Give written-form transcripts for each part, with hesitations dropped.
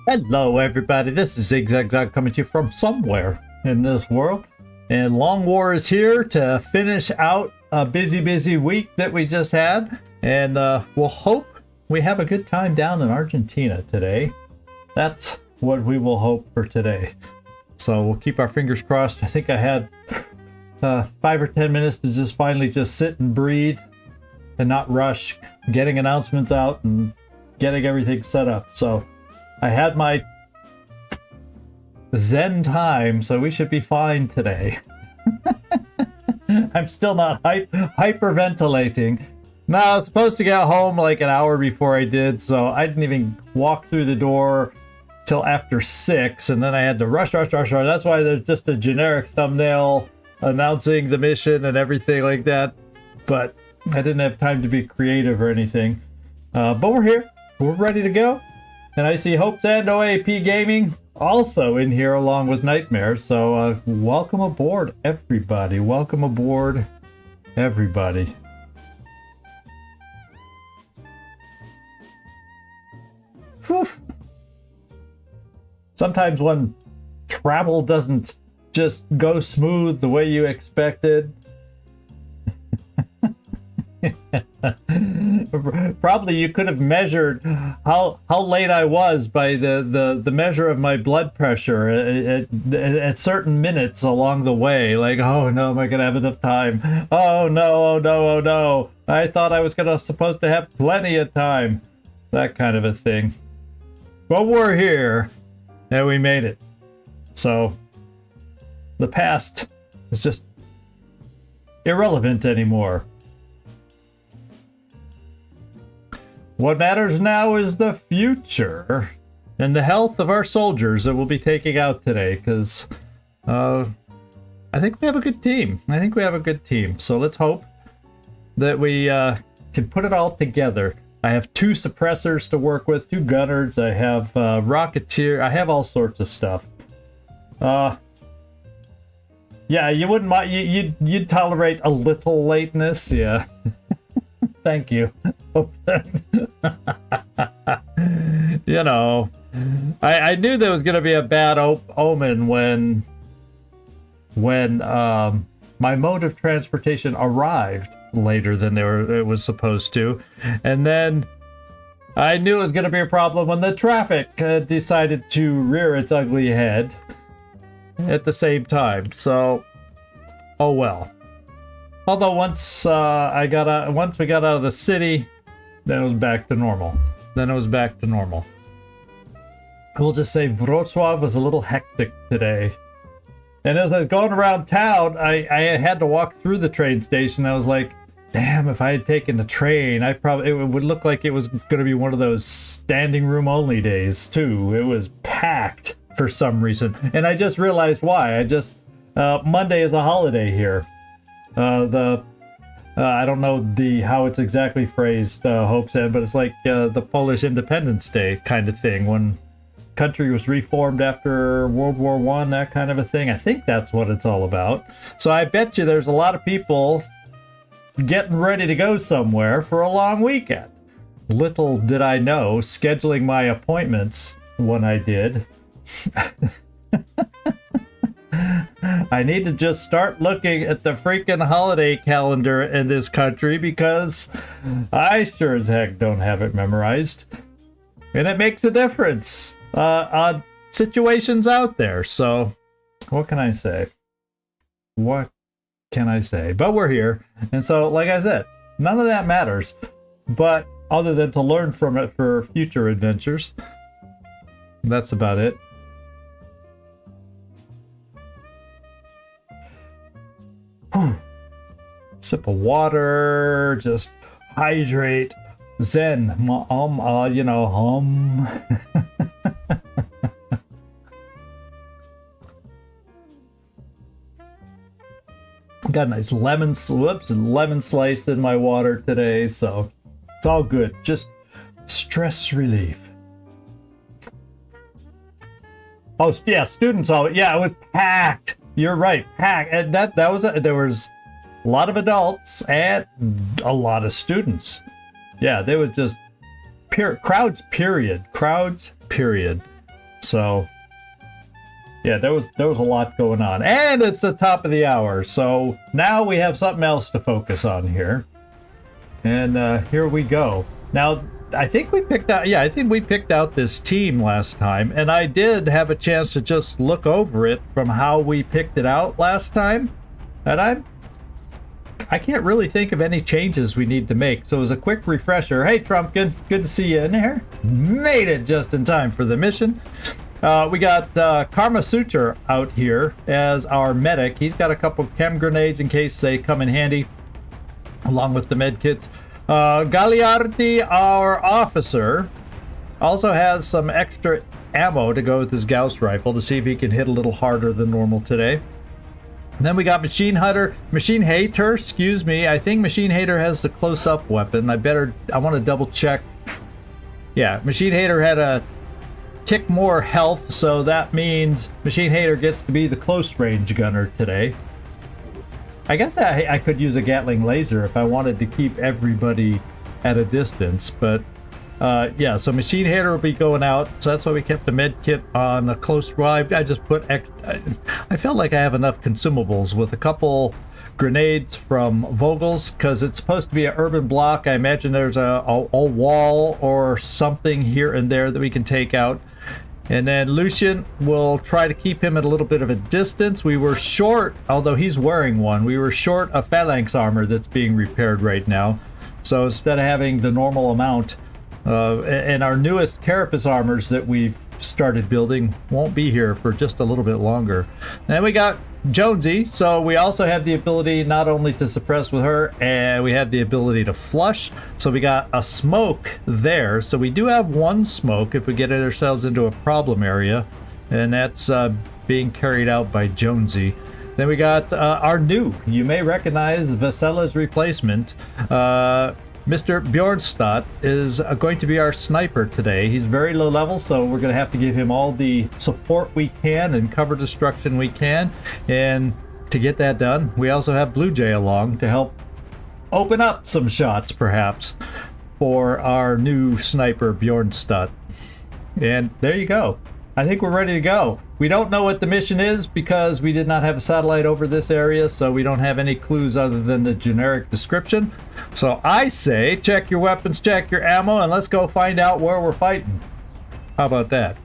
Hello everybody, this is Zigzag coming to you from somewhere in this world. And Long War is here to finish out a busy week that we just had. And we'll hope we have a good time down in Argentina today. That's what we will hope for today. So we'll keep our fingers crossed. I think I had 5 or 10 minutes to just finally just sit and breathe and not rush getting announcements out and getting everything set up. So I had my Zen time, so we should be fine today. I'm still not hyperventilating. No, I was supposed to get home like an hour before I did, so I didn't even walk through the door till after 6, and then I had to rush. That's why there's just a generic thumbnail announcing the mission and everything like that. But I didn't have time to be creative or anything. But we're here. We're ready to go. And I see Hopes and OAP Gaming also in here along with Nightmares. So welcome aboard, everybody. Welcome aboard, everybody. Whew. Sometimes when travel doesn't just go smooth the way you expected. Probably you could have measured how late I was by the measure of my blood pressure at certain minutes along the way. Like, oh no, am I gonna have enough time? Oh no, I thought I was supposed to have plenty of time. That kind of a thing. But we're here and we made it. So the past is just irrelevant anymore. What matters now is the future and the health of our soldiers that we'll be taking out today, because I think we have a good team. So let's hope that we can put it all together. I have 2 suppressors to work with, 2 gunners, I have Rocketeer, I have all sorts of stuff. Yeah, you wouldn't mind, you'd tolerate a little lateness, yeah. Thank you. You know, I knew there was going to be a bad omen when my mode of transportation arrived later than it was supposed to, and then I knew it was going to be a problem when the traffic decided to rear its ugly head at the same time. So, oh well. Although once we got out of the city, then it was back to normal. We'll just say Wrocław was a little hectic today. And as I was going around town, I had to walk through the train station. I was like, damn, if I had taken the train, it would look like it was going to be one of those standing room only days too. It was packed for some reason. And I just realized why. Monday is a holiday here. I don't know how it's exactly phrased, Hope said, but it's like the Polish Independence Day kind of thing, when country was reformed after World War I, that kind of a thing. I think that's what it's all about. So I bet you there's a lot of people getting ready to go somewhere for a long weekend. Little did I know, scheduling my appointments when I did. I need to just start looking at the freaking holiday calendar in this country, because I sure as heck don't have it memorized. And it makes a difference on situations out there. So, what can I say? But we're here. And so, like I said, none of that matters. But other than to learn from it for future adventures, that's about it. Sip of water, just hydrate, zen, you know, Got a nice lemon slice in my water today, so it's all good. Just stress relief. Oh yeah, students all. Yeah, it was packed. You're right, packed. And there was a lot of adults and a lot of students. Yeah, they were just crowds. Period. So yeah, there was a lot going on, and it's the top of the hour, so now we have something else to focus on here. And here we go. Now, I think we picked out this team last time, and I did have a chance to just look over it from how we picked it out last time, and I can't really think of any changes we need to make. So as a quick refresher, hey Trumpkin, good to see you in here. Made it just in time for the mission. We got Karma Suture out here as our medic. He's got a couple chem grenades in case they come in handy, along with the med kits. Gagliardi, our officer, also has some extra ammo to go with his Gauss rifle to see if he can hit a little harder than normal today. And then we got Machine Hater, excuse me. I think Machine Hater has the close-up weapon. I want to double check. Yeah, Machine Hater had a tick more health, so that means Machine Hater gets to be the close range gunner today. I guess I could use a Gatling laser if I wanted to keep everybody at a distance, but yeah, so Machine Hater will be going out, so that's why we kept the med kit on the close ride. I just put I felt like I have enough consumables with a couple grenades from Vogel's, because it's supposed to be an urban block. I imagine there's a wall or something here and there that we can take out. And then Lucian, will try to keep him at a little bit of a distance. We were short, although he's wearing one, we were short a phalanx armor that's being repaired right now. So instead of having the normal amount, and our newest carapace armors that we've started building won't be here for just a little bit longer. Then we got Jonesy, so we also have the ability not only to suppress with her, and we have the ability to flush. So we got a smoke there, so we do have one smoke if we get ourselves into a problem area, and that's being carried out by Jonesy. Then we got our new, you may recognize Vasella's replacement, Mr. Bjornstad is going to be our sniper today. He's very low level, so we're going to have to give him all the support we can and cover destruction we can. And to get that done, we also have Blue Jay along to help open up some shots, perhaps, for our new sniper, Bjornstad. And there you go. I think we're ready to go. We don't know what the mission is because we did not have a satellite over this area, so we don't have any clues other than the generic description. So I say, check your weapons, check your ammo, and let's go find out where we're fighting. How about that?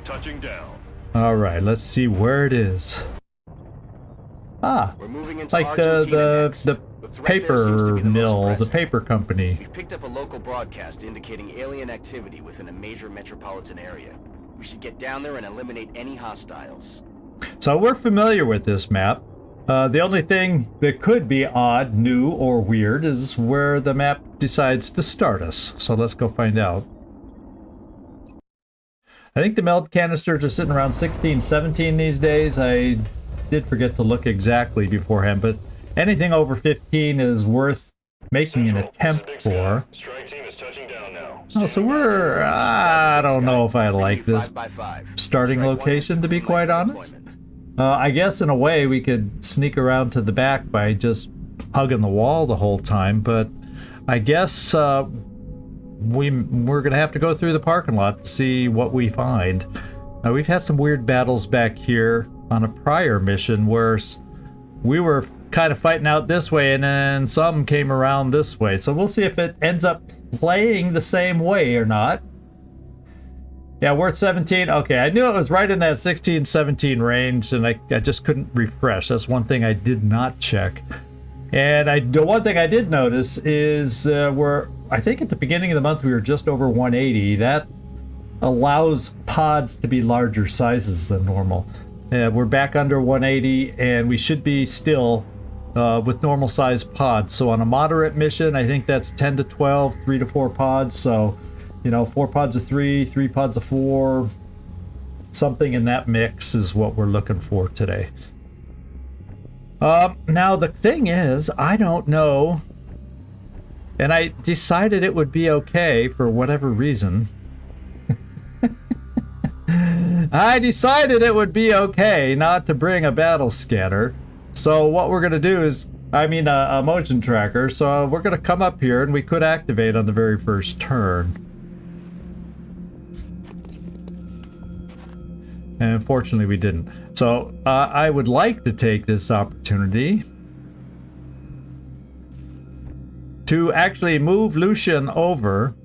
Touching down. All right, let's see where it is. Ah, like the paper mill, the paper company. We've picked up a local broadcast indicating alien activity within a major metropolitan area. We should get down there and eliminate any hostiles. So we're familiar with this map. The only thing that could be odd, new, or weird is where the map decides to start us. So let's go find out. I think the meld canisters are sitting around 16, 17 these days. I did forget to look exactly beforehand, but anything over 15 is worth making an attempt for. Oh, so we're... I don't know if I like this starting location, to be quite honest. I guess in a way we could sneak around to the back by just hugging the wall the whole time, but I guess we're gonna have to go through the parking lot to see what we find. We've had some weird battles back here on a prior mission where we were kind of fighting out this way and then some came around this way. So we'll see if it ends up playing the same way or not. Yeah, worth 17. Okay, I knew it was right in that 16-17 range, and I just couldn't refresh. That's one thing I did not check. And the one thing I did notice is I think at the beginning of the month we were just over 180. That allows pods to be larger sizes than normal. We're back under 180, and we should be still with normal size pods. So on a moderate mission, I think that's 10 to 12, 3 to 4 pods. So, you know, 4 pods of 3, 3 pods of 4, something in that mix is what we're looking for today. Now the thing is, I don't know, and I decided it would be okay for whatever reason. I decided it would be okay not to bring a battle scanner. So what we're gonna do is, a motion tracker. So we're gonna come up here and we could activate on the very first turn. And unfortunately we didn't. So I would like to take this opportunity to actually move Lucian over.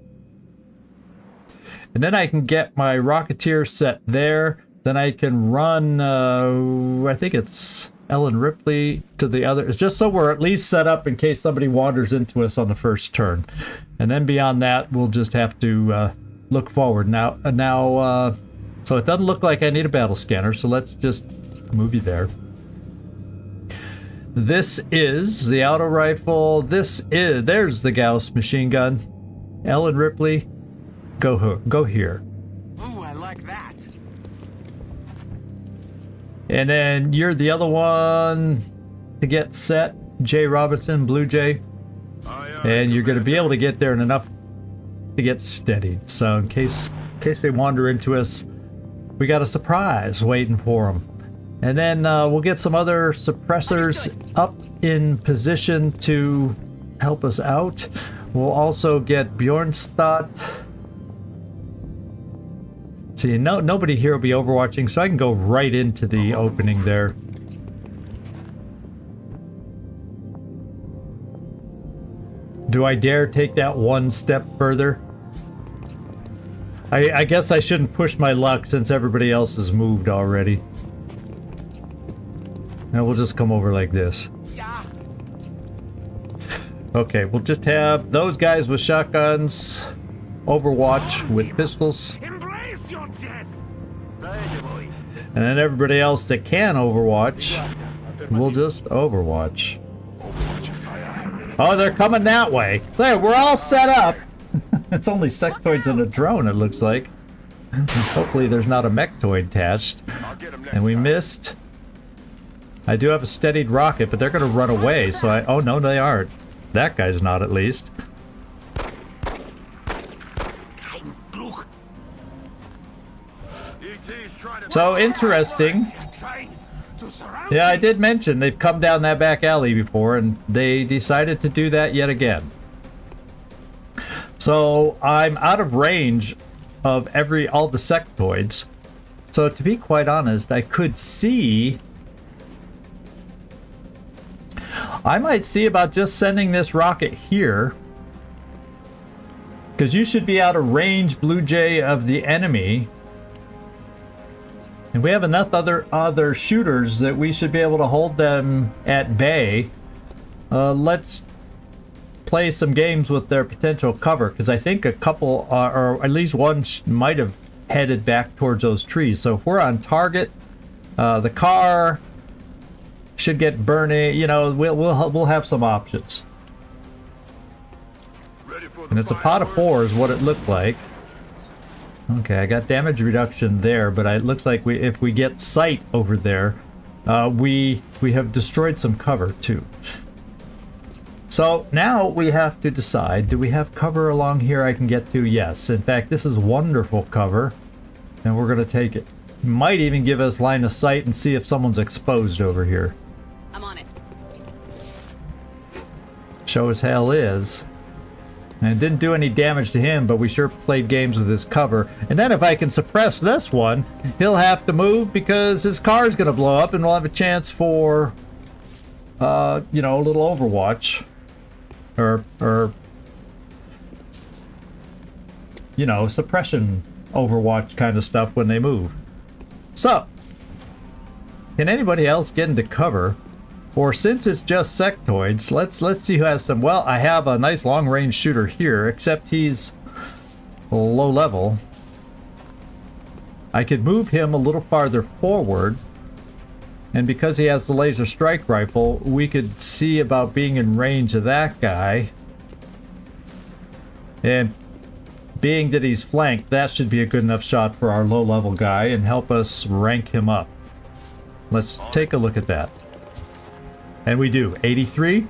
And then I can get my Rocketeer set there. Then I can run, I think it's Ellen Ripley to the other. It's just so we're at least set up in case somebody wanders into us on the first turn. And then beyond that, we'll just have to look forward. Now, so it doesn't look like I need a battle scanner, so let's just move you there. This is the auto rifle. There's the Gauss machine gun. Ellen Ripley, go here. Ooh, I like that. And then you're the other one to get set, Jay Robinson, Blue Jay. And you're going to be able to get there in enough to get steadied. So in case they wander into us, we got a surprise waiting for them. And then we'll get some other suppressors up in position to help us out. We'll also get Bjornstad. See, nobody here will be overwatching, so I can go right into the opening there. Do I dare take that one step further? I guess I shouldn't push my luck since everybody else has moved already. Now we'll just come over like this. Okay, we'll just have those guys with shotguns, Overwatch with pistols. Embrace your death. And then everybody else that can Overwatch, we'll just Overwatch. Oh, they're coming that way. There, we're all set up. It's only sectoids and a drone, it looks like. Hopefully there's not a mechtoid attached. And we missed. I do have a steadied rocket, but they're going to run away, so oh no, they aren't. That guy's not, at least. So interesting. Yeah, I did mention they've come down that back alley before, and they decided to do that yet again. So I'm out of range of all the sectoids. So to be quite honest, I could see. I might see about just sending this rocket here, because you should be out of range, Blue Jay, of the enemy. And we have enough other shooters that we should be able to hold them at bay. Let's play some games with their potential cover, because I think a couple, or at least one, might have headed back towards those trees. So if we're on target, the car should get burning. You know, we'll have some options. And it's a pot of 4 is what it looked like. Okay, I got damage reduction there, but it looks like if we get sight over there, we have destroyed some cover too. So now we have to decide, do we have cover along here I can get to? Yes. In fact, this is wonderful cover, and we're going to take it. Might even give us line of sight and see if someone's exposed over here. I'm on it. Show as hell is. And it didn't do any damage to him, but we sure played games with his cover. And then if I can suppress this one, he'll have to move because his car's going to blow up, and we'll have a chance for, you know, a little Overwatch. Or, you know, suppression Overwatch kind of stuff when they move. So, can anybody else get into cover? Or since it's just sectoids, let's see who has some. Well, I have a nice long-range shooter here, except he's low level. I could move him a little farther forward, and because he has the laser strike rifle, we could see about being in range of that guy. And being that he's flanked, that should be a good enough shot for our low-level guy and help us rank him up. Let's take a look at that. And we do. 83?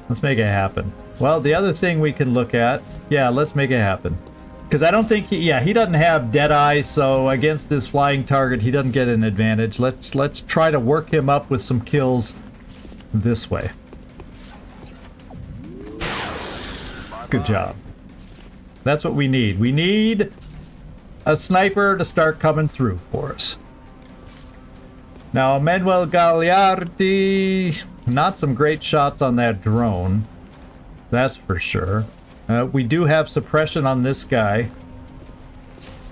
Let's make it happen. Well, the other thing we can look at, yeah, let's make it happen. Because I don't think he doesn't have Deadeye, so against this flying target, he doesn't get an advantage. Let's try to work him up with some kills this way. Good job. That's what we need. We need a sniper to start coming through for us. Now, Manuel Gagliardi, not some great shots on that drone. That's for sure. We do have suppression on this guy.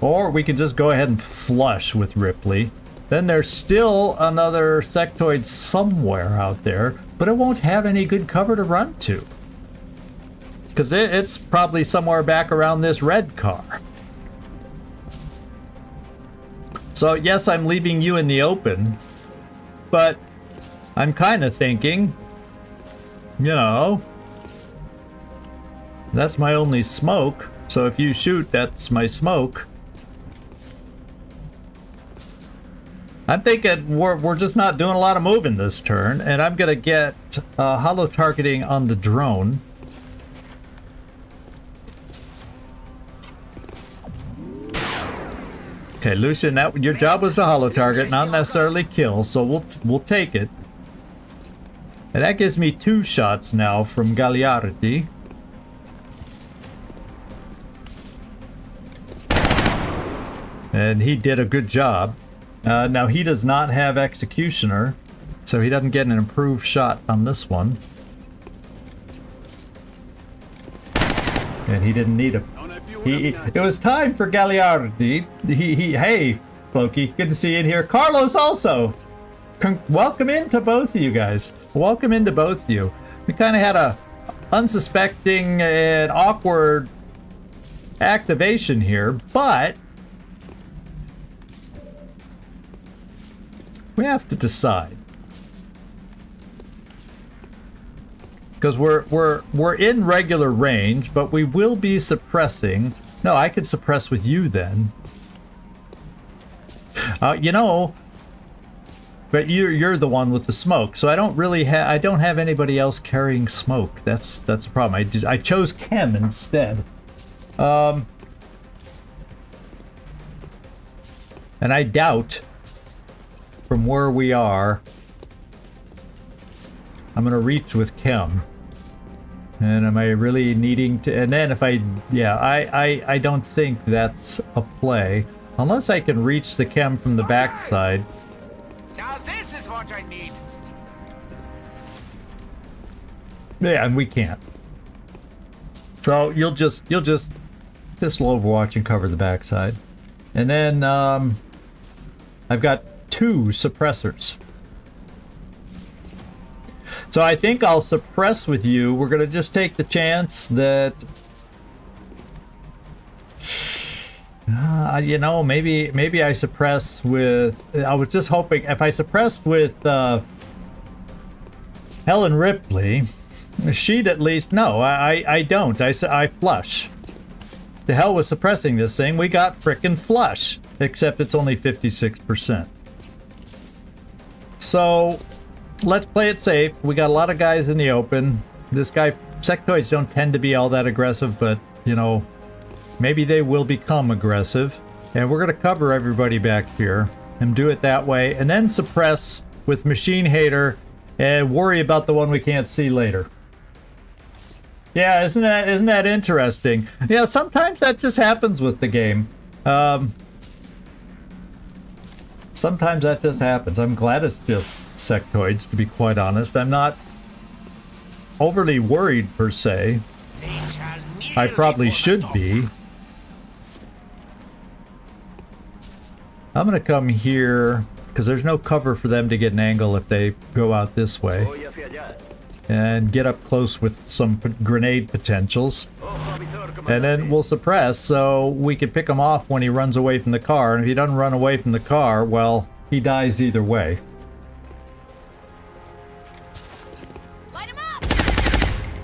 Or we can just go ahead and flush with Ripley. Then there's still another sectoid somewhere out there, but it won't have any good cover to run to. Because it's probably somewhere back around this red car. So yes, I'm leaving you in the open, but I'm kind of thinking, you know, that's my only smoke, so if you shoot, that's my smoke. I'm thinking we're just not doing a lot of moving this turn, and I'm gonna get holo targeting on the drone. Okay, Lucian, your job was a holo target, not necessarily kill, so we'll take it. And that gives me 2 shots now from Gagliardi. And he did a good job. Now he does not have Executioner, so he doesn't get an improved shot on this one. And he didn't need a... It was time for Gagliardi. Hey, Floki, good to see you in here. Carlos also. Welcome into both of you guys. Welcome into both of you. We kind of had a unsuspecting and awkward activation here, but we have to decide. Because we're in regular range, but we will be suppressing. No, I could suppress with you then. You know, but you're the one with the smoke, so I don't really have anybody else carrying smoke. That's a problem. I chose Chem instead. And I doubt from where we are, I'm gonna reach with Chem. And am I really needing to? And then if I don't think that's a play. Unless I can reach the Chem from the backside. Now this is what I need. Yeah, and we can't. So you'll just Overwatch and cover the backside. And then I've got 2 suppressors. So I think I'll suppress with you. We're gonna just take the chance that you know, maybe I suppress with... I was just hoping if I suppressed with Helen Ripley, she'd at least... No, I don't. I flush. The hell with suppressing this thing. We got frickin' flush. Except it's only 56%. So let's play it safe. We got a lot of guys in the open. This guy... Sectoids don't tend to be all that aggressive, but, you know... Maybe they will become aggressive. And we're going to cover everybody back here and do it that way. And then suppress with Machine Hater and worry about the one we can't see later. Yeah, isn't that interesting? Yeah, sometimes that just happens with the game. Sometimes that just happens. I'm glad it's just sectoids, to be quite honest. I'm not overly worried per se. I probably should be. I'm gonna come here because there's no cover for them to get an angle if they go out this way. And get up close with some grenade potentials. And then we'll suppress so we can pick him off when he runs away from the car. And if he doesn't run away from the car, well, he dies either way.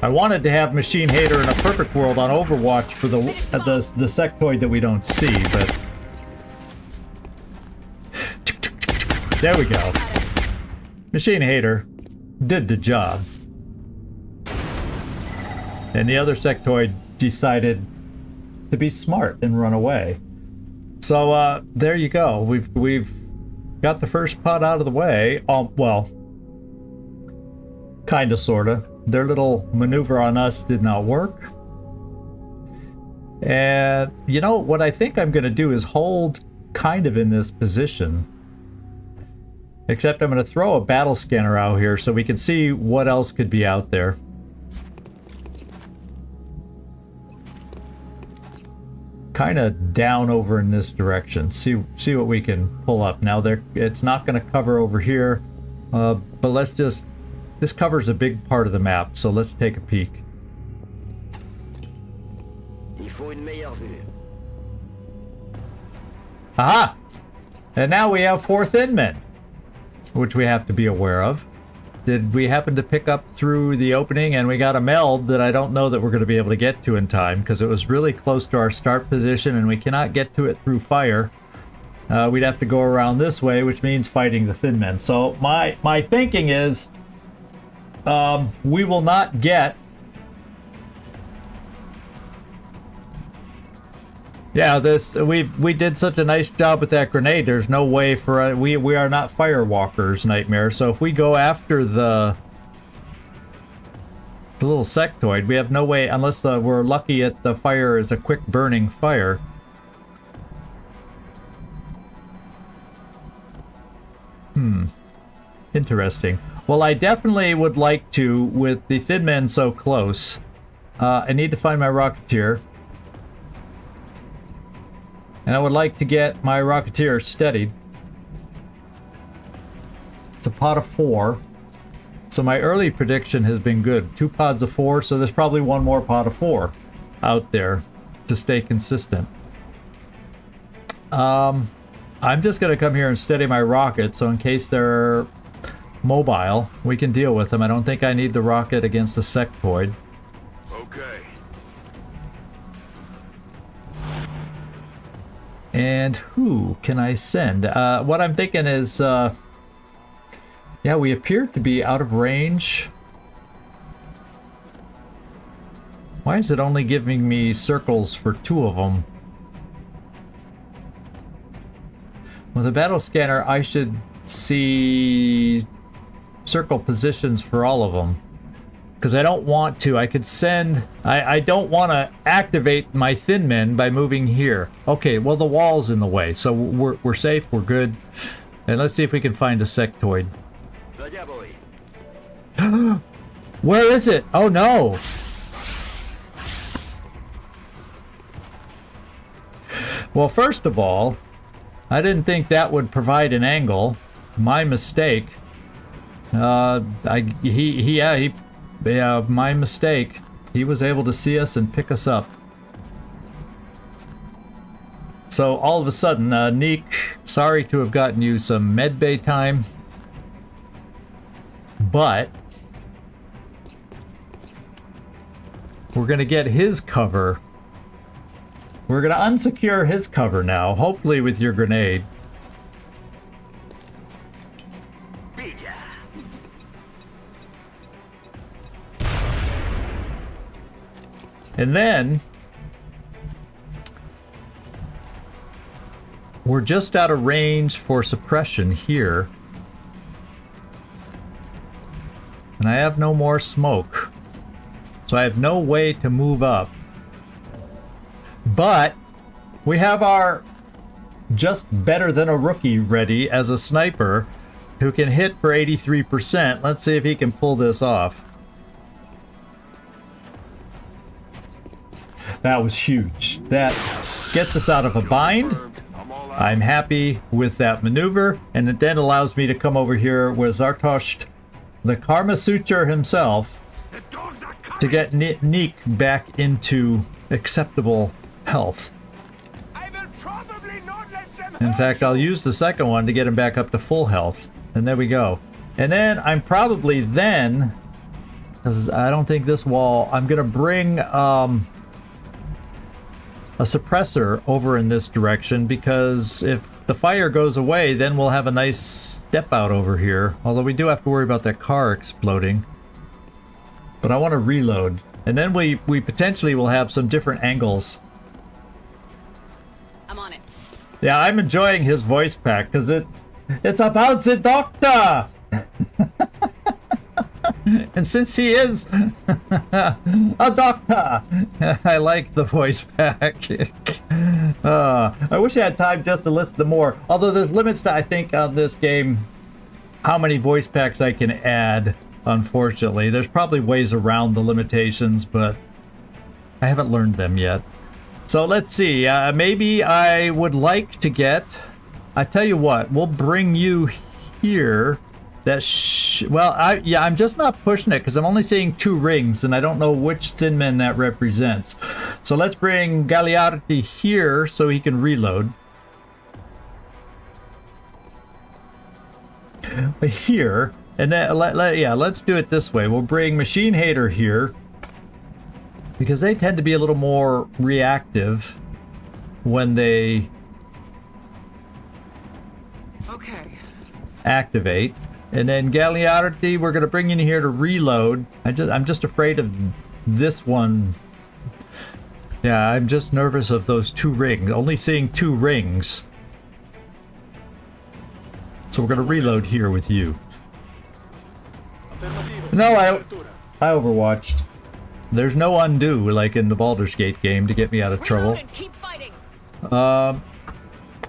I wanted to have Machine Hater in a perfect world on Overwatch for the sectoid that we don't see, but... There we go. Machine Hater did the job. And the other sectoid decided to be smart and run away. So there you go. We've got the first pod out of the way. Well, kinda, sorta. Their little maneuver on us did not work. And you know what I think I'm gonna do is hold kind of in this position. Except I'm gonna throw a battle scanner out here so we can see what else could be out there. Kind of down over in this direction. See what we can pull up. Now it's not going to cover over here, but let's just. This covers a big part of the map, so let's take a peek. Aha! And now we have 4 thin men, which we have to be aware of. Did we happen to pick up through the opening? And we got a meld that I don't know that we're going to be able to get to in time because it was really close to our start position and we cannot get to it through fire. We'd have to go around this way, which means fighting the thin men. So my thinking is we will not get... Yeah, we did such a nice job with that grenade. There's no way for we are not firewalkers, Nightmare. So if we go after the little sectoid, we have no way unless we're lucky at the fire is a quick burning fire. Interesting. Well, I definitely would like to, with the thin men so close. I need to find my Rocketeer. And I would like to get my Rocketeer steadied. It's a pod of 4. So my early prediction has been good. 2 pods of 4, so there's probably 1 more pod of 4 out there to stay consistent. I'm just going to come here and steady my rocket, so in case they're mobile, we can deal with them. I don't think I need the rocket against the sectoid. Okay. And who can I send? What I'm thinking is, yeah, we appear to be out of range. Why is it only giving me circles for 2 of them? With a battle scanner, I should see circle positions for all of them. Because I don't want to. I could send... I don't want to activate my thin men by moving here. Okay, well, the wall's in the way, so we're safe, we're good. And let's see if we can find a sectoid. Where is it? Oh, no! Well, first of all, I didn't think that would provide an angle. My mistake. Yeah, my mistake. He was able to see us and pick us up. So all of a sudden, Neek, sorry to have gotten you some medbay time, but we're gonna get his cover. We're gonna unsecure his cover now, hopefully with your grenade. And then we're just out of range for suppression here. And I have no more smoke. So I have no way to move up. But we have our just better than a rookie ready as a sniper who can hit for 83%. Let's see if he can pull this off. That was huge. That gets us out of a bind. I'm happy with that maneuver, and it then allows me to come over here with Zartosht, the Karma Suture himself, to get Neek back into acceptable health. In fact, I'll use the second one to get him back up to full health, and there we go. And then I'm probably then, because I don't think this wall, I'm gonna bring a suppressor over in this direction, because if the fire goes away, then we'll have a nice step out over here. Although we do have to worry about that car exploding. But I want to reload. And then we potentially will have some different angles Yeah, I'm enjoying his voice pack because it's about the doctor. And since he is a doctor, I like the voice pack. I wish I had time just to listen to more. Although there's limits to, I think, on this game, how many voice packs I can add, unfortunately. There's probably ways around the limitations, but I haven't learned them yet. So let's see. Maybe I would like to get... I tell you what, we'll bring you here. I'm just not pushing it because I'm only seeing 2 rings and I don't know which Thin Man that represents. So let's bring Gagliardi here so he can reload. Here, and then let's do it this way. We'll bring Machine Hater here because they tend to be a little more reactive when they activate. And then Gagliardi, we're going to bring in here to reload. I'm just afraid of this one. Yeah, I'm just nervous of those 2 rings. Only seeing 2 rings. So we're going to reload here with you. No, I overwatched. There's no undo like in the Baldur's Gate game to get me out of trouble.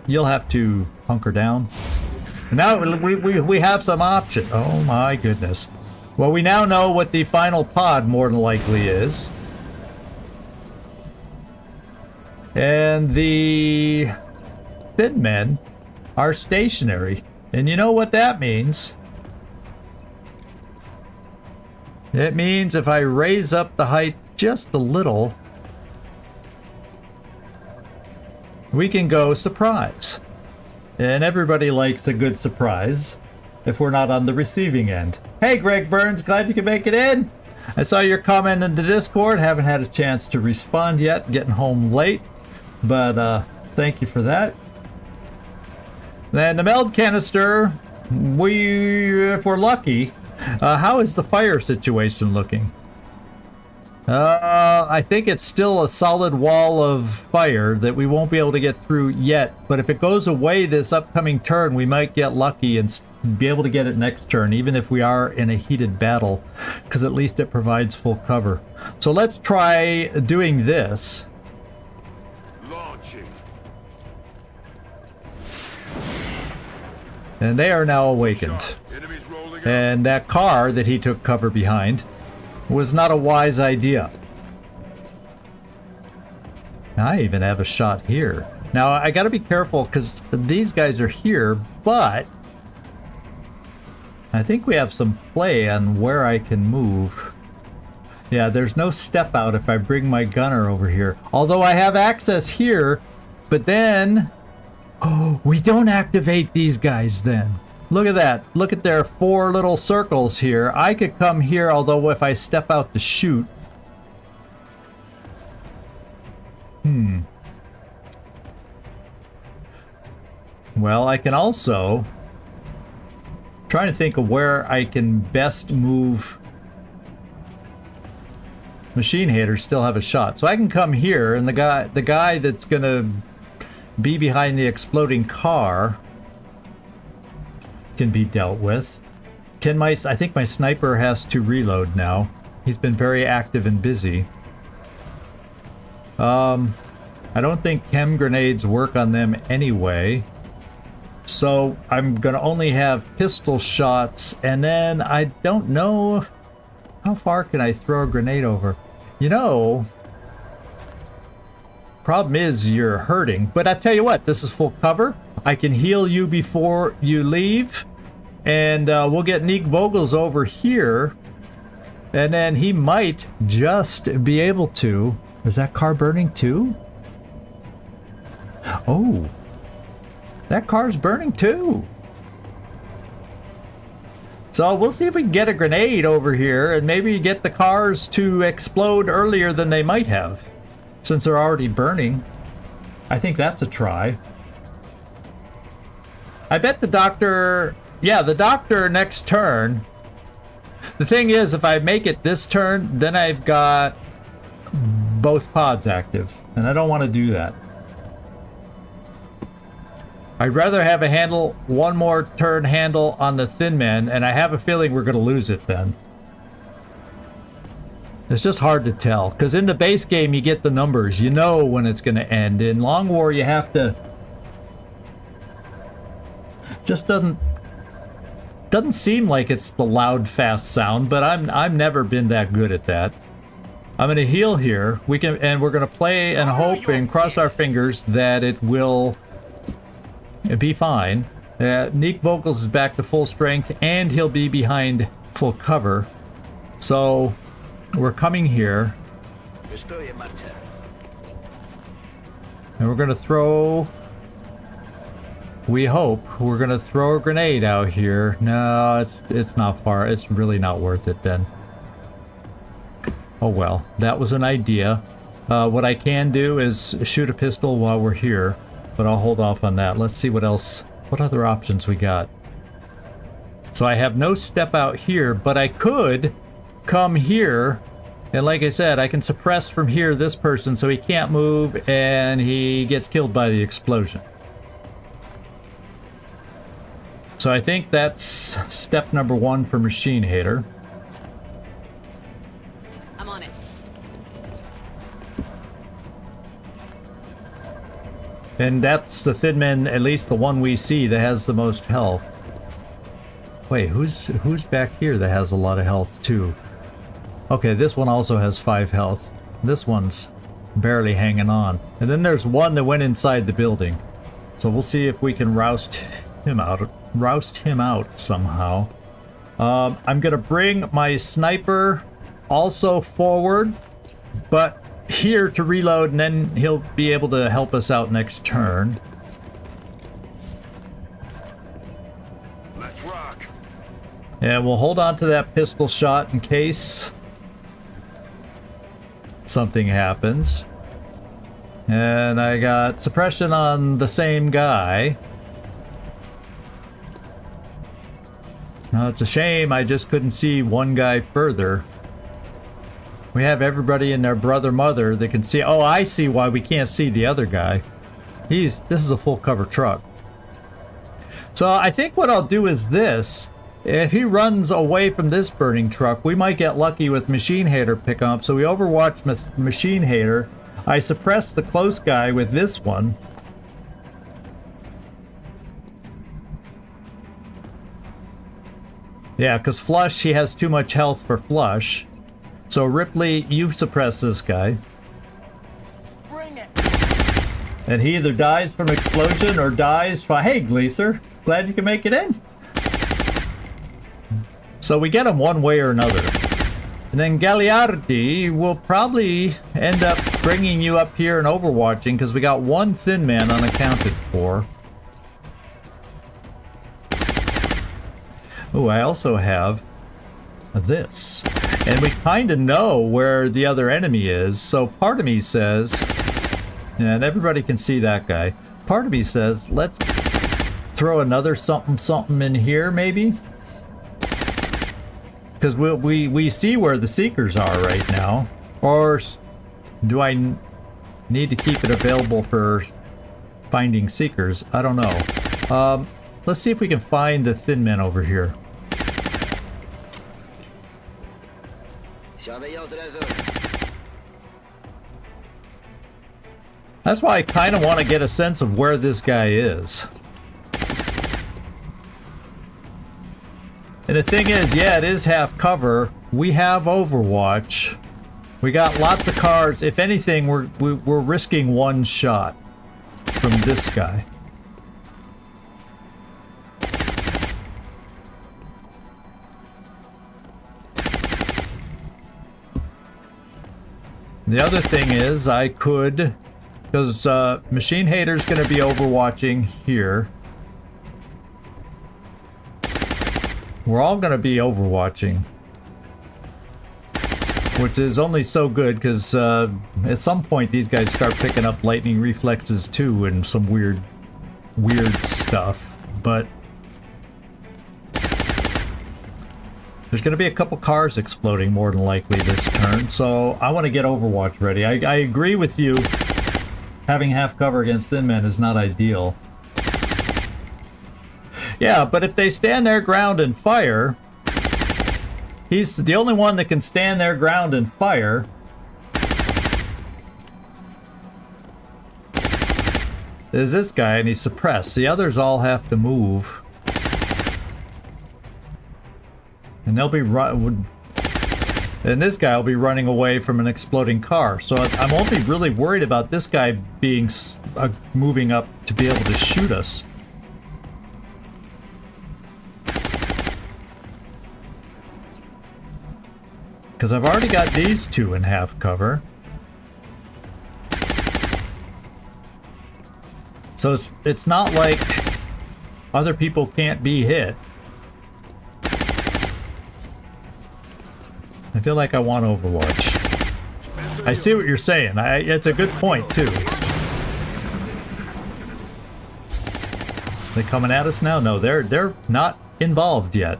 You'll have to hunker down. Now we have some option. Oh my goodness. Well, we now know what the final pod more than likely is. And the Thin Men are stationary. And you know what that means? It means if I raise up the height just a little, we can go surprise. And everybody likes a good surprise if we're not on the receiving end. Hey, Greg Burns, glad you could make it in. I saw your comment in the Discord. Haven't had a chance to respond yet. Getting home late. But thank you for that. Then the meld canister. If we're lucky, how is the fire situation looking? I think it's still a solid wall of fire that we won't be able to get through yet. But if it goes away this upcoming turn, we might get lucky and be able to get it next turn, even if we are in a heated battle, because at least it provides full cover. So let's try doing this. And they are now awakened. And that car that he took cover behind was not a wise idea. I even have a shot here. Now I gotta be careful because these guys are here, but I think we have some play on where I can move. Yeah, there's no step out if I bring my gunner over here. Although I have access here, but then... Oh, we don't activate these guys then. Look at that. Look at their 4 little circles here. I could come here, although if I step out to shoot... Well, I can also... Trying to think of where I can best move... Machine Haters still have a shot. So I can come here, and the guy that's gonna be behind the exploding car can be dealt with. I think my sniper has to reload now. He's been very active and busy. I don't think chem grenades work on them anyway. So I'm gonna only have pistol shots, and then I don't know how far can I throw a grenade over. You know, problem is you're hurting, but I tell you what, this is full cover. I can heal you before you leave, and we'll get Nick Vogels over here, and then he might just be able to... Is that car burning too? Oh, that car's burning too. So we'll see if we can get a grenade over here and maybe get the cars to explode earlier than they might have, since they're already burning. I think that's a try. I bet the doctor... Yeah, the doctor next turn. The thing is, if I make it this turn, then I've got both pods active, and I don't want to do that. I'd rather have a handle, one more turn handle on the Thin Man, and I have a feeling we're going to lose it then. It's just hard to tell, because in the base game you get the numbers, you know when it's going to end. In Long War you have to... Just doesn't seem like it's the loud, fast sound, but I've never been that good at that. I'm going to heal here. We're going to play and hope and cross our fingers that it will be fine. Nick Vocals is back to full strength, and he'll be behind full cover. So we're coming here, and we're going to throw... We hope we're going to throw a grenade out here. No, it's not far. It's really not worth it then. Oh well, that was an idea. What I can do is shoot a pistol while we're here, but I'll hold off on that. Let's see what else, what other options we got. So I have no step out here, but I could come here, and like I said, I can suppress from here this person so he can't move and he gets killed by the explosion. So I think that's step number 1 for Machine Hater. I'm on it. And that's the Thin Man, at least the one we see, that has the most health. Wait, who's back here that has a lot of health too? Okay, this one also has 5 health. This one's barely hanging on. And then there's one that went inside the building. So we'll see if we can roust him out somehow. I'm gonna bring my sniper also forward, but here to reload, and then he'll be able to help us out next turn. Let's rock. And we'll hold on to that pistol shot in case something happens. And I got suppression on the same guy. No, it's a shame I just couldn't see one guy further. We have everybody and their brother mother that can see. Oh, I see why we can't see the other guy. This is a full cover truck. So I think what I'll do is this. If he runs away from this burning truck, we might get lucky with Machine Hater pickup. So we overwatch Machine Hater. I suppress the close guy with this one. Yeah, because Flush, he has too much health for Flush. So Ripley, you suppress this guy. Bring it. And he either dies from explosion or dies from... Hey, Gleaser, glad you can make it in. So we get him one way or another. And then Gagliardi will probably end up bringing you up here and overwatching, because we got one Thin Man unaccounted for. Oh, I also have this. And we kind of know where the other enemy is, so part of me says, and everybody can see that guy, part of me says, let's throw another something in here, maybe? Because we see where the Seekers are right now. Or do I need to keep it available for finding Seekers? I don't know. Let's see if we can find the Thin Man over here. That's why I kind of want to get a sense of where this guy is. And the thing is, yeah, it is half cover. We have Overwatch. We got lots of cars. If anything, we're risking one shot from this guy. The other thing is, I could, because Machine Hater's going to be overwatching here. We're all going to be overwatching, which is only so good because at some point these guys start picking up lightning reflexes too and some weird stuff. But there's going to be a couple cars exploding more than likely this turn, so I want to get Overwatch ready. I agree with you. Having half cover against Thin Man is not ideal. Yeah, but if they stand their ground and fire, he's the only one that can stand their ground and fire. Is this guy, and he's suppressed. The others all have to move. And they'll be and this guy will be running away from an exploding car. So I'm only really worried about this guy being moving up to be able to shoot us. Because I've already got these two in half cover. So it's not like other people can't be hit. I feel like I want Overwatch. I see what you're saying. It's a good point, too. They coming at us now? No, they're not involved yet.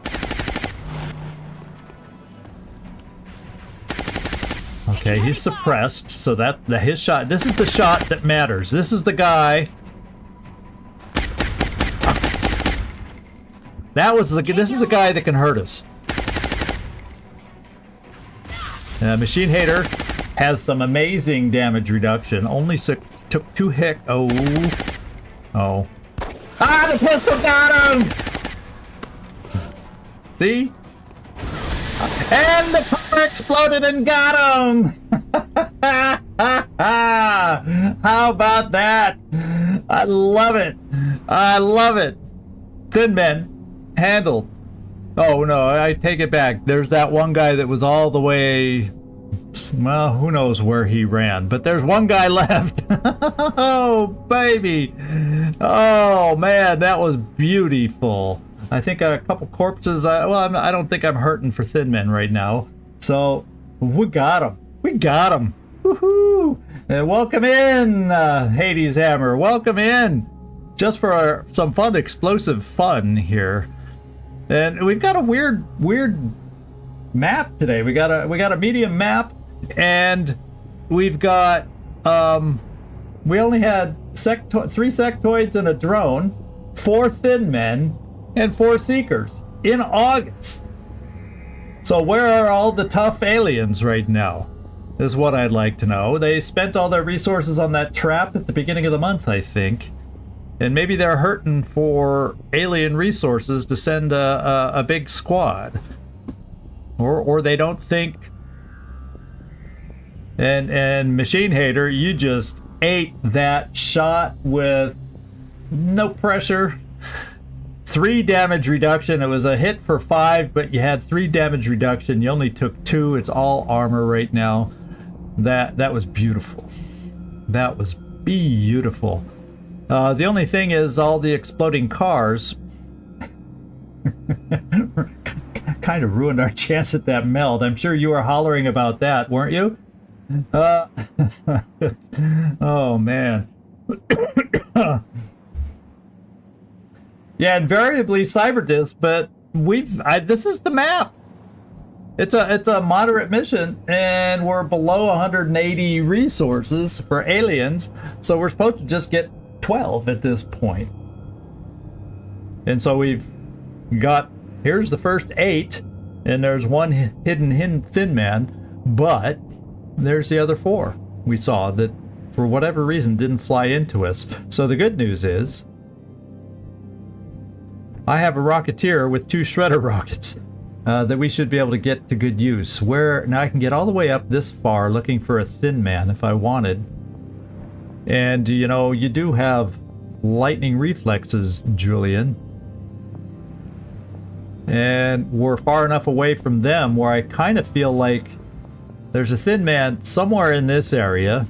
Okay, he's suppressed, so his shot. This is the shot that matters. This is the guy. This is a guy that can hurt us. Machine Hater has some amazing damage reduction. Only took 2 hits. Oh. Ah, the pistol got him! See? And the car exploded and got him! How about that? I love it. I love it. Thin Men. Handled. Oh no, I take it back. There's that one guy that was all the way... Well, who knows where he ran. But there's one guy left. Oh, baby. Oh, man, that was beautiful. I think a couple corpses... well, I don't think I'm hurting for Thin Men right now. So, we got him. We got him. Woohoo! And welcome in, Hades Hammer. Welcome in. Just for some fun, explosive fun here. And we've got a weird map today. We got a medium map, and we've got we only had 3 sectoids and a drone, 4 Thin Men, and 4 Seekers in August. So where are all the tough aliens right now? Is what I'd like to know. They spent all their resources on that trap at the beginning of the month, I think. And maybe they're hurting for alien resources to send a big squad. Or they don't think. And Machine Hater, you just ate that shot with no pressure. 3 damage reduction. It was a hit for 5, but you had 3 damage reduction. You only took 2. It's all armor right now. That was beautiful. That was beautiful. The only thing is all the exploding cars kind of ruined our chance at that meld. I'm sure you were hollering about that, weren't you? Oh, man. Yeah, invariably Cyberdisc, but this is the map. It's a moderate mission, and we're below 180 resources for aliens, so we're supposed to just get 12 at this point. And so we've got, here's the first 8, and there's one hidden Thin Man, but there's the other 4 we saw that for whatever reason didn't fly into us. So the good news is I have a Rocketeer with 2 Shredder rockets that we should be able to get to good use. Now I can get all the way up this far looking for a Thin Man if I wanted. And, you know, you do have lightning reflexes, Julian. And we're far enough away from them where I kind of feel like there's a Thin Man somewhere in this area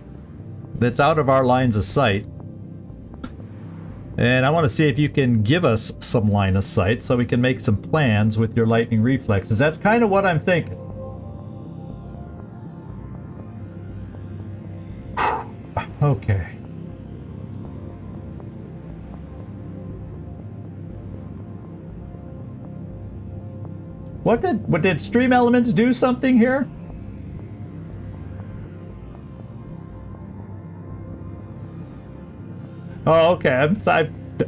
that's out of our lines of sight. And I want to see if you can give us some line of sight so we can make some plans with your lightning reflexes. That's kind of what I'm thinking. Okay. What did Stream Elements do something here? Oh, okay.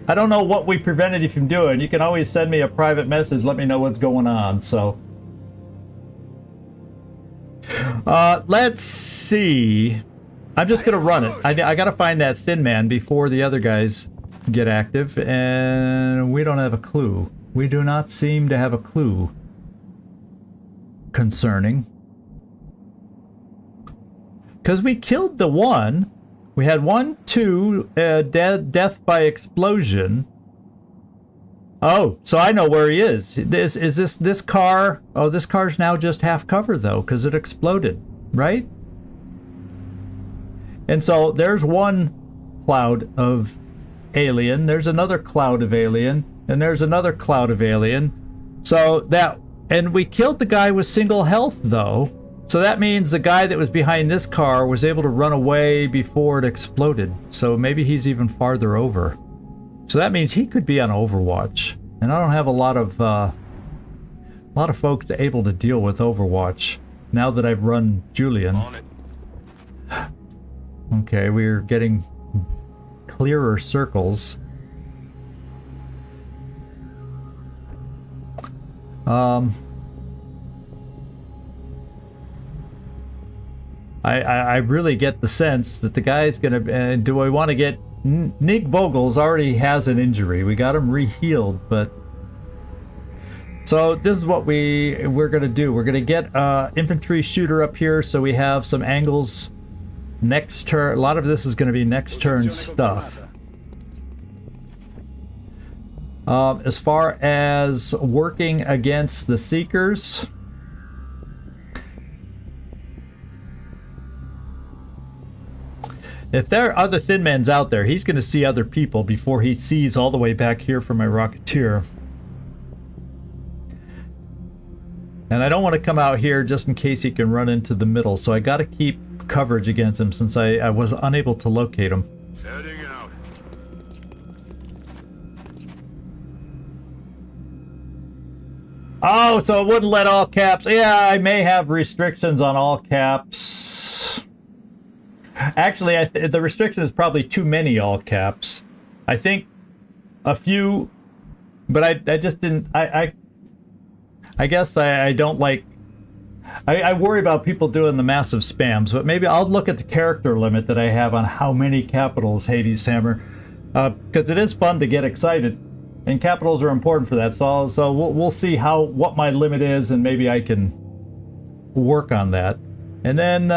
I don't know what we prevented you from doing. You can always send me a private message. Let me know what's going on. So, let's see. I'm just gonna run it. I gotta find that thin man before the other guys get active, and we don't have a clue. We do not seem to have a clue concerning. Because we killed the one. We had 1, 2, death by explosion. Oh, so I know where he is. This car? Oh, this car's now just half cover though, because it exploded, right? And so there's one cloud of alien. There's another cloud of alien, and there's another cloud of alien. So that, and we killed the guy with single health though. So that means the guy that was behind this car was able to run away before it exploded. So maybe he's even farther over. So that means he could be on Overwatch. And I don't have a lot of folks able to deal with Overwatch now that I've run Julian. Okay, we're getting clearer circles. I really get the sense that the guy's gonna. Do I want to get Nick Vogel's already has an injury. We got him re-healed, but so this is what we're gonna do. We're gonna get infantry shooter up here, so we have some angles next turn. A lot of this is gonna be next turn stuff. As far as working against the Seekers. If there are other thin men's out there, he's going to see other people before he sees all the way back here from my Rocketeer. And I don't want to come out here just in case he can run into the middle, so I got to keep coverage against him since I was unable to locate him. Heading out. Oh, so it wouldn't let all caps. Yeah, I may have restrictions on all caps. Actually, the restriction is probably too many all caps. I think a few, but I just didn't. I guess I don't like. I worry about people doing the massive spams, but maybe I'll look at the character limit that I have on how many capitals Hades Hammer, because it is fun to get excited, and capitals are important for that. So we'll see what my limit is, and maybe I can work on that, and then.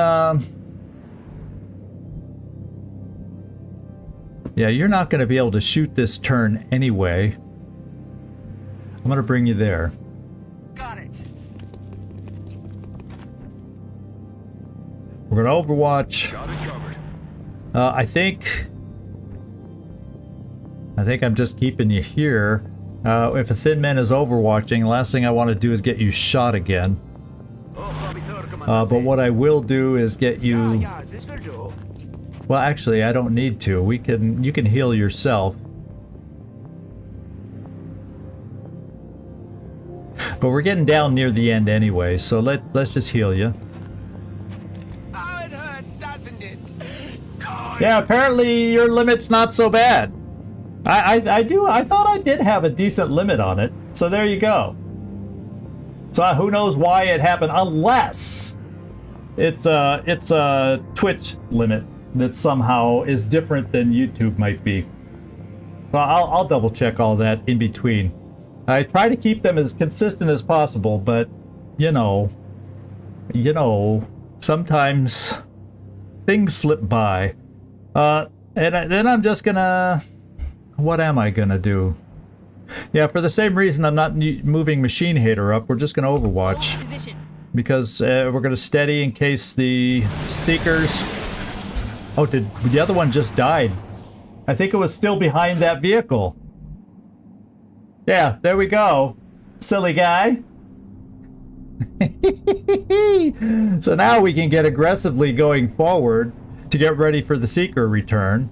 Yeah, you're not going to be able to shoot this turn anyway. I'm going to bring you there. Got it. We're going to Overwatch. Got it covered. I think I'm just keeping you here. If a thin man is overwatching, the last thing I want to do is get you shot again. But what I will do is get you. Well, actually, I don't need to. You can heal yourself. But we're getting down near the end anyway, so let's just heal you. Oh, it hurts, doesn't it? Yeah, apparently your limit's not so bad. I thought I did have a decent limit on it. So there you go. So who knows why it happened, unless it's a Twitch limit that somehow is different than YouTube might be. Well, I'll double check all that in between. I try to keep them as consistent as possible, but you know, sometimes things slip by. And then I'm just gonna, what am I gonna do? Yeah, for the same reason I'm not moving Machine Hater up, we're just gonna Overwatch. Because we're gonna steady in case the Seekers. Oh, did the other one just died? I think it was still behind that vehicle. Yeah, there we go. Silly guy. So now we can get aggressively going forward to get ready for the Seeker return.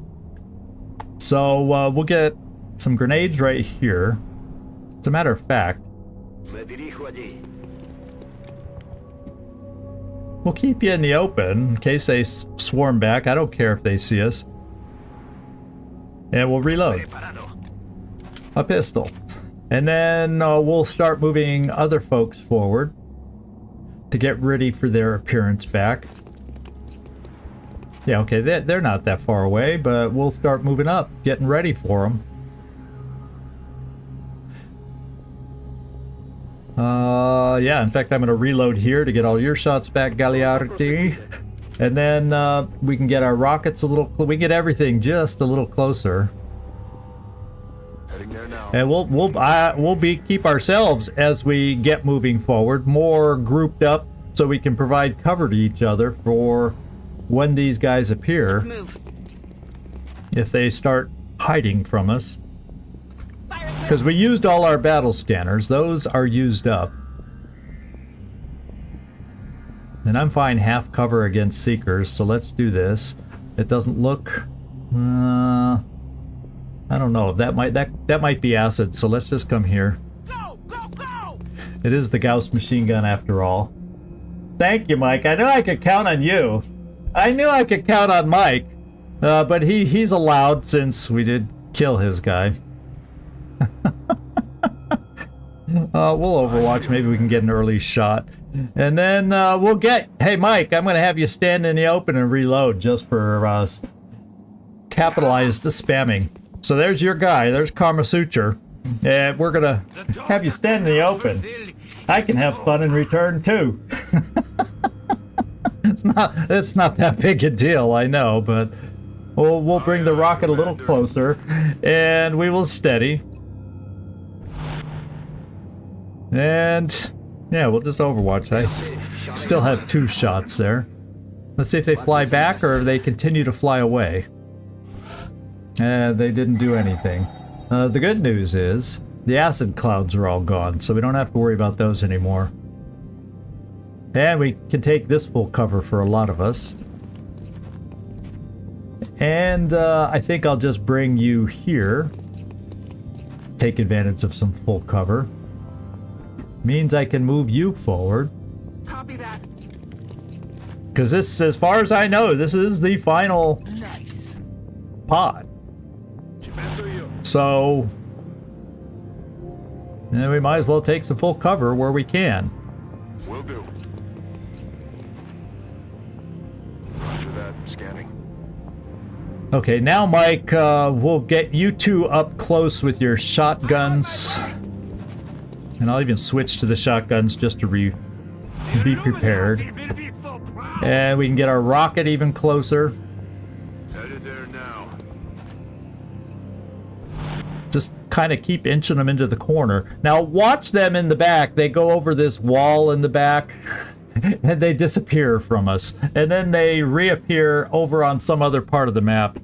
So we'll get some grenades right here. As a matter of fact, we'll keep you in the open in case they swarm back. I don't care if they see us. And we'll reload. a pistol. And then we'll start moving other folks forward to get ready for their appearance back. Yeah, okay, they're not that far away, but we'll start moving up, getting ready for them. Yeah, in fact, I'm going to reload here to get all your shots back, Gagliardi. And then we can get our rockets a little, we get everything just a little closer. Heading there now. And we'll keep ourselves, as we get moving forward, more grouped up so we can provide cover to each other for when these guys appear. Let's move. If they start hiding from us. Because we used all our battle scanners. Those are used up. And I'm fine half cover against Seekers, so let's do this. It doesn't look... I don't know. That might be acid, so let's just come here. Go, go, go! It is the Gauss machine gun after all. Thank you, Mike. I knew I could count on you. I knew I could count on Mike. But he's allowed since we did kill his guy. We'll Overwatch. Maybe we can get an early shot. And then we'll get... Hey, Mike, I'm going to have you stand in the open and reload just for capitalized spamming. So there's your guy. There's Karma Suture. And we're going to have you stand in the open. I can have fun in return, too. It's not that big a deal, I know, but we'll bring the rocket a little closer, and we will steady. And yeah, we'll just Overwatch. I still have 2 shots there. Let's see if they fly back or they continue to fly away. They didn't do anything. The good news is the acid clouds are all gone, so we don't have to worry about those anymore. And we can take this full cover for a lot of us. And I think I'll just bring you here. Take advantage of some full cover. Means I can move you forward. Copy that. Because this, as far as I know, this is the final Nice. pod. So, we might as well take some full cover where we can. Will do. Roger that. Scanning. Okay, now Mike, we'll get you 2 up close with your shotguns. And I'll even switch to the shotguns just to be prepared. And we can get our rocket even closer. Headed there now. Just kind of keep inching them into the corner. Now watch them in the back. They go over this wall in the back and they disappear from us. And then they reappear over on some other part of the map.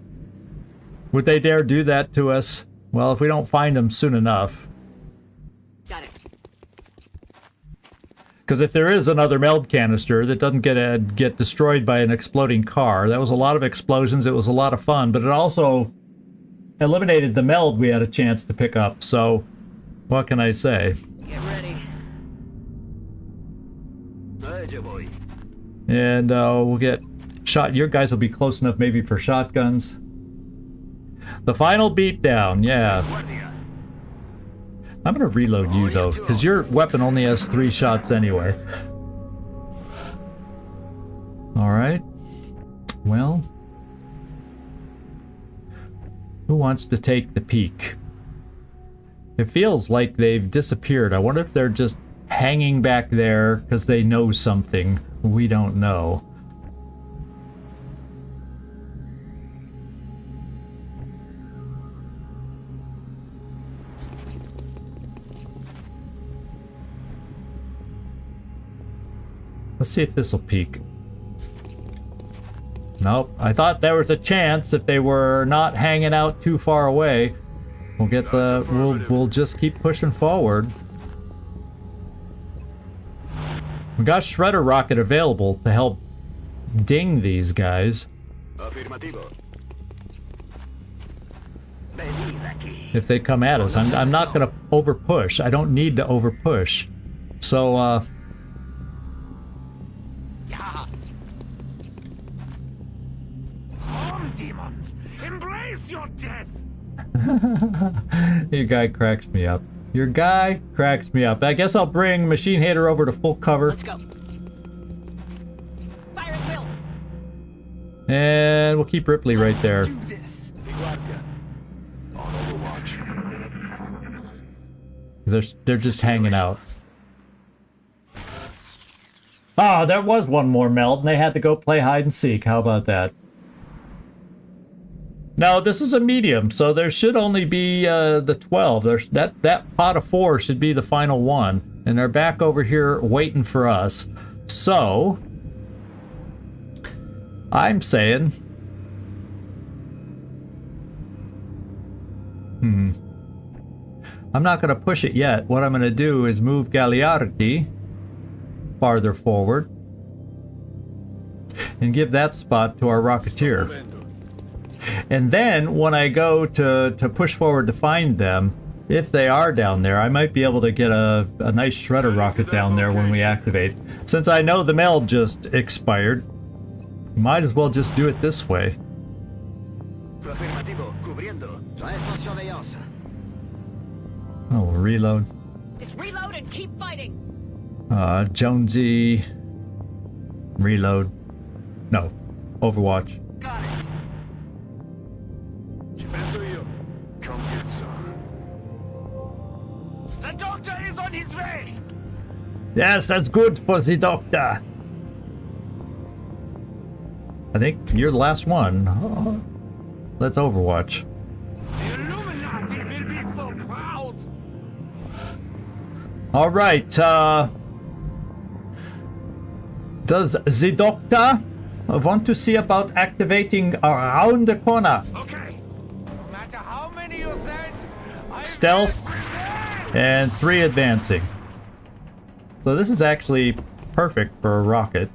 Would they dare do that to us? Well, if we don't find them soon enough. Got it. Because if there is another meld canister that doesn't get destroyed by an exploding car, that was a lot of explosions, it was a lot of fun, but it also eliminated the meld we had a chance to pick up, so what can I say? Get ready. And we'll get shot. Your guys will be close enough maybe for shotguns. The final beatdown, yeah. I'm gonna reload you though, because your weapon only has 3 shots anyway. Alright. Well. Who wants to take the peek? It feels like they've disappeared. I wonder if they're just hanging back there because they know something we don't know. Let's see if this will peak. Nope. I thought there was a chance if they were not hanging out too far away. We'll get the... We'll just keep pushing forward. We got Shredder Rocket available to help ding these guys. If they come at us. I'm not going to over push. I don't need to over push. So, Demons, embrace your death. Your guy cracks me up. Your guy cracks me up. I guess I'll bring Machine Hater over to full cover. Let's go. Fire at will. And we'll keep Ripley right there. Do this. On Overwatch. They're just hanging out. Oh, there was one more meld, and they had to go play hide and seek. How about that? Now, this is a medium, so there should only be the 12. There's that pot of 4 should be the final one. And they're back over here waiting for us. So, I'm saying... I'm not going to push it yet. What I'm going to do is move Gagliardi farther forward and give that spot to our Rocketeer. And then when I go to push forward to find them, if they are down there, I might be able to get a nice shredder rocket down there when we activate. Since I know the meld just expired, might as well just do it this way. Oh, reload. It's reload and keep fighting. Jonesy. Reload. No. Overwatch. Got it. Come get some. The doctor is on his way. Yes, that's good for the doctor. I think you're the last one. Oh, let's Overwatch. The Illuminati will be so proud. All right. Does the doctor want to see about activating around the corner? Okay. No matter how many you send, I Stealth will prevail. and 3 advancing. So this is actually perfect for a rocket.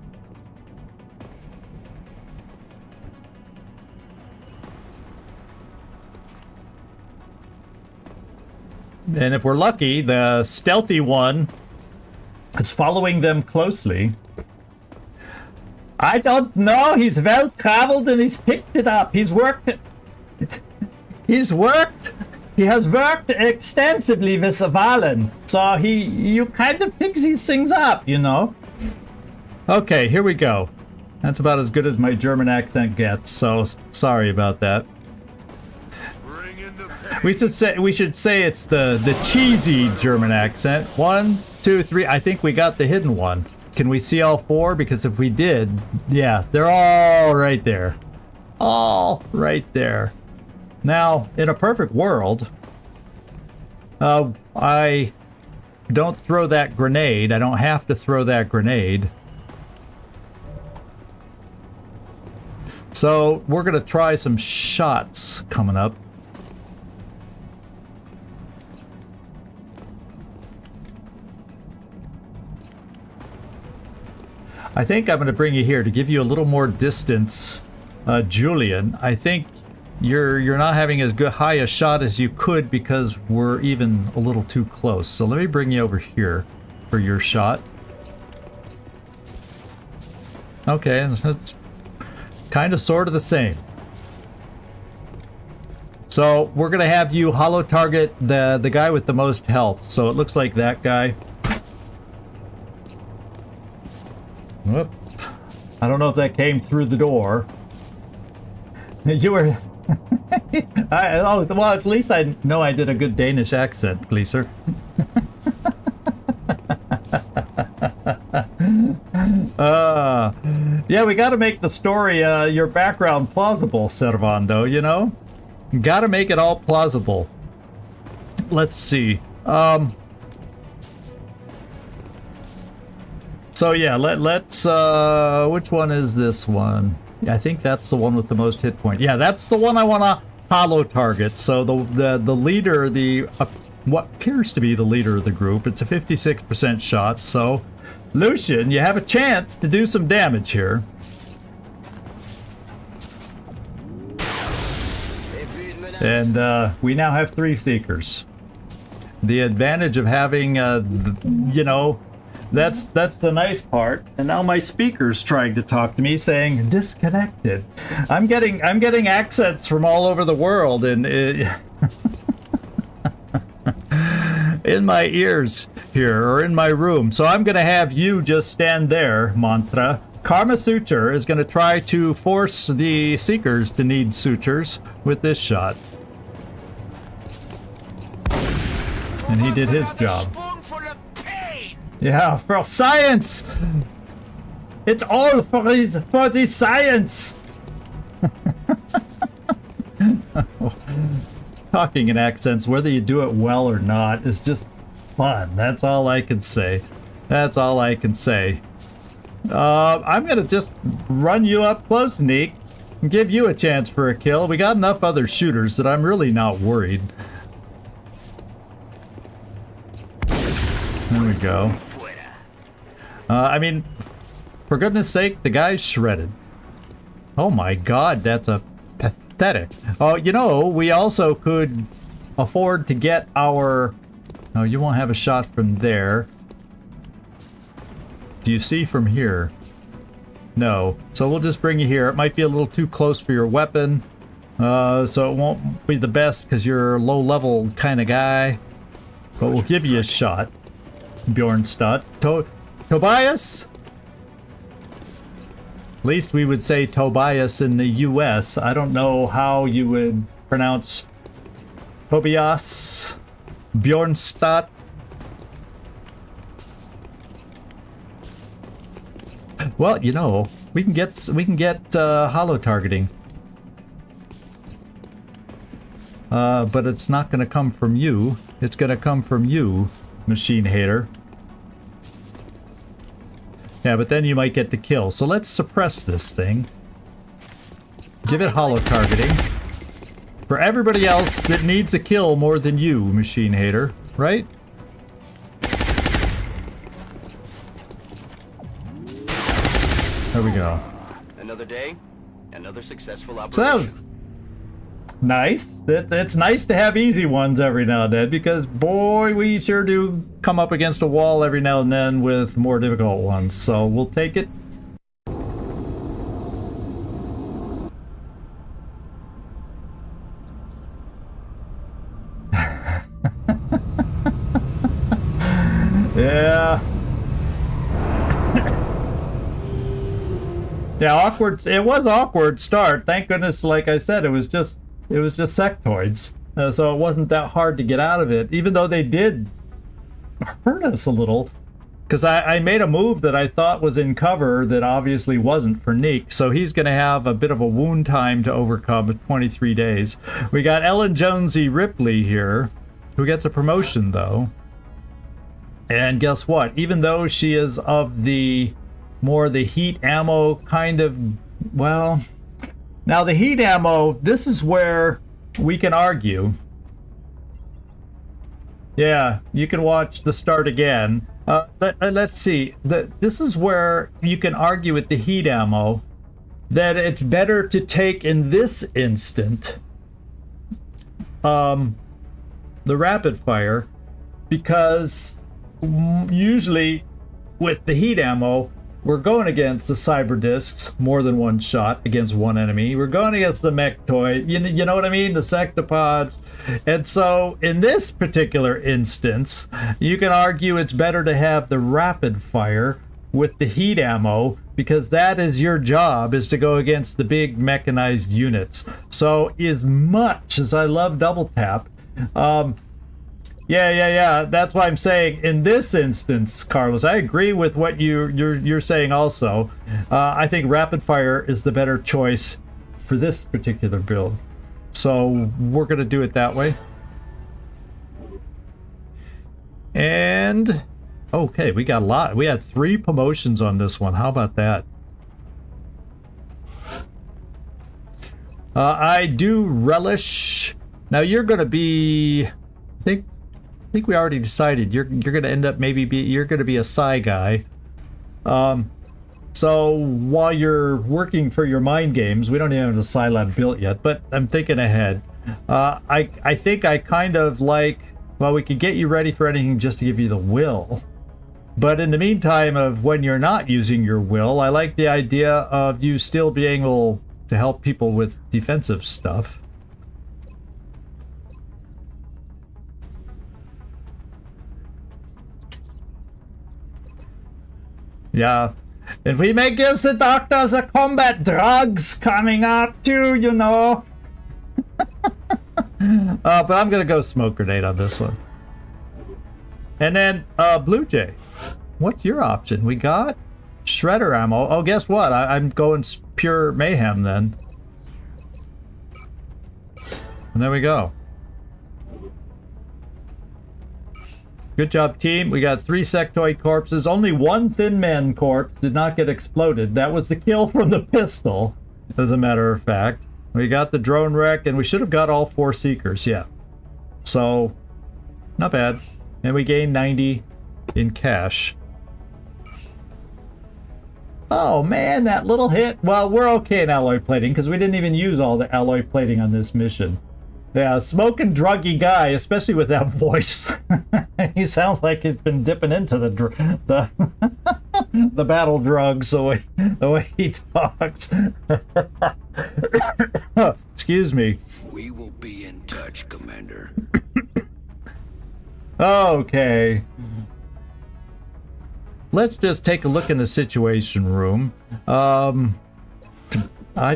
And if we're lucky, the stealthy one is following them closely. I don't know. He's well traveled and he's picked it up. He's worked it. He has worked extensively with Valen. So you kind of pick these things up, you know. Okay, here we go. That's about as good as my German accent gets, so sorry about that. Bring in the We should say it's the cheesy German accent. 1, 2, 3. I think we got the hidden one. Can we see all 4? Because if we did, yeah, they're all right there. All right there. Now, in a perfect world, I don't throw that grenade. I don't have to throw that grenade. So we're gonna try some shots coming up. I think I'm going to bring you here to give you a little more distance, Julian. I think you're not having as high a shot as you could because we're even a little too close. So let me bring you over here for your shot. Okay, that's kind of sort of the same. So we're going to have you hollow target the guy with the most health. So it looks like that guy. Whoop. I don't know if that came through the door. You were... oh, well, at least I know I did a good Danish accent, Gleaser. Yeah, we gotta make the story, your background plausible, Servando, you know? Gotta make it all plausible. Let's see. So yeah, let's which one is this one? I think that's the one with the most hit point. Yeah, that's the one I want to hollow target. So the leader, what appears to be the leader of the group, it's a 56% shot. So Lucian, you have a chance to do some damage here. And we now have 3 Seekers. The advantage of having, you know, that's the nice part. And now my speaker's trying to talk to me, saying disconnected. I'm getting accents from all over the world, and in my ears here, or in my room. So I'm gonna have you just stand there, Mantra. Karma Suture is gonna try to force the Seekers to need sutures with this shot. And he did his job. Spoonful of pain. Yeah, for science! It's all for the science! Talking in accents, whether you do it well or not, is just fun. That's all I can say. That's all I can say. I'm gonna just run you up close, Neek, and give you a chance for a kill. We got enough other shooters that I'm really not worried. There we go. I mean, for goodness sake, the guy's shredded. Oh my god, that's a pathetic. Oh, you know, we also could afford to get our... Oh, you won't have a shot from there. Do you see from here? No. So we'll just bring you here. It might be a little too close for your weapon. So it won't be the best because you're a low-level kind of guy. But we'll give you a shot. Bjornstad. Tobias? At least we would say Tobias in the US. I don't know how you would pronounce Tobias. Bjornstad. Well, you know, we can get holo targeting. But it's not going to come from you. It's going to come from you, machine hater. Yeah, but then you might get the kill. So let's suppress this thing. Give it holo targeting. For everybody else that needs a kill more than you, machine hater, right? There we go. Another day, another successful operation. So that was nice. It's nice to have easy ones every now and then, because boy, we sure do come up against a wall every now and then with more difficult ones. So we'll take it. Yeah. Yeah, awkward. It was awkward start. Thank goodness, like I said, it was just sectoids. So it wasn't that hard to get out of it, even though they did hurt us a little. Because I made a move that I thought was in cover that obviously wasn't for Neek. So he's going to have a bit of a wound time to overcome with 23 days. We got Ellen Jonesy Ripley here, who gets a promotion though. And guess what? Even though she is of the more the heat ammo kind of, well, now the heat ammo, this is where we can argue. Yeah, you can watch the start again. Let's see. This is where you can argue with the heat ammo that it's better to take in this instant the rapid fire, because usually with the heat ammo, we're going against the cyber discs more than one shot against one enemy. We're going against the mechtoid, you know what I mean? The sectopods. And so in this particular instance, you can argue it's better to have the rapid fire with the heat ammo, because that is your job, is to go against the big mechanized units. So as much as I love double tap, yeah. That's why I'm saying in this instance, Carlos, I agree with what you're saying also. I think rapid fire is the better choice for this particular build. So we're going to do it that way. And okay, we got a lot. We had 3 promotions on this one. How about that? I do relish. Now you're going to be, I think we already decided you're going to end up you're going to be a Psy guy. So while you're working for your mind games, we don't even have the Psy lab built yet, but I'm thinking ahead. I think I kind of like, well, we could get you ready for anything just to give you the will. But in the meantime of when you're not using your will, I like the idea of you still being able to help people with defensive stuff. Yeah. And we may give the doctors a combat drugs coming up too, you know. But I'm gonna go smoke grenade on this one. And then Blue Jay. What's your option? We got shredder ammo. Oh, guess what? I'm going pure mayhem then. And there we go. Good job, team. We got 3 sectoid corpses. Only 1 Thin Man corpse did not get exploded. That was the kill from the pistol, as a matter of fact. We got the drone wreck, and we should have got all 4 seekers, yeah. So, not bad. And we gained 90 in cash. Oh man, that little hit. Well, we're okay in alloy plating, because we didn't even use all the alloy plating on this mission. Yeah, smoking druggy guy, especially with that voice. He sounds like he's been dipping into the the battle drugs the way he talks. Excuse me. We will be in touch, Commander. Okay. Let's just take a look in the situation room. I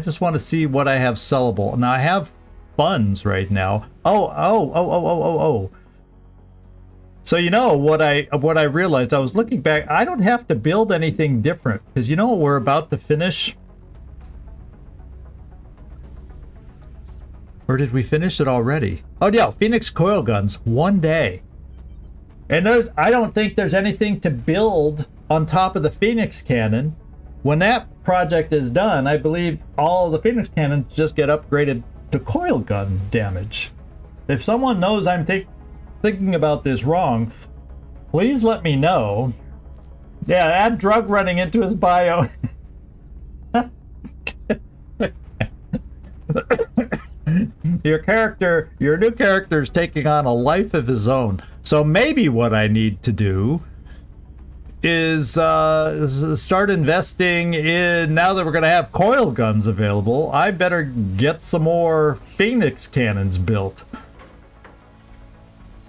just want to see what I have sellable. Now I have funds right now. Oh. So you know what I realized, I was looking back, I don't have to build anything different, because you know what we're about to finish? Or did we finish it already? Oh yeah, Phoenix coil guns, 1 day. And I don't think there's anything to build on top of the Phoenix cannon. When that project is done, I believe all the Phoenix cannons just get upgraded to coil gun damage. If someone knows I'm thinking about this wrong, please let me know. Yeah, add drug running into his bio. Your new character is taking on a life of his own. So maybe what I need to do is start investing in, now that we're going to have coil guns available, I better get some more Phoenix cannons built.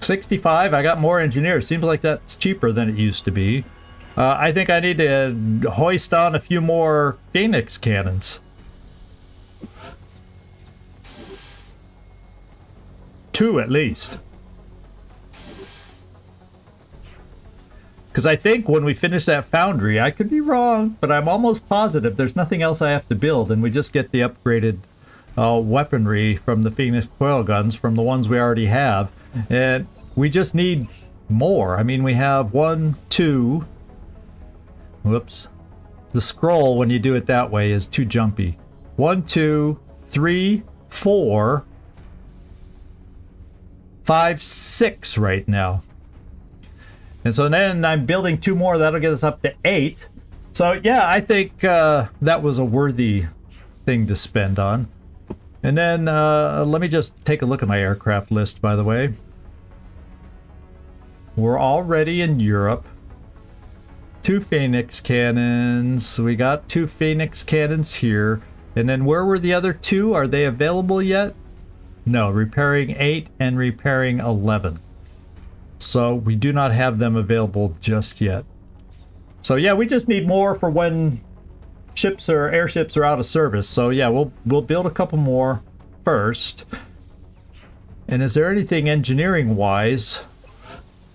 65, I got more engineers. Seems like that's cheaper than it used to be. I think I need to hoist on a few more Phoenix cannons. 2 at least. Because I think when we finish that foundry, I could be wrong, but I'm almost positive there's nothing else I have to build, and we just get the upgraded weaponry from the Phoenix coil guns from the ones we already have. And we just need more. I mean, we have 1, 2... Whoops. The scroll, when you do it that way, is too jumpy. 1, 2, 3, 4... 5, 6 right now. And so then I'm building 2 more. That'll get us up to 8. So yeah, I think that was a worthy thing to spend on. And then let me just take a look at my aircraft list, by the way. We're already in Europe. 2 Phoenix cannons. We got 2 Phoenix cannons here. And then where were the other 2? Are they available yet? No, repairing 8 and repairing 11. So we do not have them available just yet. So yeah, we just need more for when airships are out of service. So yeah, we'll build a couple more first. And is there anything engineering wise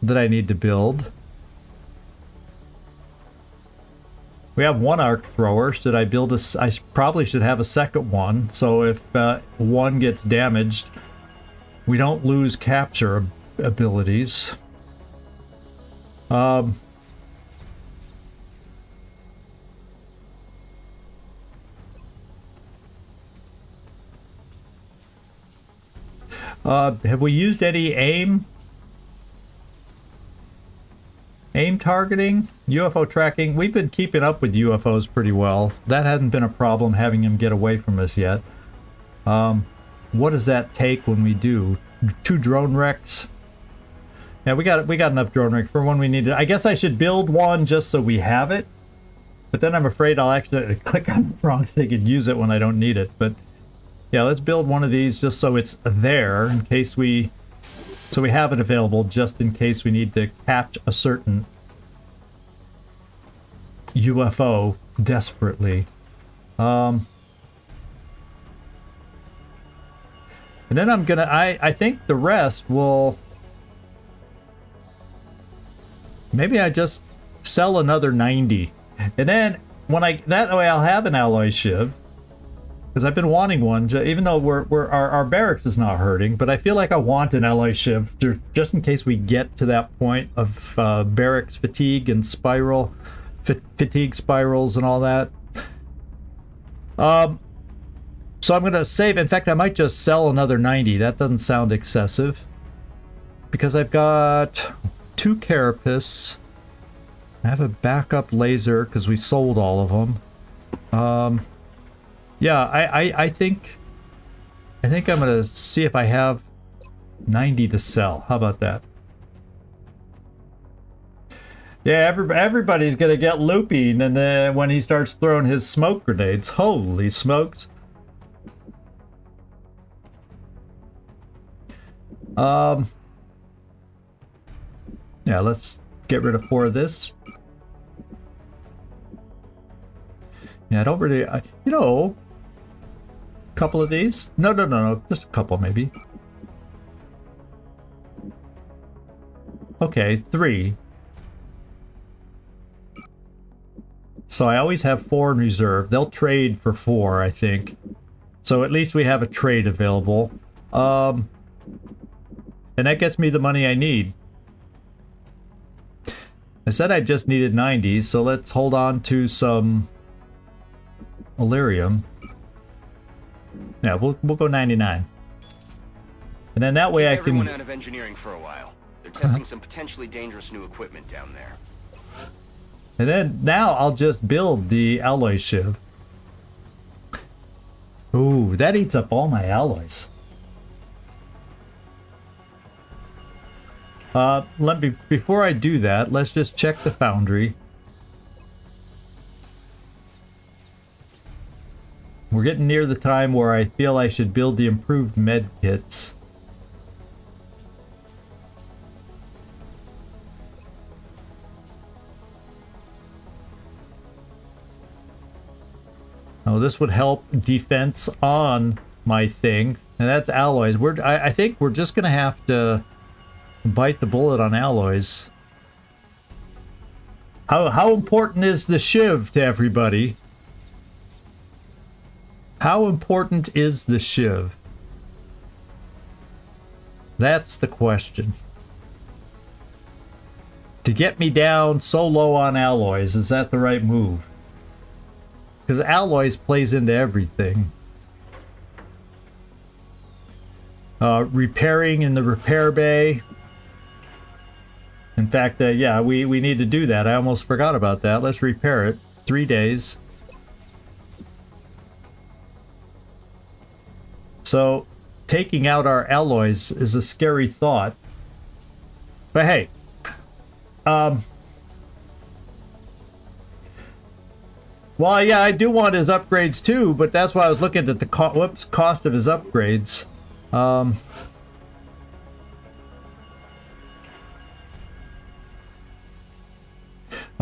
that I need to build? We have 1 arc thrower. Should I build a... I probably should have a second one. So if one gets damaged, we don't lose capture abilities. Have we used any aim targeting? UFO tracking? We've been keeping up with UFOs pretty well. That hasn't been a problem, having them get away from us yet. What does that take when we do? 2 drone wrecks? Yeah, we got enough drone wrecks for when we need it. I guess I should build one just so we have it. But then I'm afraid I'll actually click on the wrong thing and use it when I don't need it. But yeah, let's build one of these just so it's there in case we... So we have it available just in case we need to catch a certain UFO desperately. And then I'm gonna, I think the rest will, maybe I just sell another 90. And then when that way I'll have an alloy shiv. Because I've been wanting one, even though our barracks is not hurting, but I feel like I want an alloy shiv just in case we get to that point of barracks fatigue and fatigue spirals and all that. So I'm gonna save. In fact, I might just sell another 90. That doesn't sound excessive, because I've got 2 carapace. I have a backup laser because we sold all of them. Yeah, I think I'm gonna see if I have 90 to sell. How about that? Yeah, everybody's gonna get loopy, and then when he starts throwing his smoke grenades, holy smokes! Yeah, let's get rid of 4 of this. Yeah, I don't really, you know. Couple of these? No, just a couple maybe. Okay, 3. So I always have 4 in reserve. They'll trade for 4, I think. So at least we have a trade available. And that gets me the money I need. I said I just needed 90, so let's hold on to some Illyrium. Yeah, we'll go 99. And then that way I can... everyone out of engineering for a while. They're testing some potentially dangerous new equipment down there. And then now I'll just build the alloy shiv. Ooh, that eats up all my alloys. Before I do that, let's just check the foundry. We're getting near the time where I feel I should build the improved med kits. Oh, this would help defense on my thing. And that's alloys. I think we're just gonna have to bite the bullet on alloys. How important is the shiv to everybody? How important is the shiv? That's the question. To get me down so low on alloys, is that the right move? Because alloys plays into everything. Repairing in the repair bay. In fact, yeah, we need to do that. I almost forgot about that. Let's repair it. 3 days. So, taking out our alloys is a scary thought. But hey, well, yeah, I do want his upgrades too, but that's why I was looking at the cost of his upgrades. Oh,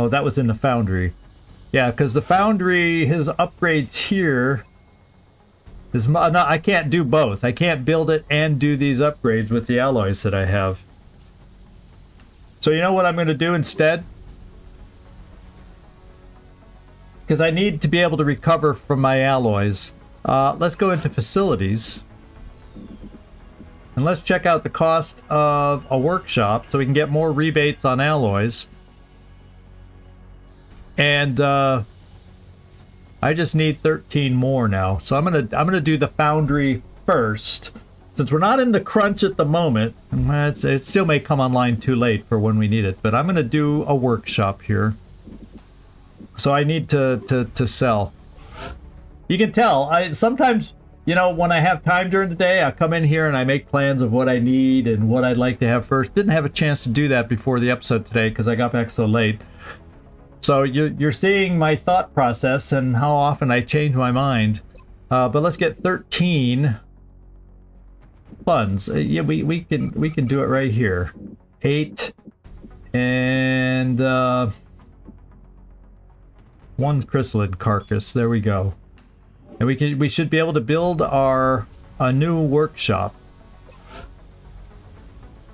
that was in the foundry. Yeah, because the foundry, his upgrades here is no, I can't do both. I can't build it and do these upgrades with the alloys that I have. So you know what I'm going to do instead? Because I need to be able to recover from my alloys. Let's go into facilities. And let's check out the cost of a workshop so we can get more rebates on alloys. And I just need 13 more now. So I'm gonna do the foundry first. Since we're not in the crunch at the moment, it still may come online too late for when we need it, but I'm gonna do a workshop here. So I need to sell. You can tell, sometimes, you know, when I have time during the day, I come in here and I make plans of what I need and what I'd like to have first. Didn't have a chance to do that before the episode today because I got back so late. So you're seeing my thought process and how often I change my mind. But let's get 13 funds. Yeah, we can do it right here. 8 and One chrysalid carcass. There we go. And we should be able to build a new workshop.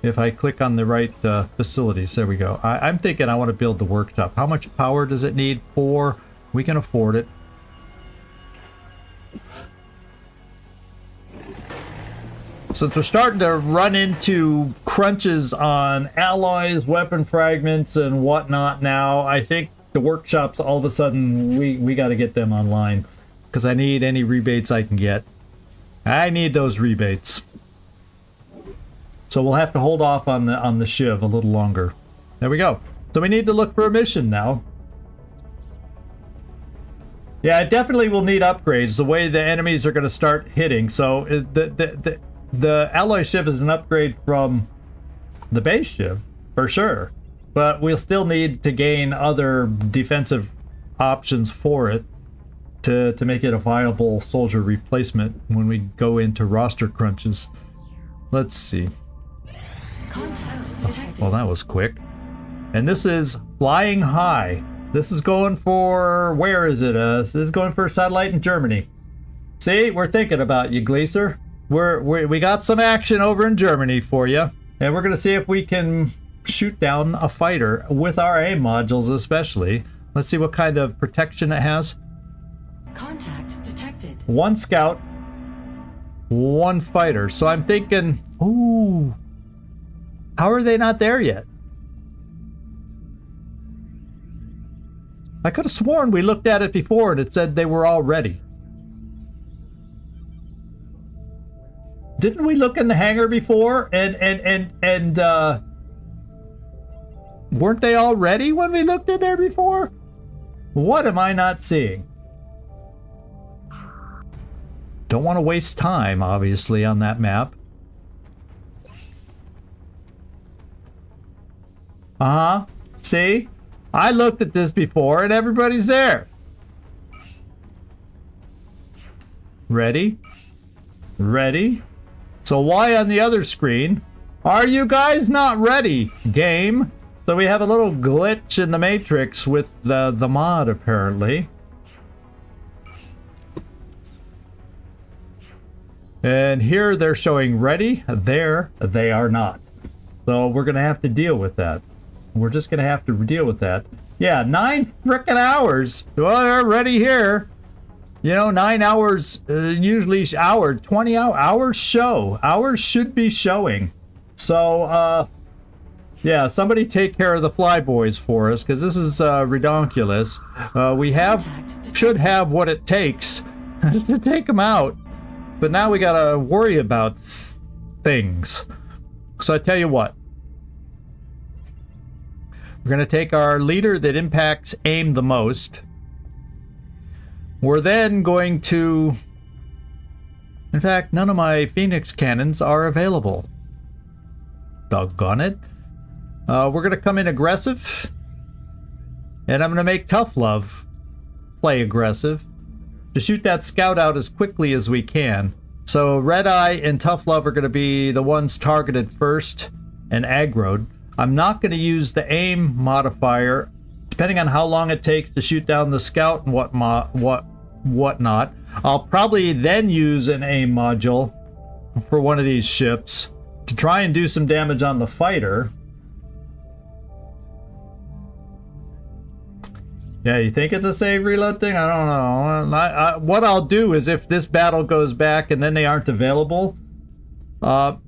If I click on the right facilities, there we go. I'm thinking I want to build the workshop. How much power does it need? 4. We can afford it. Since we're starting to run into crunches on alloys, weapon fragments, and whatnot now, I think the workshops, all of a sudden, we got to get them online. Because I need any rebates I can get. I need those rebates. So we'll have to hold off on the Shiv a little longer. There we go. So we need to look for a mission now. Yeah, I definitely will need upgrades. The way the enemies are going to start hitting. So the alloy Shiv is an upgrade from the base Shiv, for sure. But we'll still need to gain other defensive options for it to make it a viable soldier replacement when we go into roster crunches. Let's see. Well, that was quick. And this is flying high. This is going for, where is it? This is going for a satellite in Germany. See, we're thinking about you, Gleaser. We got some action over in Germany for you. And we're going to see if we can shoot down a fighter with our aim modules especially. Let's see what kind of protection it has. Contact detected. 1 scout, 1 fighter. So I'm thinking, ooh, how are they not there yet? I could have sworn we looked at it before and it said they were all ready. Didn't we look in the hangar before and weren't they all ready when we looked in there before? What am I not seeing? Don't want to waste time, obviously, on that map. See? I looked at this before and everybody's there. Ready? Ready? So why on the other screen are you guys not ready, game? So we have a little glitch in the matrix with the mod, apparently. And here they're showing ready. There they are not. So we're going to have to deal with that. We're just going to have to deal with that. Yeah, 9 frickin' hours. Well, they're ready here. You know, 9 hours, usually 20 hours show. Hours should be showing. So, yeah, somebody take care of the flyboys for us, because this is redonkulous. We should have what it takes to take them out. But now we gotta worry about things. So I tell you what. We're gonna take our leader that impacts aim the most. We're then going to... In fact, none of my Phoenix cannons are available. Doggone it. We're gonna come in aggressive. And I'm gonna make Tough Love play aggressive to shoot that scout out as quickly as we can. So Red Eye and Tough Love are going to be the ones targeted first and aggroed. I'm not going to use the aim modifier, depending on how long it takes to shoot down the scout and whatnot. I'll probably then use an aim module for one of these ships to try and do some damage on the fighter. Yeah, you think it's a save reload thing? I don't know. What I'll do is if this battle goes back and then they aren't available, no,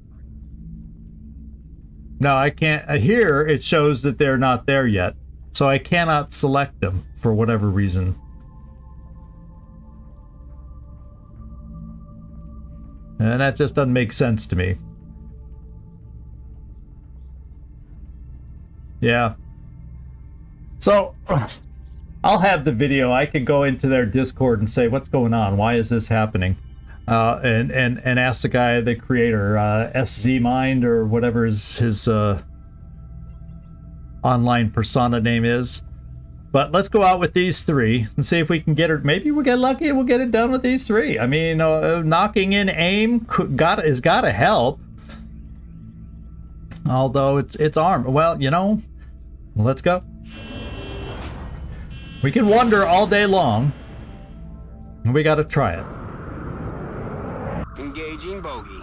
I can't. Here it shows that they're not there yet, so I cannot select them for whatever reason. And that just doesn't make sense to me. Yeah. So... I'll have the video. I could go into their Discord and say, what's going on? Why is this happening? And ask the guy, the creator, SZMind or whatever his online persona name is. But let's go out with these 3 and see if we can get it. Maybe we'll get lucky and we'll get it done with these 3. I mean, knocking in aim has got to help. Although it's armed. Well, you know, let's go. We can wonder all day long. We gotta try it. Engaging bogey.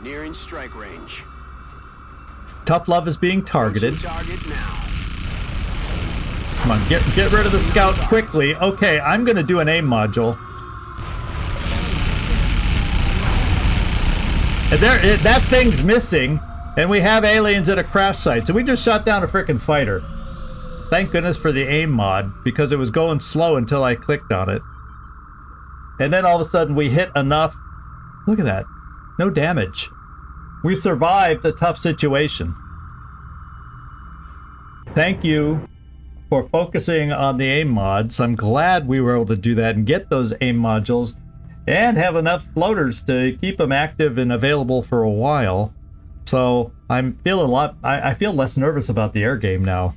Nearing strike range. Tough Love is being targeted. Target now. Come on, get rid of the scout quickly. Okay, I'm gonna do an aim module. And that thing's missing, and we have aliens at a crash site. So we just shot down a frickin' fighter. Thank goodness for the aim mod, because it was going slow until I clicked on it. And then all of a sudden we hit enough. Look at that. No damage. We survived a tough situation. Thank you for focusing on the aim mods. I'm glad we were able to do that and get those aim modules and have enough floaters to keep them active and available for a while. So I'm feeling I feel less nervous about the air game now.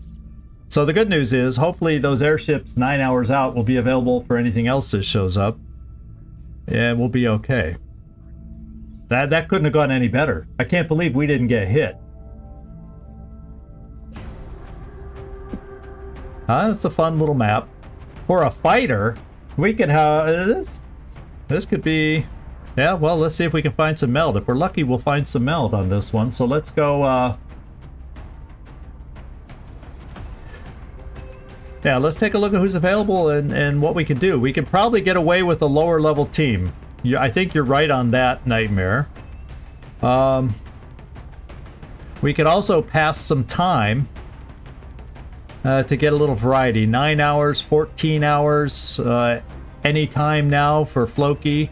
So the good news is, hopefully those airships 9 hours out will be available for anything else that shows up. And we'll be okay. That couldn't have gone any better. I can't believe we didn't get hit. That's a fun little map. For a fighter, we can have this could be, yeah, well, let's see if we can find some meld. If we're lucky, we'll find some meld on this one. So let's go, yeah, let's take a look at who's available and what we can do. We can probably get away with a lower level team. I think you're right on that, Nightmare. We could also pass some time to get a little variety. 9 hours, 14 hours, any time now for Floki.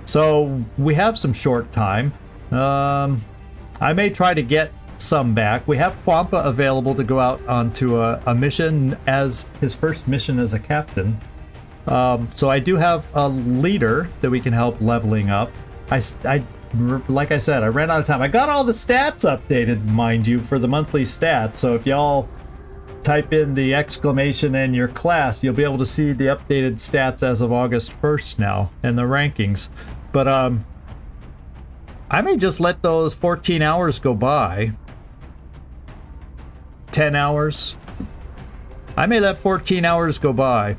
So we have some short time. I may try to get some back. We have Kwampa available to go out onto a mission as his first mission as a captain. So I do have a leader that we can help leveling up. Like I said, I ran out of time. I got all the stats updated, mind you, for the monthly stats. So if y'all type in the exclamation and your class, you'll be able to see the updated stats as of August 1st now and the rankings. But I may just let those 14 hours go by. 10 hours. I may let 14 hours go by.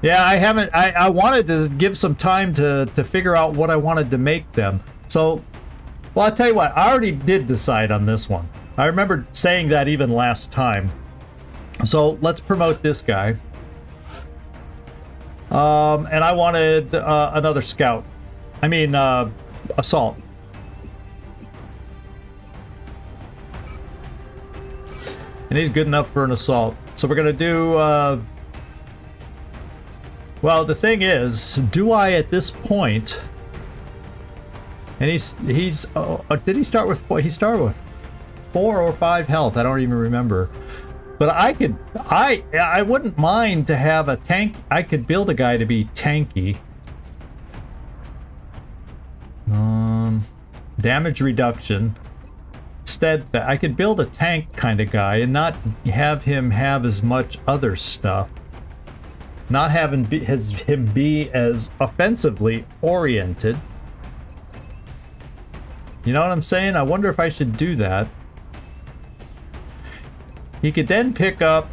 Yeah, I haven't. I wanted to give some time to figure out what I wanted to make them. So, well, I'll tell you what. I already did decide on this one. I remember saying that even last time. So let's promote this guy. And I wanted another scout. I mean, assault. And he's good enough for an assault. So we're gonna do. Well, the thing is, do I at this point? And he's did he start with 4? He started with 4 or 5 health. I don't even remember. But I wouldn't mind to have a tank. I could build a guy to be tanky. Damage reduction. Steadfast. I could build a tank kind of guy and not have him have as much other stuff. Not having him be as offensively oriented. You know what I'm saying? I wonder if I should do that. He could then pick up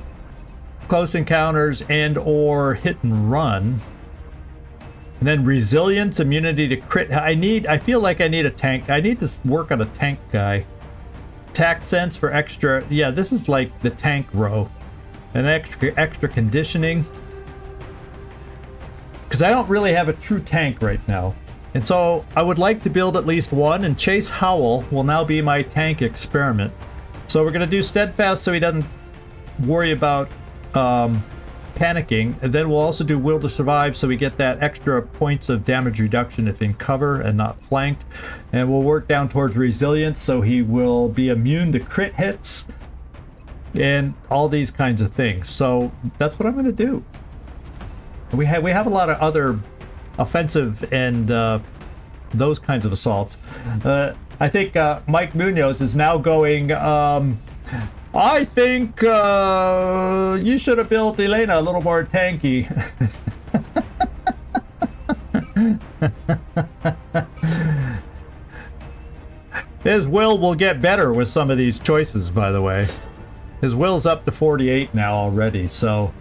close encounters and or hit and run. And then resilience, immunity to crit. I feel like I need a tank. I need to work on a tank guy. Attack sense for extra. Yeah, this is like the tank row. And extra conditioning. Because I don't really have a true tank right now. And so I would like to build at least one, and Chase Howell will now be my tank experiment. So we're going to do Steadfast so he doesn't worry about panicking. And then we'll also do Will to Survive so we get that extra points of damage reduction if in cover and not flanked. And we'll work down towards Resilience so he will be immune to crit hits and all these kinds of things. So that's what I'm going to do. We have a lot of other offensive and those kinds of assaults. I think Mike Munoz is now going, I think you should have built Elena a little more tanky. His will get better with some of these choices, by the way. His will's up to 48 now already, so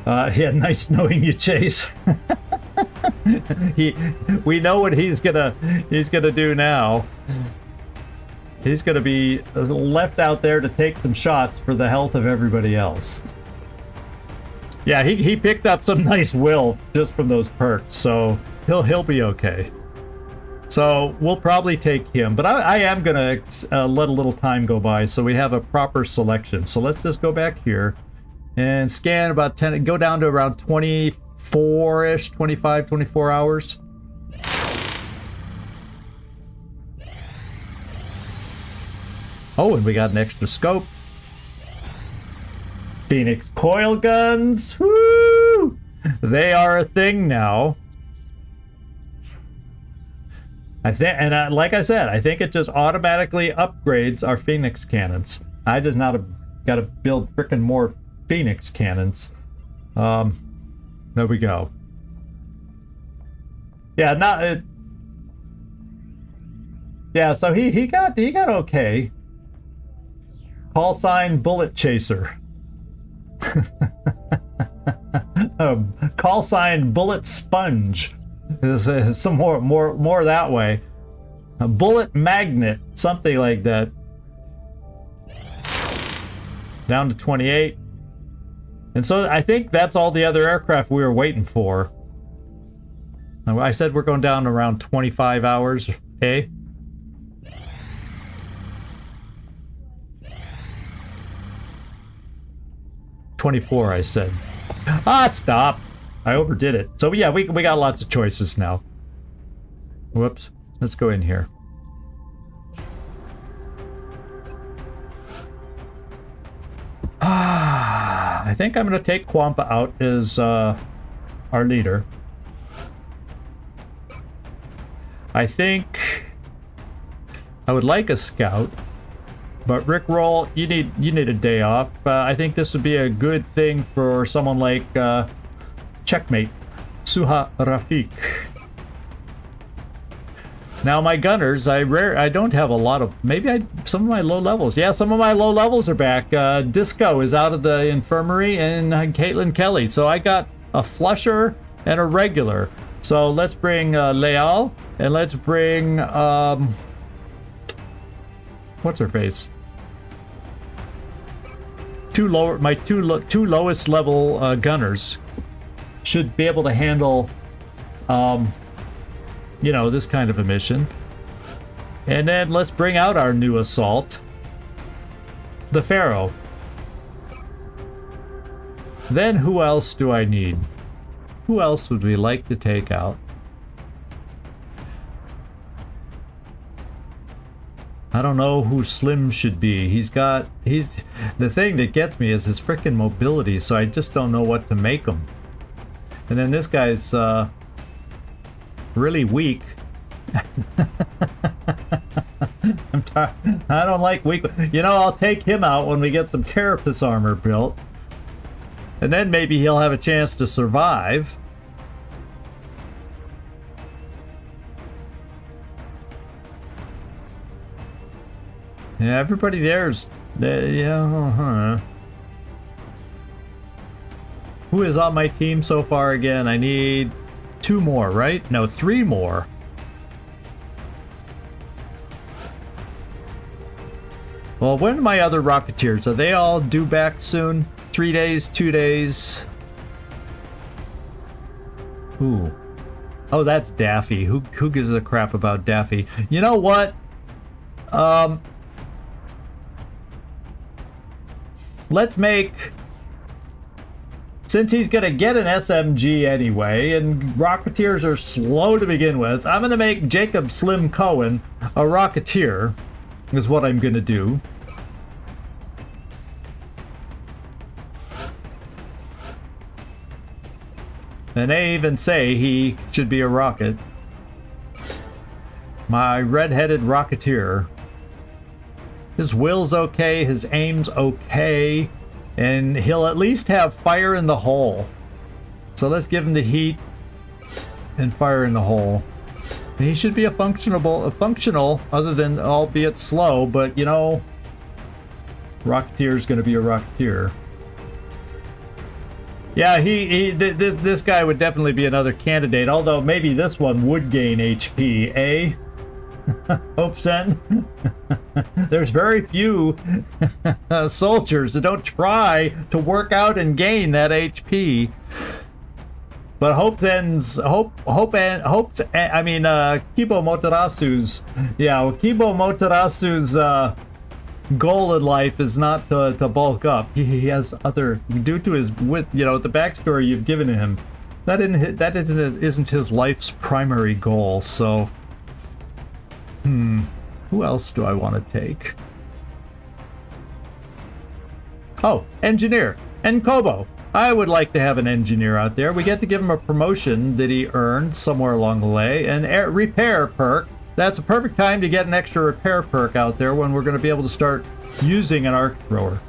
yeah, nice knowing you, Chase. We know what he's gonna do now. He's gonna be left out there to take some shots for the health of everybody else. Yeah, he picked up some nice will just from those perks, so he'll be okay. So we'll probably take him, but I am gonna let a little time go by so we have a proper selection. So let's just go back here and scan about 10, go down to around 24-ish, 25, 24 hours. Oh, and we got an extra scope. Phoenix coil guns, woo! They are a thing now. I think, and like I said, I think it just automatically upgrades our Phoenix cannons. I just got to build frickin' more Phoenix cannons. There we go. Yeah, yeah. So he got okay. Call sign Bullet Chaser. Call sign Bullet Sponge. There's some more that way. A bullet magnet, something like that. Down to 28. And so I think that's all the other aircraft we were waiting for. Now, I said we're going down around 25 hours, eh? $24, I said. Ah, stop. I overdid it. So yeah, we got lots of choices now. Whoops. Let's go in here. I think I'm going to take Kwampa out as our leader. I think I would like a scout, but Rickroll, you need a day off. I think this would be a good thing for someone like Checkmate, Suha Rafik. Now my gunners, I don't have a lot of, maybe some of my low levels. Yeah, some of my low levels are back. Disco is out of the infirmary, and Caitlin Kelly. So I got a flusher and a regular. So let's bring Leal, and let's bring what's her face? My two lowest level gunners should be able to handle you know, this kind of a mission. And then let's bring out our new assault, the Pharaoh. Then who else do I need? Who else would we like to take out? I don't know who Slim should be. He's the thing that gets me is his frickin' mobility, so I just don't know what to make him. And then this guy's really weak. I don't like weak. You know, I'll take him out when we get some carapace armor built. And then maybe he'll have a chance to survive. Yeah, everybody there's... yeah, Who is on my team so far again? I need 2 more, right? No, 3 more. Well, when are my other Rocketeers? Are they all due back soon? 3 days, 2 days? Ooh. Oh, that's Daffy. Who gives a crap about Daffy? You know what? Let's make... Since he's gonna get an SMG anyway, and Rocketeers are slow to begin with, I'm gonna make Jacob Slim Cohen a Rocketeer, is what I'm gonna do. And they even say he should be a rocket. My red-headed Rocketeer. His will's okay, his aim's okay, and he'll at least have fire in the hole. So let's give him the heat. and fire in the hole. He should be a functional, other than albeit slow, but you know, Rocketeer's going to be a Rocketeer. Yeah, this guy would definitely be another candidate, although maybe this one would gain HP, eh? Hope Sen. There's very few soldiers that don't try to work out and gain that HP. But Kibo Motorasu's, yeah, Kibo Motorasu's goal in life is not to bulk up. He has other, due to his, with, you know, the backstory you've given him, that isn't his life's primary goal. So, who else do I want to take? Oh, engineer and Kobo. I would like to have an engineer out there. We get to give him a promotion that he earned somewhere along the way. An repair perk. That's a perfect time to get an extra repair perk out there when we're going to be able to start using an arc thrower.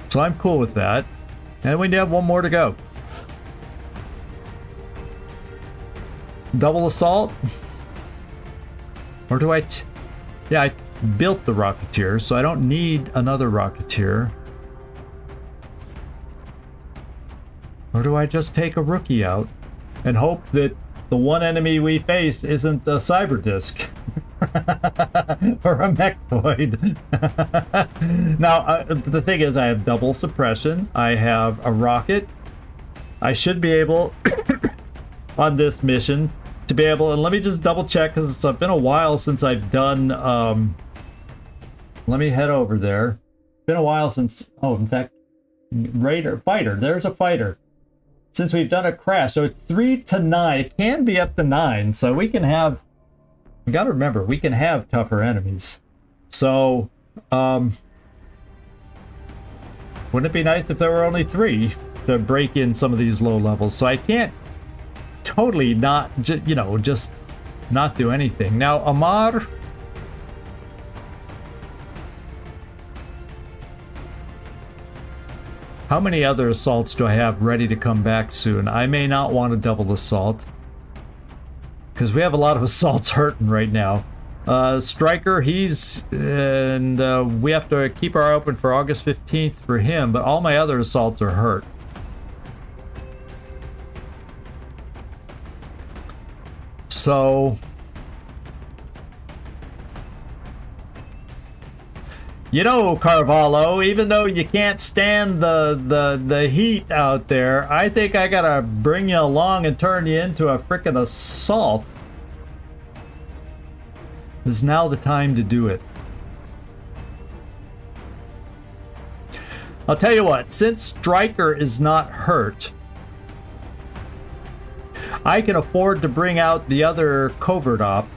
So I'm cool with that. And we have one more to go. Double assault? Or do I... Yeah, I built the Rocketeer, so I don't need another Rocketeer. Or do I just take a rookie out and hope that the one enemy we face isn't a cyber disc or a mechtoid? Now, the thing is, I have double suppression. I have a rocket. I should be able, on this mission, to be able, and let me just double check because it's been a while since I've done, let me head over there. Been a while since, oh, in fact, fighter, there's a fighter. Since we've done a crash, so it's 3 to 9. It can be up to 9, so we can have, we gotta remember, we can have tougher enemies. So, wouldn't it be nice if there were only 3 to break in some of these low levels? So I can't totally not, you know, just not do anything. Now, Amar, how many other assaults do I have ready to come back soon? I may not want to double assault, because we have a lot of assaults hurting right now. Striker, he's, and we have to keep our eye open for August 15th for him, but all my other assaults are hurt. So, you know, Carvalho, even though you can't stand the heat out there, I think I gotta bring you along and turn you into a frickin' assault. This is now the time to do it. I'll tell you what, since Striker is not hurt, I can afford to bring out the other covert op.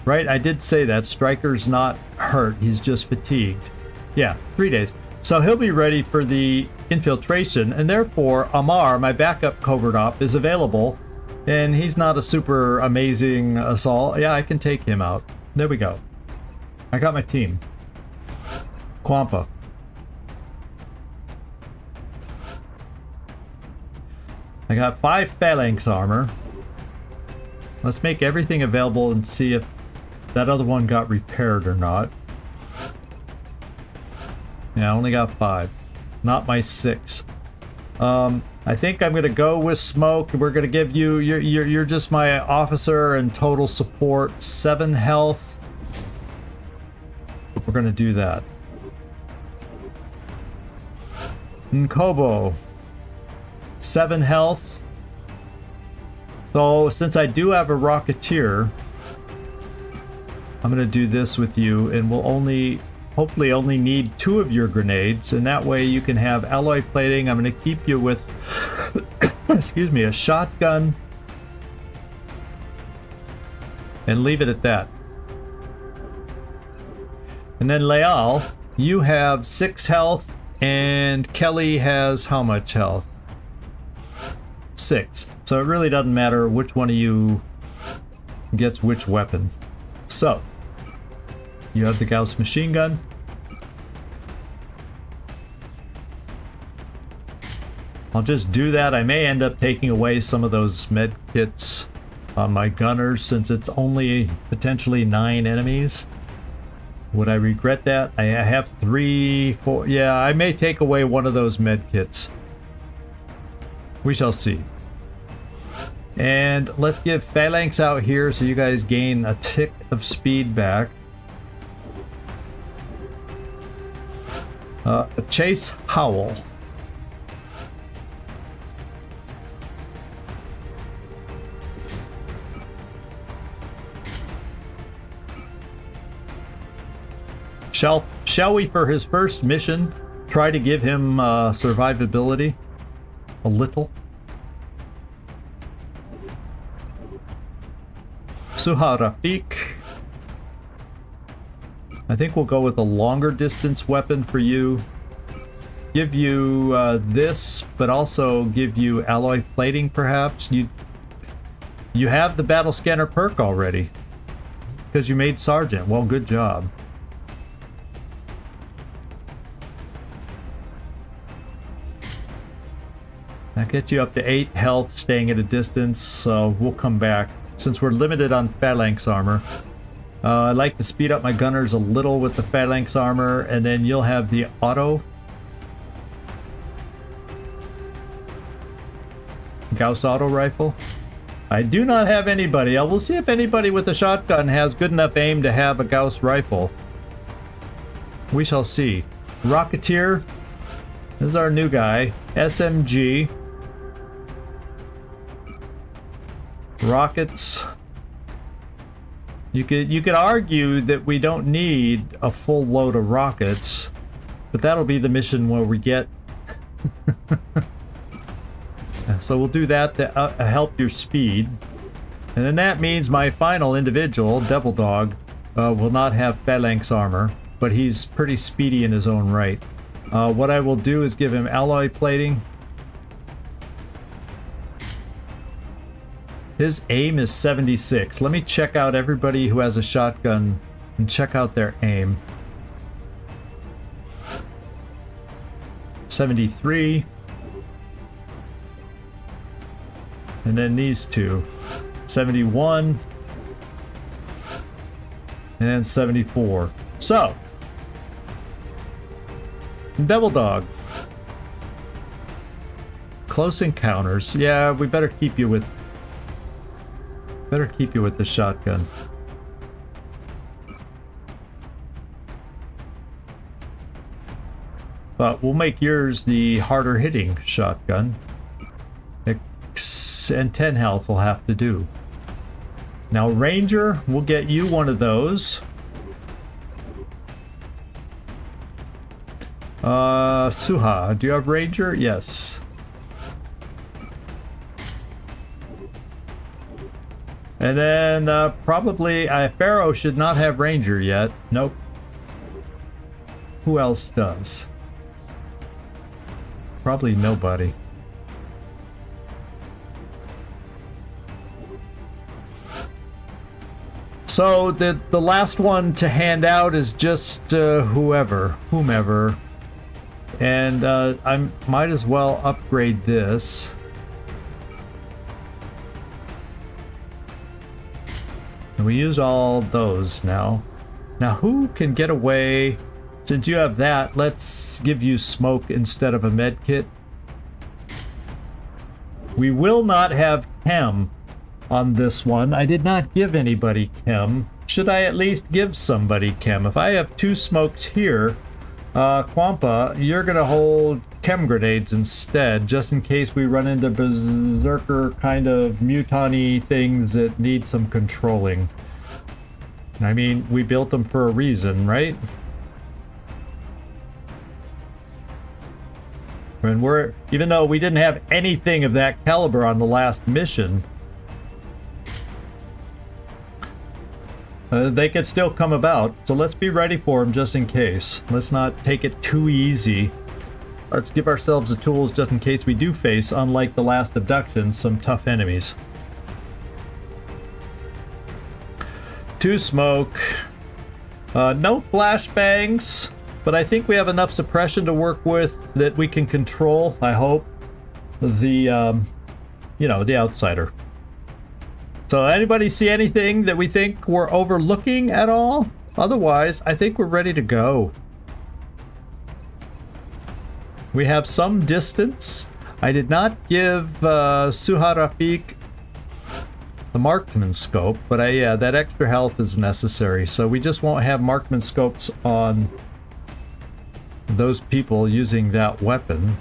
Right, I did say that. Striker's not hurt, he's just fatigued. Yeah, 3 days. So he'll be ready for the infiltration, and therefore Amar, my backup covert op, is available, and he's not a super amazing assault. Yeah, I can take him out. There we go. I got my team. Quampa. I got 5 phalanx armor. Let's make everything available and see if that other one got repaired or not. Yeah, I only got 5. Not my 6. I think I'm gonna go with smoke. We're gonna give you, you're just my officer and total support, 7 health. We're gonna do that. Nkobo, 7 health. So since I do have a Rocketeer, I'm gonna do this with you, and we'll hopefully only need 2 of your grenades, and that way you can have alloy plating. I'm gonna keep you with, excuse me, a shotgun, and leave it at that. And then Leal, you have 6 health, and Kelly has how much health? 6. So it really doesn't matter which one of you gets which weapon. So, you have the Gauss machine gun. I'll just do that. I may end up taking away some of those med kits on my gunners since it's only potentially 9 enemies. Would I regret that? I have 3, 4. Yeah, I may take away one of those med kits. We shall see. And let's give Phalanx out here so you guys gain a tick of speed back. Chase Howl. Shall we, for his first mission, try to give him survivability? A little? Suha Rafik. I think we'll go with a longer distance weapon for you. Give you this, but also give you alloy plating perhaps. You have the battle scanner perk already. Because you made Sergeant. Well, good job. That gets you up to 8 health staying at a distance, so we'll come back. Since we're limited on Phalanx armor, I like to speed up my gunners a little with the Phalanx armor, and then you'll have the auto. Gauss auto rifle. I do not have anybody. I will see if anybody with a shotgun has good enough aim to have a Gauss rifle. We shall see. Rocketeer. This is our new guy. SMG. Rockets. You could argue that we don't need a full load of rockets, but that'll be the mission where we get. So we'll do that to help your speed, and then that means my final individual, Devil Dog, will not have Phalanx armor, but he's pretty speedy in his own right. What I will do is give him alloy plating. His aim is 76. Let me check out everybody who has a shotgun and check out their aim. 73. And then these two. 71. And 74. So. Devil Dog. Close encounters. Yeah, we better keep you with the shotgun. But we'll make yours the harder hitting shotgun. And 10 health will have to do. Now Ranger, we'll get you one of those. Suha, do you have Ranger? Yes. And then probably Pharaoh should not have Ranger yet. Nope. Who else does? Probably nobody. So the last one to hand out is just whomever. And I might as well upgrade this. And we use all those now. Now who can get away? Since you have that, let's give you smoke instead of a med kit. We will not have chem on this one. I did not give anybody chem. Should I at least give somebody chem? If I have 2 smokes here, Quampa, you're gonna hold chem grenades instead, just in case we run into berserker kind of mutant-y things that need some controlling. I mean, we built them for a reason, right? And even though we didn't have anything of that caliber on the last mission, they could still come about, so let's be ready for them just in case. Let's not take it too easy. Let's give ourselves the tools just in case we do face, unlike the last Abduction, some tough enemies. 2 smoke. No flashbangs, but I think we have enough suppression to work with that we can control, I hope. the, you know, the outsider. So anybody see anything that we think we're overlooking at all? Otherwise, I think we're ready to go. We have some distance. I did not give Suharafik the marksman scope, but yeah, that extra health is necessary. So we just won't have marksman scopes on those people using that weapon.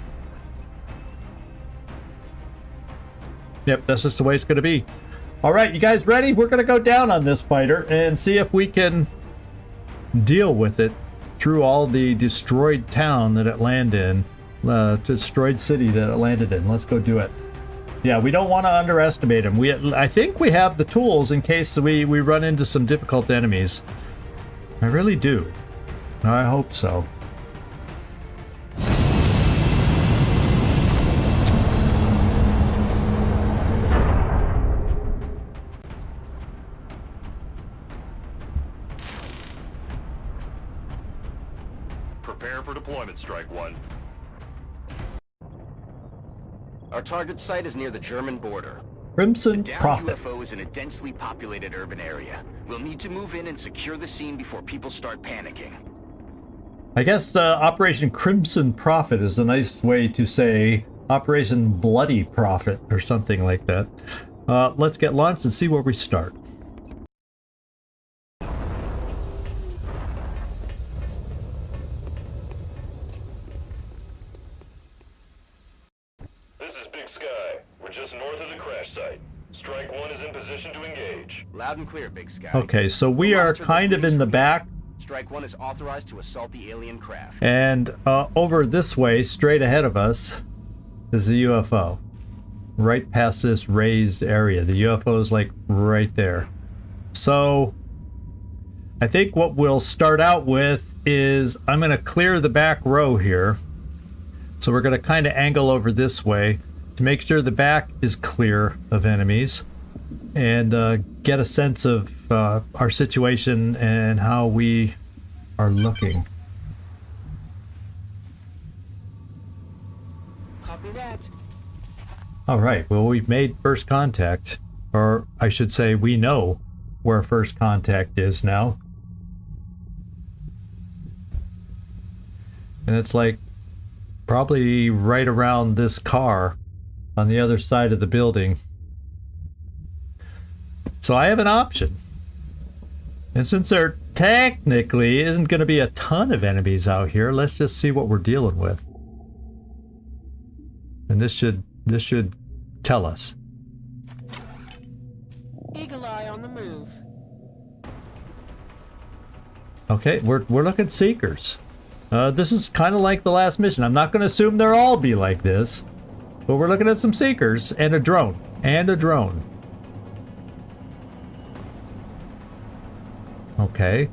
Yep, that's just the way it's going to be. All right, you guys ready? We're going to go down on this fighter and see if we can deal with it through all the destroyed town that it landed in, destroyed city that it landed in. Let's go do it. Yeah, we don't want to underestimate him. I think we have the tools in case we run into some difficult enemies. I really do. I hope so. Prepare for deployment, Strike One. Our target site is near the German border. Crimson The downed Prophet. UFO is in a densely populated urban area. We'll need to move in and secure the scene before people start panicking. I guess Operation Crimson Prophet is a nice way to say Operation Bloody Prophet or something like that. Let's get launched and see where we start. This is Big Sky. We're just north of the crash site. Strike One is in position to engage. Loud and clear, Big Sky. Okay, so we are kind of in the back, Strike One is authorized to assault the alien craft. and over this way, straight ahead of us, is the UFO. Right past this raised area. The UFO is like right there. So I think what we'll start out with is I'm going to clear the back row here. So we're going to kind of angle over this way to make sure the back is clear of enemies and get a sense of our situation and how we are looking. Copy that. All right, well, we've made first contact, or I should say we know where first contact is now. And it's like probably right around this car on the other side of the building. So I have an option. And since there technically isn't going to be a ton of enemies out here, let's just see what we're dealing with. And this should tell us. Eagle eye on the move. Okay, we're looking seekers. This is kind of like the last mission. I'm not going to assume they'll all be like this, but we're looking at some seekers and a drone. And a drone. Okay,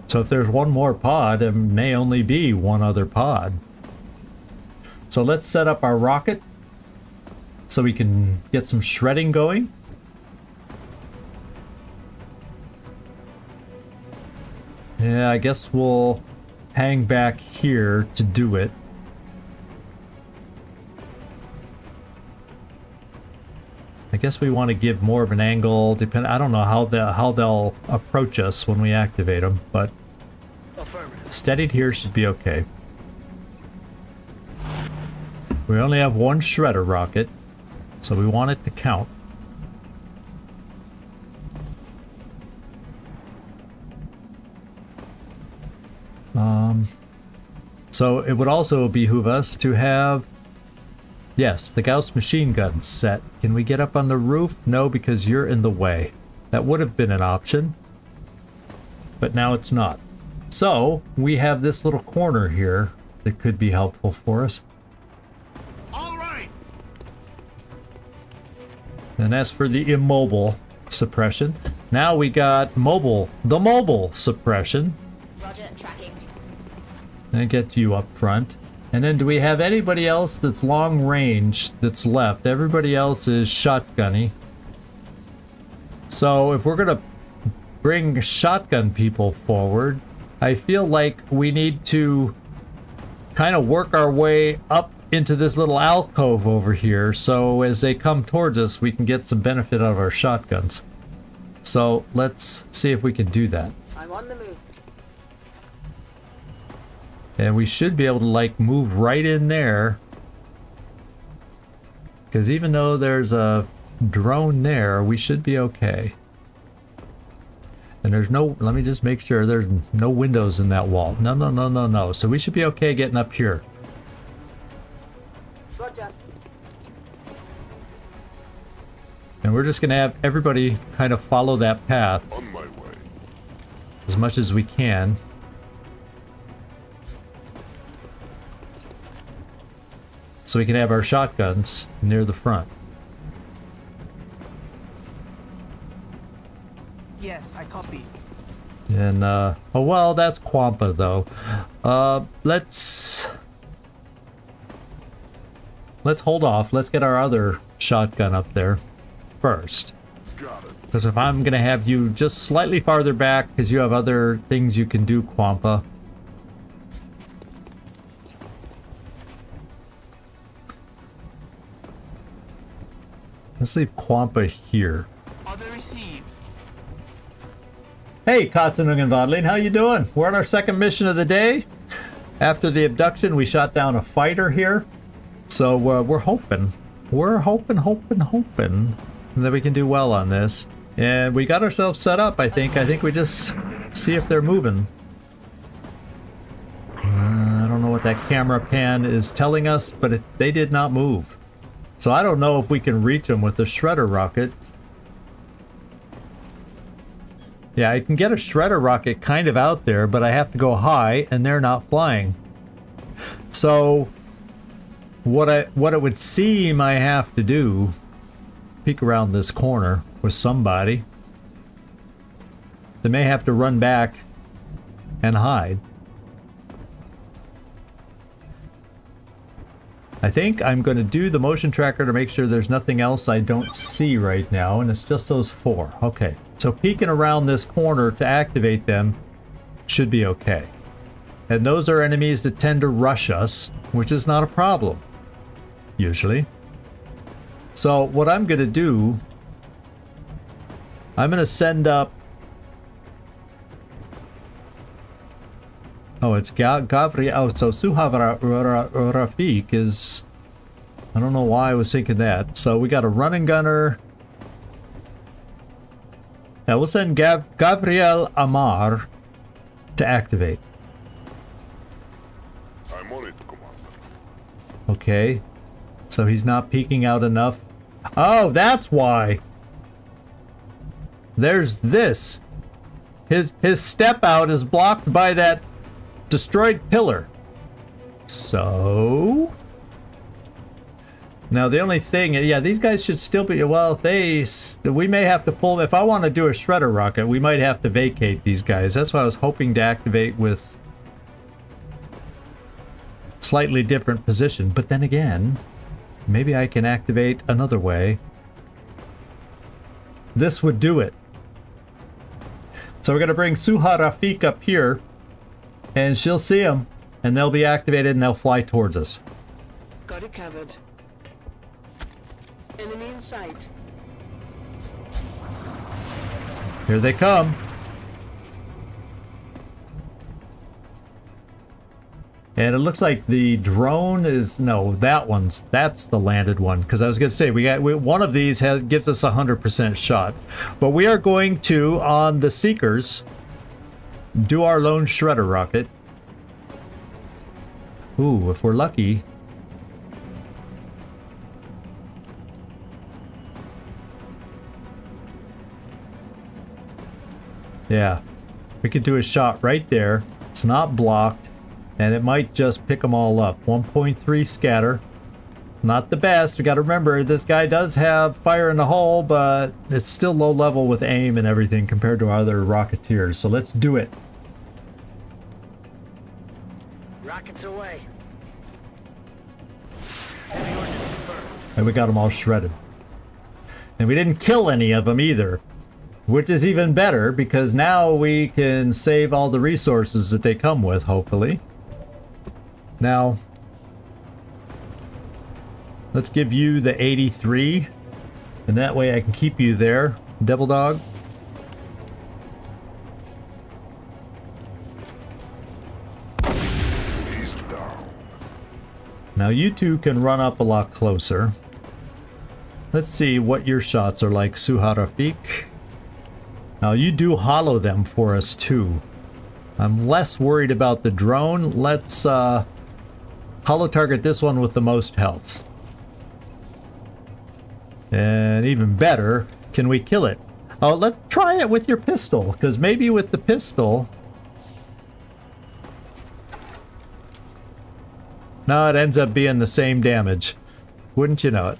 so if there's one more pod, there may only be one other pod. So let's set up our rocket so we can get some shredding going. Yeah, I guess we'll hang back here to do it. I guess we want to give more of an angle. I don't know how they'll approach us when we activate them, but steadied here should be okay. We only have one shredder rocket, so we want it to count. So it would also behoove us to have, yes, the Gauss machine gun set. Can we get up on the roof? No, because you're in the way. That would have been an option, but now it's not. So we have this little corner here that could be helpful for us. All right. And as for the immobile suppression, now we got the mobile suppression. Roger, tracking. And it gets you up front. And then do we have anybody else that's long range that's left? Everybody else is shotgunny. So if we're gonna bring shotgun people forward, I feel like we need to kind of work our way up into this little alcove over here, so as they come towards us, we can get some benefit out of our shotguns. So let's see if we can do that. I'm on the move. And we should be able to like move right in there. Because even though there's a drone there, we should be okay. And there's no, let me just make sure there's no windows in that wall. No, no, no, no, no. So we should be okay getting up here. Roger. And we're just going to have everybody kind of follow that path On my way. as much as we can. So we can have our shotguns near the front. Yes, I copy. And, oh well, that's Quampa though. Let's hold off. Let's get our other shotgun up there first. Got it. Because if I'm going to have you just slightly farther back because you have other things you can do, Quampa. Let's leave Quampa here. Order received. Hey, Katzenung and Vodlin, how you doing? We're on our second mission of the day. After the abduction, we shot down a fighter here. So we're hoping that we can do well on this. And we got ourselves set up, I think. I think we just see if they're moving. I don't know what that camera pan is telling us, but they did not move. So I don't know if we can reach them with the shredder rocket. Yeah, I can get a shredder rocket kind of out there, but I have to go high, and they're not flying. So what it would seem I have to do, peek around this corner with somebody. They may have to run back and hide. I think I'm going to do the motion tracker to make sure there's nothing else I don't see right now, and it's just those four. Okay, so peeking around this corner to activate them should be okay. And those are enemies that tend to rush us, which is not a problem, usually. So what I'm going to do, I'm going to send up... Oh, it's Gavri. Oh, so Suhav Rafik is... I don't know why I was thinking that. So we got a running gunner. Now we'll send Gabriel Amar to activate. I'm on it, Commander. Okay. So he's not peeking out enough. Oh, that's why. There's this. His step out is blocked by that destroyed pillar. So now the only thing, yeah, these guys should still be, well, if we may have to pull, if I want to do a shredder rocket, we might have to vacate these guys. That's why I was hoping to activate with slightly different position. But then again, maybe I can activate another way. This would do it. So we're going to bring Suha Rafik up here. And she'll see them, and they'll be activated, and they'll fly towards us. Got it covered. Enemy in sight. Here they come. And it looks like the drone is, no, that's the landed one. Because I was going to say, one of these gives us 100% shot. But we are going to, on the Seekers, do our lone shredder rocket. Ooh, if we're lucky. Yeah, we could do a shot right there. It's not blocked, and it might just pick them all up. 1.3 scatter. Not the best. We got to remember, this guy does have fire in the hole, but it's still low level with aim and everything compared to our other Rocketeers. So let's do it. Rockets away. And we got them all shredded. And we didn't kill any of them either, which is even better because now we can save all the resources that they come with, hopefully. Now, Let's give you the 83. And that way I can keep you there, Devil Dog. Now you two can run up a lot closer. Let's see what your shots are like, Suharafik. Now you do hollow them for us too. I'm less worried about the drone. Let's hollow target this one with the most health. And even better, can we kill it? Oh, let's try it with your pistol, because maybe with the pistol... No, it ends up being the same damage. Wouldn't you know it?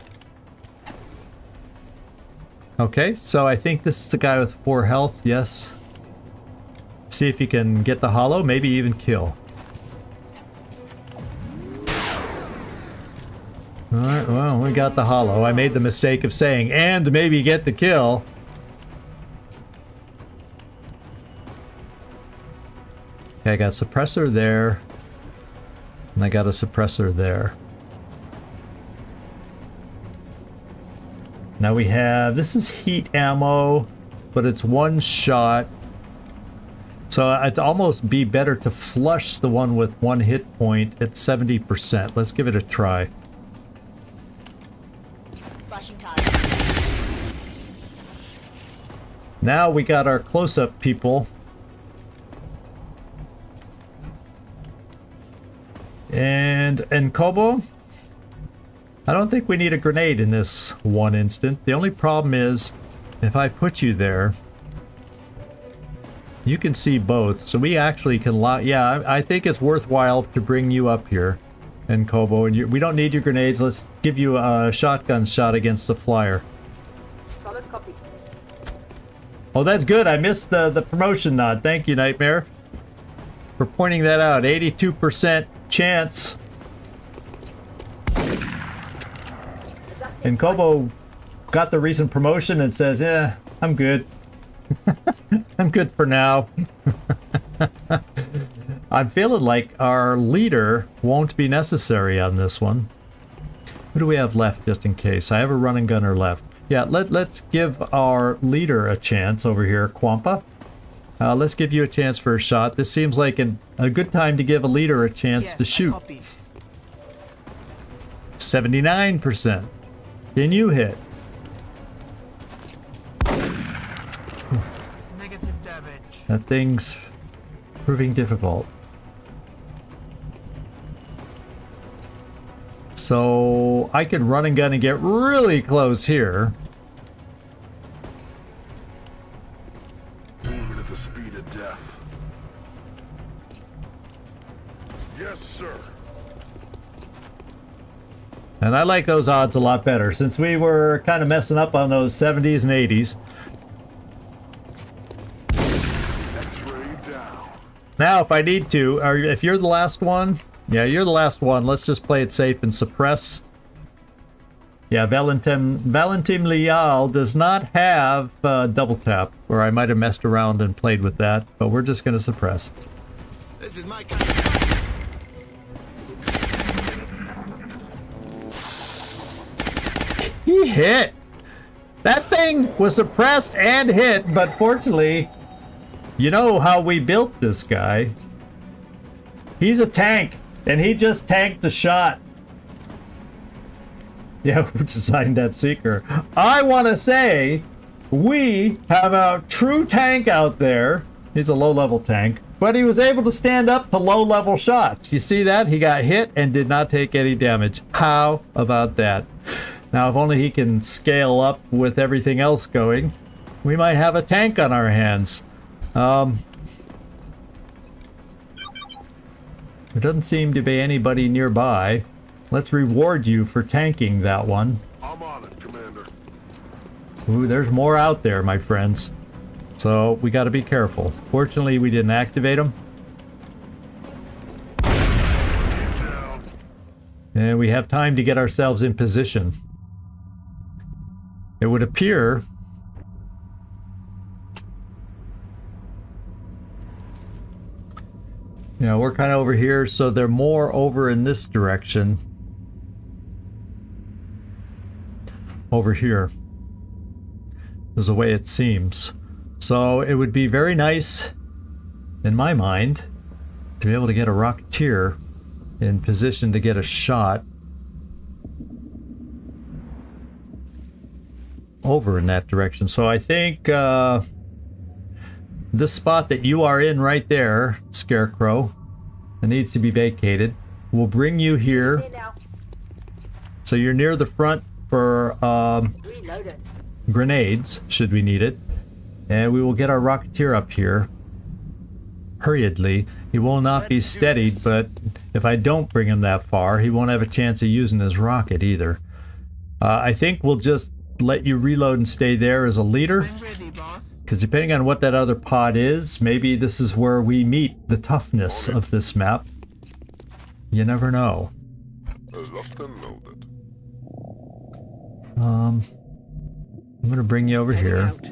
Okay, so I think this is the guy with 4 health, yes. See if you can get the hollow, maybe even kill. Alright, well, we got the hollow. I made the mistake of saying, and maybe get the kill. Okay, I got a suppressor there. And I got a suppressor there. Now we have, this is heat ammo, but it's 1 shot. So it'd almost be better to flush the one with 1 hit point at 70%. Let's give it a try. Flashing time. Now we got our close-up people. And Kobo, I don't think we need a grenade in this one instant. The only problem is, if I put you there, you can see both. So we actually can lock. Yeah, I think it's worthwhile to bring you up here, and Kobo. And we don't need your grenades. Let's give you a shotgun shot against the flyer. Solid copy. Oh, that's good. I missed the promotion nod. Thank you, Nightmare, for pointing that out. 82% chance. And Kobo got the recent promotion and says, yeah, I'm good. I'm good for now. I'm feeling like our leader won't be necessary on this one. Who do we have left just in case? I have a running gunner left. Yeah, let's give our leader a chance over here, Kwampa. Let's give you a chance for a shot. This seems like a good time to give a leader a chance to shoot. 79%. Can you hit? Negative damage. That thing's proving difficult. So I could run and gun and get really close here. Moving at the speed of death. Yes, sir. And I like those odds a lot better, since we were kind of messing up on those 70s and 80s. X-ray down. Now, if I need to, or if you're the last one, yeah, you're the last one, let's just play it safe and suppress. Yeah, Valentin Leal does not have double tap, or I might have messed around and played with that, but we're just going to suppress. This is my kind of... He hit! That thing was suppressed and hit, but fortunately, you know how we built this guy. He's a tank, and he just tanked the shot. Yeah, who designed that seeker? I want to say, we have a true tank out there. He's a low-level tank, but he was able to stand up to low-level shots. You see that? He got hit and did not take any damage. How about that? Now, if only he can scale up with everything else going, we might have a tank on our hands. There doesn't seem to be anybody nearby. Let's reward you for tanking that one. I'm on it, Commander. Ooh, there's more out there, my friends. So we got to be careful. Fortunately, we didn't activate them. And we have time to get ourselves in position. It would appear we're kind of over here, so they're more over in this direction. over here. Is the way it seems. So it would be very nice, in my mind, to be able to get a Rocketeer in position to get a shot over in that direction. So I think this spot that you are in right there, Scarecrow, it needs to be vacated. We'll bring you here. Here now. So you're near the front for Reloaded. grenades, should we need it. And we will get our Rocketeer up here hurriedly. He will not be steadied, but if I don't bring him that far, he won't have a chance of using his rocket either. I think we'll just let you reload and stay there as a leader, I'm ready, boss. because depending on what that other pod is, maybe this is where we meet the toughness of this map. You never know. Locked and loaded. I'm gonna bring you over here. Out.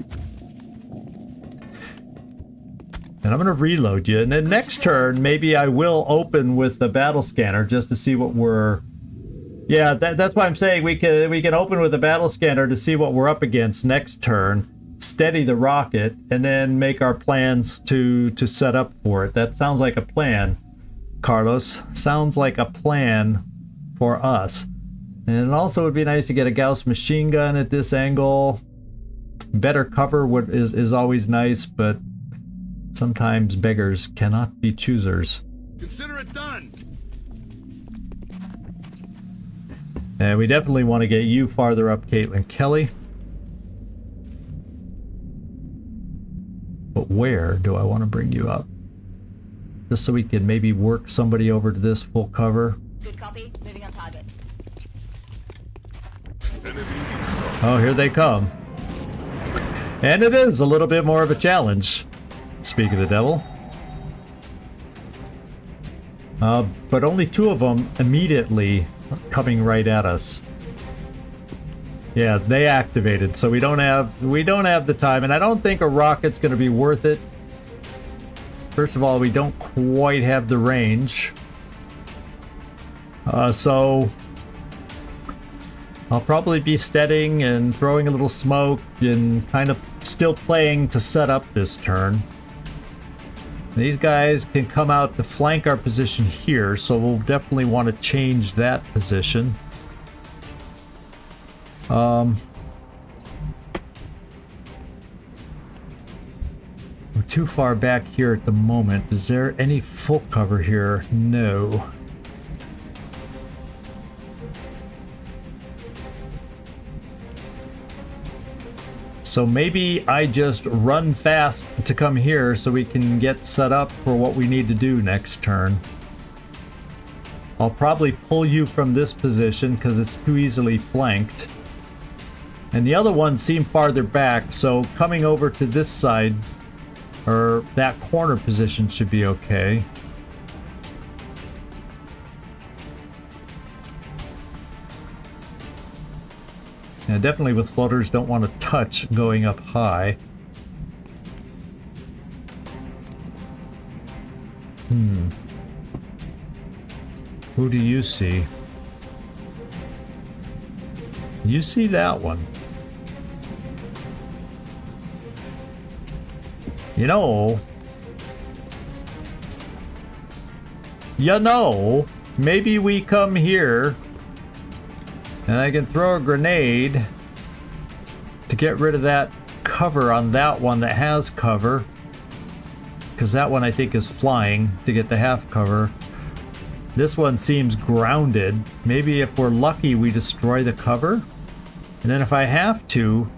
And I'm gonna reload you, and then next turn maybe I will open with the battle scanner just to see what we're... Yeah, that's why I'm saying we can open with the battle scanner to see what we're up against next turn, steady the rocket, and then make our plans to set up for it. That sounds like a plan, Carlos. Sounds like a plan for us. And it also would be nice to get a Gauss machine gun at this angle. Better cover is always nice, but sometimes beggars cannot be choosers. Consider it done. And we definitely want to get you farther up, Caitlin Kelly. But where do I want to bring you up? Just so we can maybe work somebody over to this full cover. Good copy. Moving on target. Oh, here they come. And it is a little bit more of a challenge. Speak of the devil. But only 2 of them immediately coming right at us. Yeah, they activated, so we don't have the time, and I don't think a rocket's going to be worth it. First of all, we don't quite have the range. So I'll probably be steadying and throwing a little smoke and kind of still playing to set up this turn. These guys can come out to flank our position here, so we'll definitely want to change that position. We're too far back here at the moment. Is there any full cover here? No. So maybe I just run fast to come here so we can get set up for what we need to do next turn. I'll probably pull you from this position because it's too easily flanked. And the other ones seem farther back, so coming over to this side, or that corner position, should be okay. Yeah, definitely with floaters, don't want to touch going up high. Who do you see? You see that one. You know, maybe we come here and I can throw a grenade to get rid of that cover on that one that has cover. Because that one I think is flying to get the half cover. This one seems grounded. Maybe if we're lucky we destroy the cover. And then if I have to,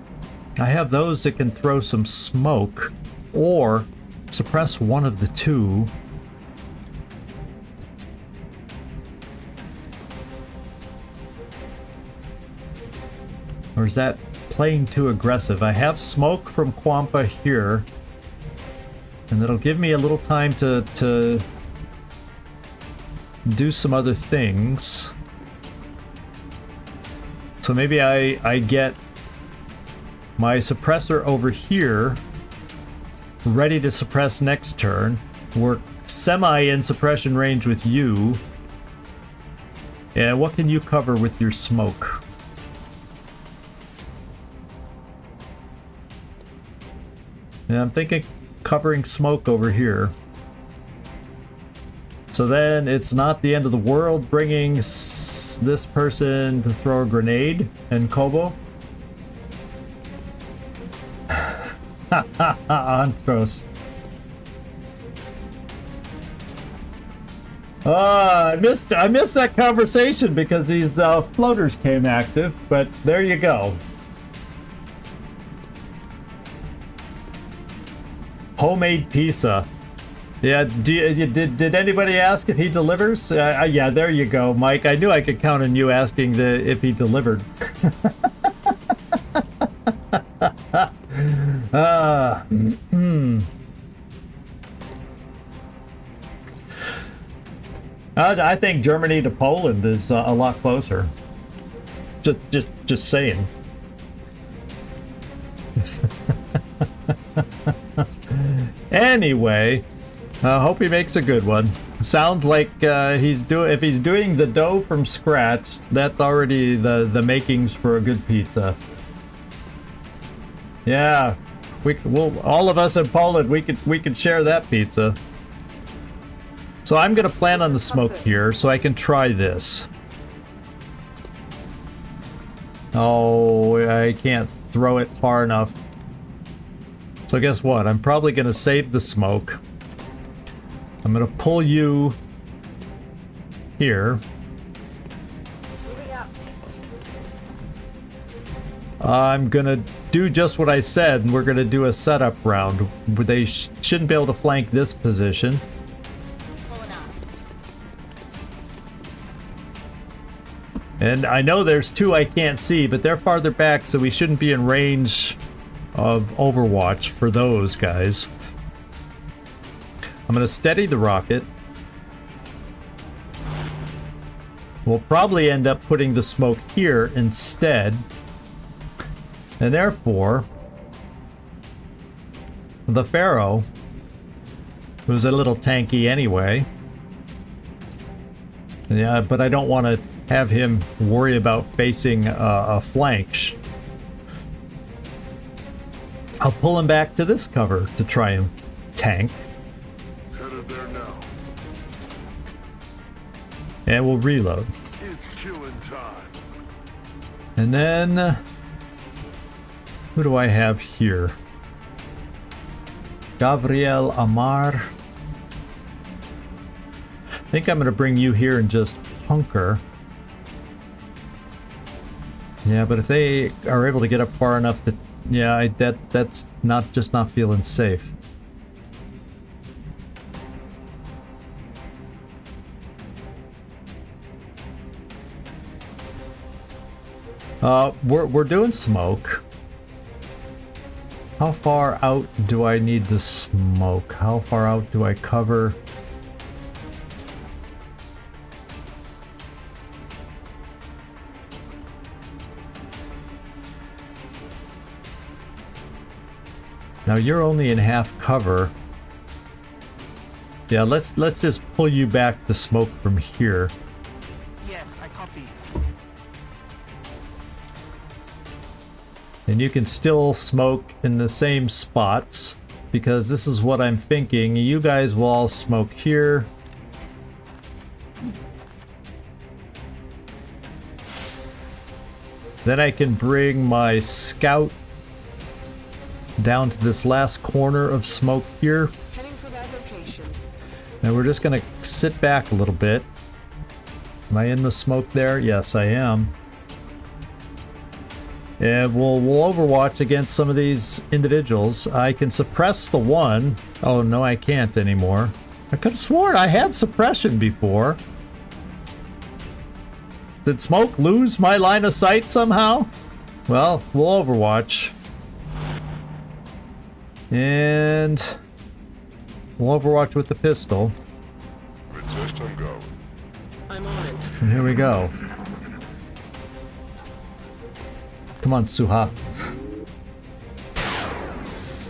I have those that can throw some smoke or suppress one of the 2. Or is that playing too aggressive? I have smoke from Quampa here. And that'll give me a little time to do some other things. So maybe I get my suppressor over here ready to suppress next turn. We're semi in suppression range with you. And what can you cover with your smoke? Yeah, I'm thinking covering smoke over here. So then it's not the end of the world bringing this person to throw a grenade and Kobo. Antros. I missed that conversation because these floaters came active, but there you go. Homemade pizza. Yeah, did anybody ask if he delivers? Yeah, there you go, Mike. I knew I could count on you asking if he delivered. I think Germany to Poland is a lot closer. Just saying. Anyway, I hope he makes a good one. Sounds like if he's doing the dough from scratch, that's already the makings for a good pizza. Yeah, we'll all of us in Poland we could share that pizza. So I'm gonna plan on the smoke here so I can try this. Oh, I can't throw it far enough. So guess what? I'm probably gonna save the smoke. I'm gonna pull you here. Moving up. I'm gonna do just what I said, and we're gonna do a setup round. They shouldn't be able to flank this position. Pulling us. And I know there's two I can't see, but they're farther back, so we shouldn't be in range of Overwatch for those guys. I'm gonna steady the rocket. We'll probably end up putting the smoke here instead. And therefore, the Pharaoh, who's a little tanky anyway. Yeah, but I don't want to have him worry about facing a flank. I'll pull him back to this cover to try and tank. Headed there now. And we'll reload. It's killing time. And then, who do I have here? Gabriel Amar. I think I'm going to bring you here and just hunker. Yeah, but if they are able to get up far enough that, yeah, that's not feeling safe. We're doing smoke. How far out do I need to smoke? How far out do I cover? Now you're only in half cover. Yeah, let's just pull you back to smoke from here. Yes, I copy. And you can still smoke in the same spots, because this is what I'm thinking. You guys will all smoke here. Then I can bring my scout down to this last corner of smoke here. Heading for that location. And we're just gonna sit back a little bit. Am I in the smoke there? Yes, I am. And we'll Overwatch against some of these individuals. I can suppress the one. Oh, no, I can't anymore. I could have sworn I had suppression before. Did smoke lose my line of sight somehow? Well, we'll Overwatch. And we'll Overwatch with the pistol. Resist and go. I'm on it. And here we go. Come on, Suha.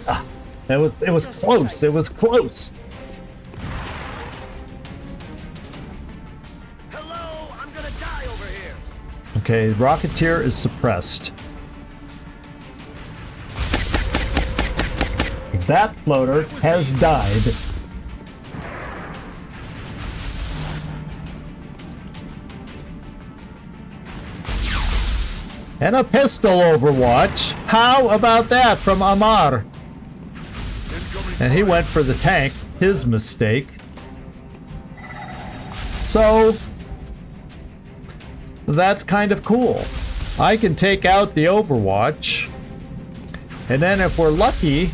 Ah, it was close. It was close. Hello, I'm gonna die over here. Okay, Rocketeer is suppressed. That floater has died. And a pistol Overwatch. How about that from Amar? And he went for the tank. His mistake. So that's kind of cool. I can take out the Overwatch. And then if we're lucky,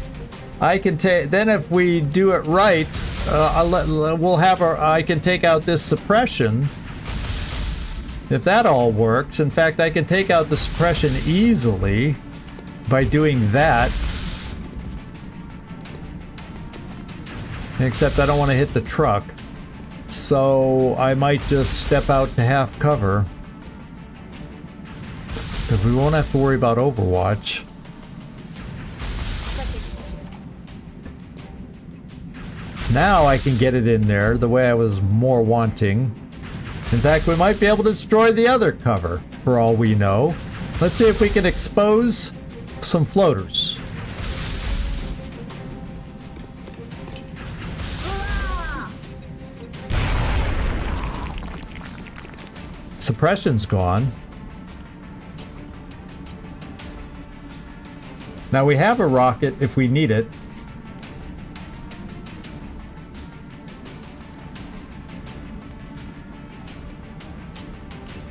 I can take. Then if we do it right, we'll have I can take out this suppression. If that all works, in fact, I can take out the suppression easily by doing that. Except I don't want to hit the truck. So I might just step out to half cover. Because we won't have to worry about Overwatch. Now I can get it in there the way I was more wanting. In fact, we might be able to destroy the other cover, for all we know. Let's see if we can expose some floaters. Suppression's gone. Now we have a rocket if we need it.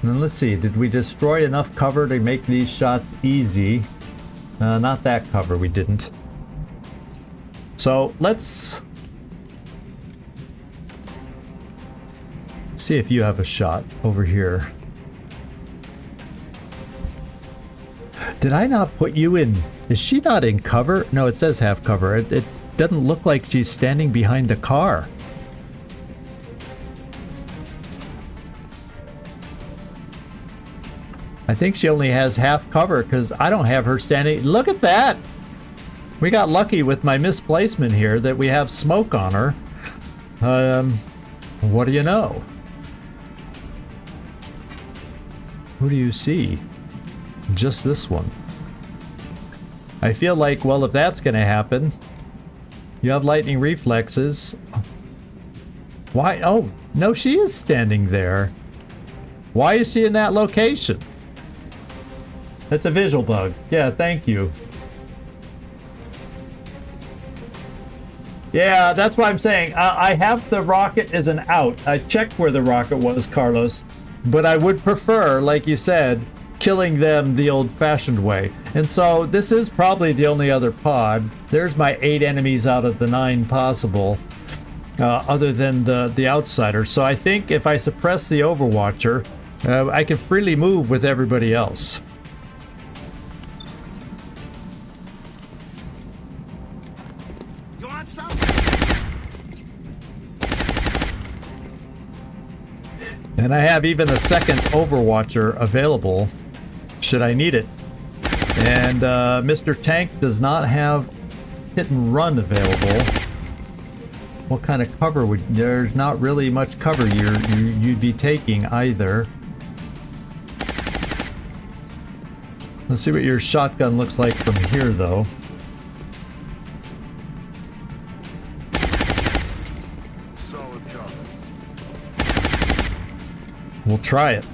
And then let's see, did we destroy enough cover to make these shots easy? Not that cover, we didn't. So let's see if you have a shot over here. Did I not put you in? Is she not in cover? No, it says half cover. It doesn't look like she's standing behind the car. I think she only has half cover because I don't have her standing. Look at that! We got lucky with my misplacement here that we have smoke on her. What do you know? Who do you see? Just this one. I feel like, well, if that's gonna happen, you have lightning reflexes. Why? Oh, no, she is standing there. Why is she in that location? That's a visual bug. Yeah, thank you. Yeah, that's what I'm saying. I have the rocket as an out. I checked where the rocket was, Carlos. But I would prefer, like you said, killing them the old-fashioned way. And so this is probably the only other pod. There's my 8 enemies out of the 9 possible, other than the outsider. So I think if I suppress the Overwatcher, I can freely move with everybody else. You want some? And I have even a second Overwatcher available, should I need it. And Mr. Tank does not have hit and run available. What kind of cover would... There's not really much cover you'd be taking either. Let's see what your shotgun looks like from here, though. Solid job. We'll try it.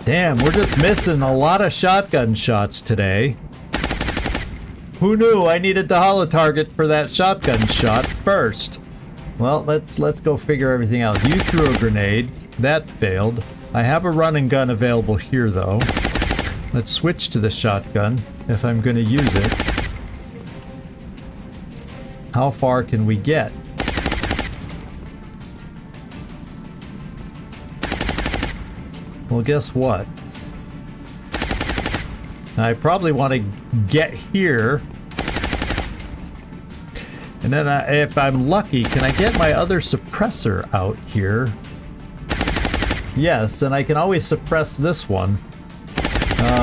Damn, we're just missing a lot of shotgun shots today. Who knew I needed the holo target for that shotgun shot first? Well, let's go figure everything out. You threw a grenade. That failed. I have a run and gun available here, though. Let's switch to the shotgun if I'm going to use it. How far can we get? Well, guess what? I probably want to get here. And then if I'm lucky, can I get my other suppressor out here? Yes, and I can always suppress this one.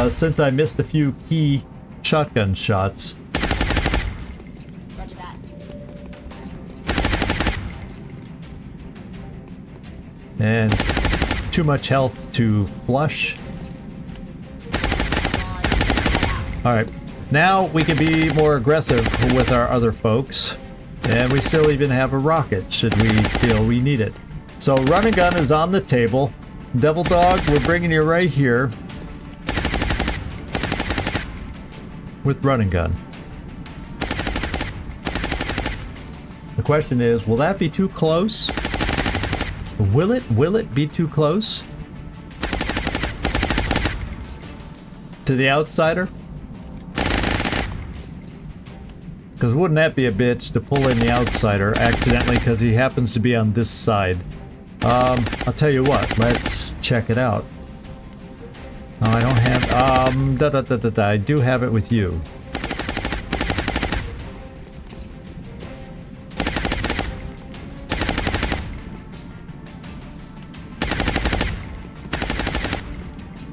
Since I missed a few key shotgun shots. Roger that. And too much health to flush. Alright, now we can be more aggressive with our other folks. And we still even have a rocket, should we feel we need it. So run and gun is on the table. Devil Dog, we're bringing you right here. With run and gun. The question is, will that be too close? Will it be too close? To the outsider? Because wouldn't that be a bitch to pull in the outsider accidentally because he happens to be on this side? I'll tell you what, let's check it out. Oh, I don't have, I do have it with you.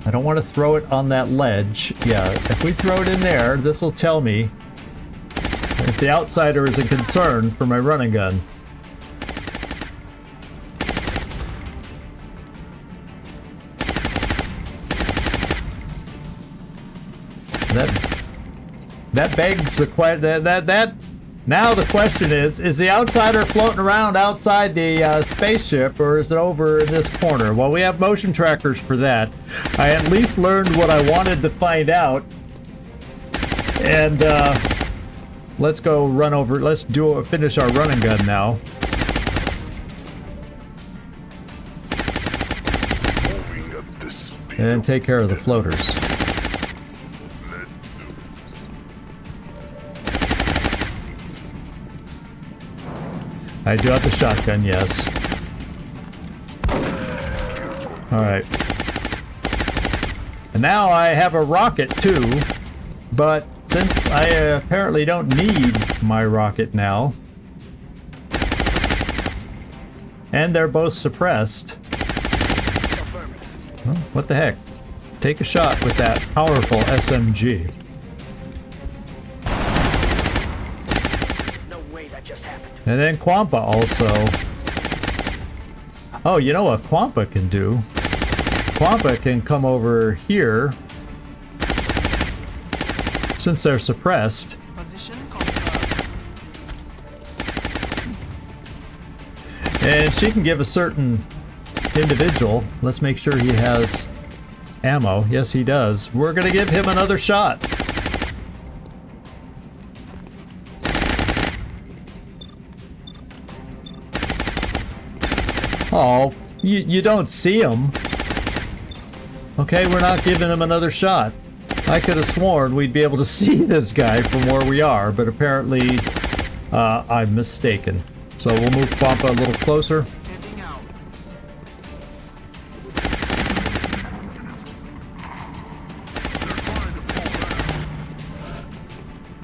I don't want to throw it on that ledge. Yeah, if we throw it in there, this will tell me if the outsider is a concern for my running gun. That begs the question. Now the question is the outsider floating around outside the spaceship, or is it over in this corner? Well, we have motion trackers for that. I at least learned what I wanted to find out. And let's go run over. Let's finish our running gun now. And take care of the floaters. I do have the shotgun, yes. Alright. And now I have a rocket too, but since I apparently don't need my rocket now, and they're both suppressed, well, what the heck? Take a shot with that powerful SMG. And then Quampa also. Oh, you know what Quampa can do? Quampa can come over here. Since they're suppressed. And she can give a certain individual. Let's make sure he has ammo. Yes, he does. We're gonna give him another shot. Oh, you don't see him. Okay, we're not giving him another shot. I could have sworn we'd be able to see this guy from where we are, but apparently I'm mistaken. So we'll move Quampa a little closer.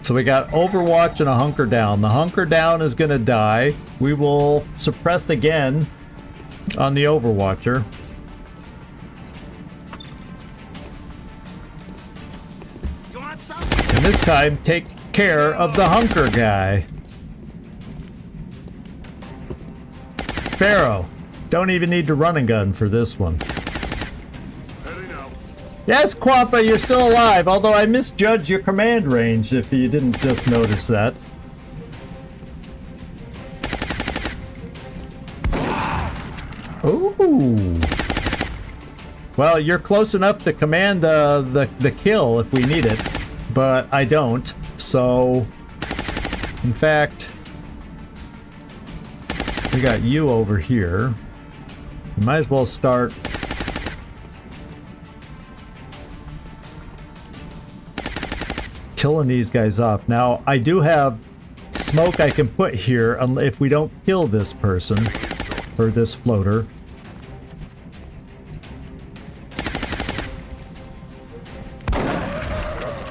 So we got Overwatch and a hunker down. The hunker down is gonna die. We will suppress again on the Overwatcher. And this time, take care of the hunker guy. Pharaoh, don't even need to run and gun for this one. Yes, Quampa, you're still alive, although I misjudged your command range if you didn't just notice that. Ooh. Well, you're close enough to command the kill if we need it, but I don't. So, in fact, we got you over here. You might as well start killing these guys off. Now, I do have smoke I can put here if we don't kill this person. Or this floater.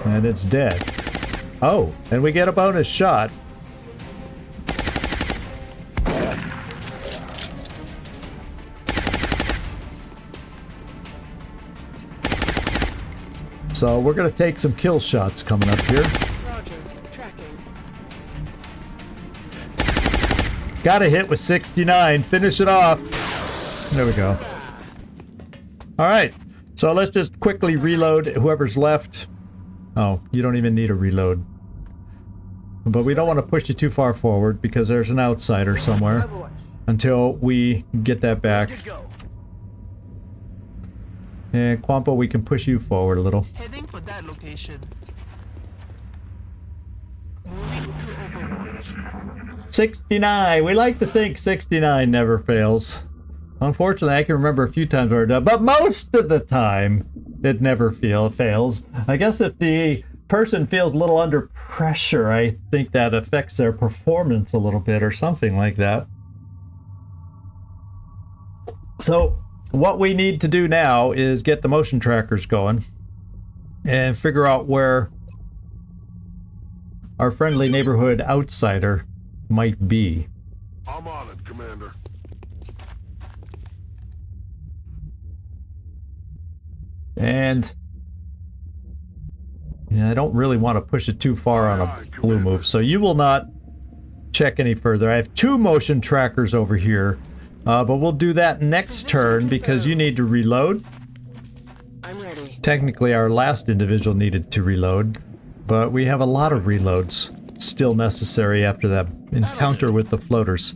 And it's dead. Oh, and we get a bonus shot. So we're gonna take some kill shots coming up here. Roger. Tracking. Got a hit with 69. Finish it off. There we go. All right. So let's just quickly reload whoever's left. Oh, you don't even need a reload. But we don't want to push you too far forward because there's an outsider somewhere Overwatch. until we get that back. Good go. And Quampo, we can push you forward a little. Heading for that location. Moving to Overwatch. 69. We like to think 69 never fails. Unfortunately, I can remember a few times where it does, but most of the time, it never fails. I guess if the person feels a little under pressure, I think that affects their performance a little bit or something like that. So, what we need to do now is get the motion trackers going and figure out where our friendly neighborhood outsider might be. I'm on it, Commander. And yeah, I don't really want to push it too far on a blue move, so you will not check any further. I have 2 motion trackers over here, but we'll do that next turn because you need to reload. I'm ready. Technically, our last individual needed to reload, but we have a lot of reloads still necessary after that encounter with the floaters.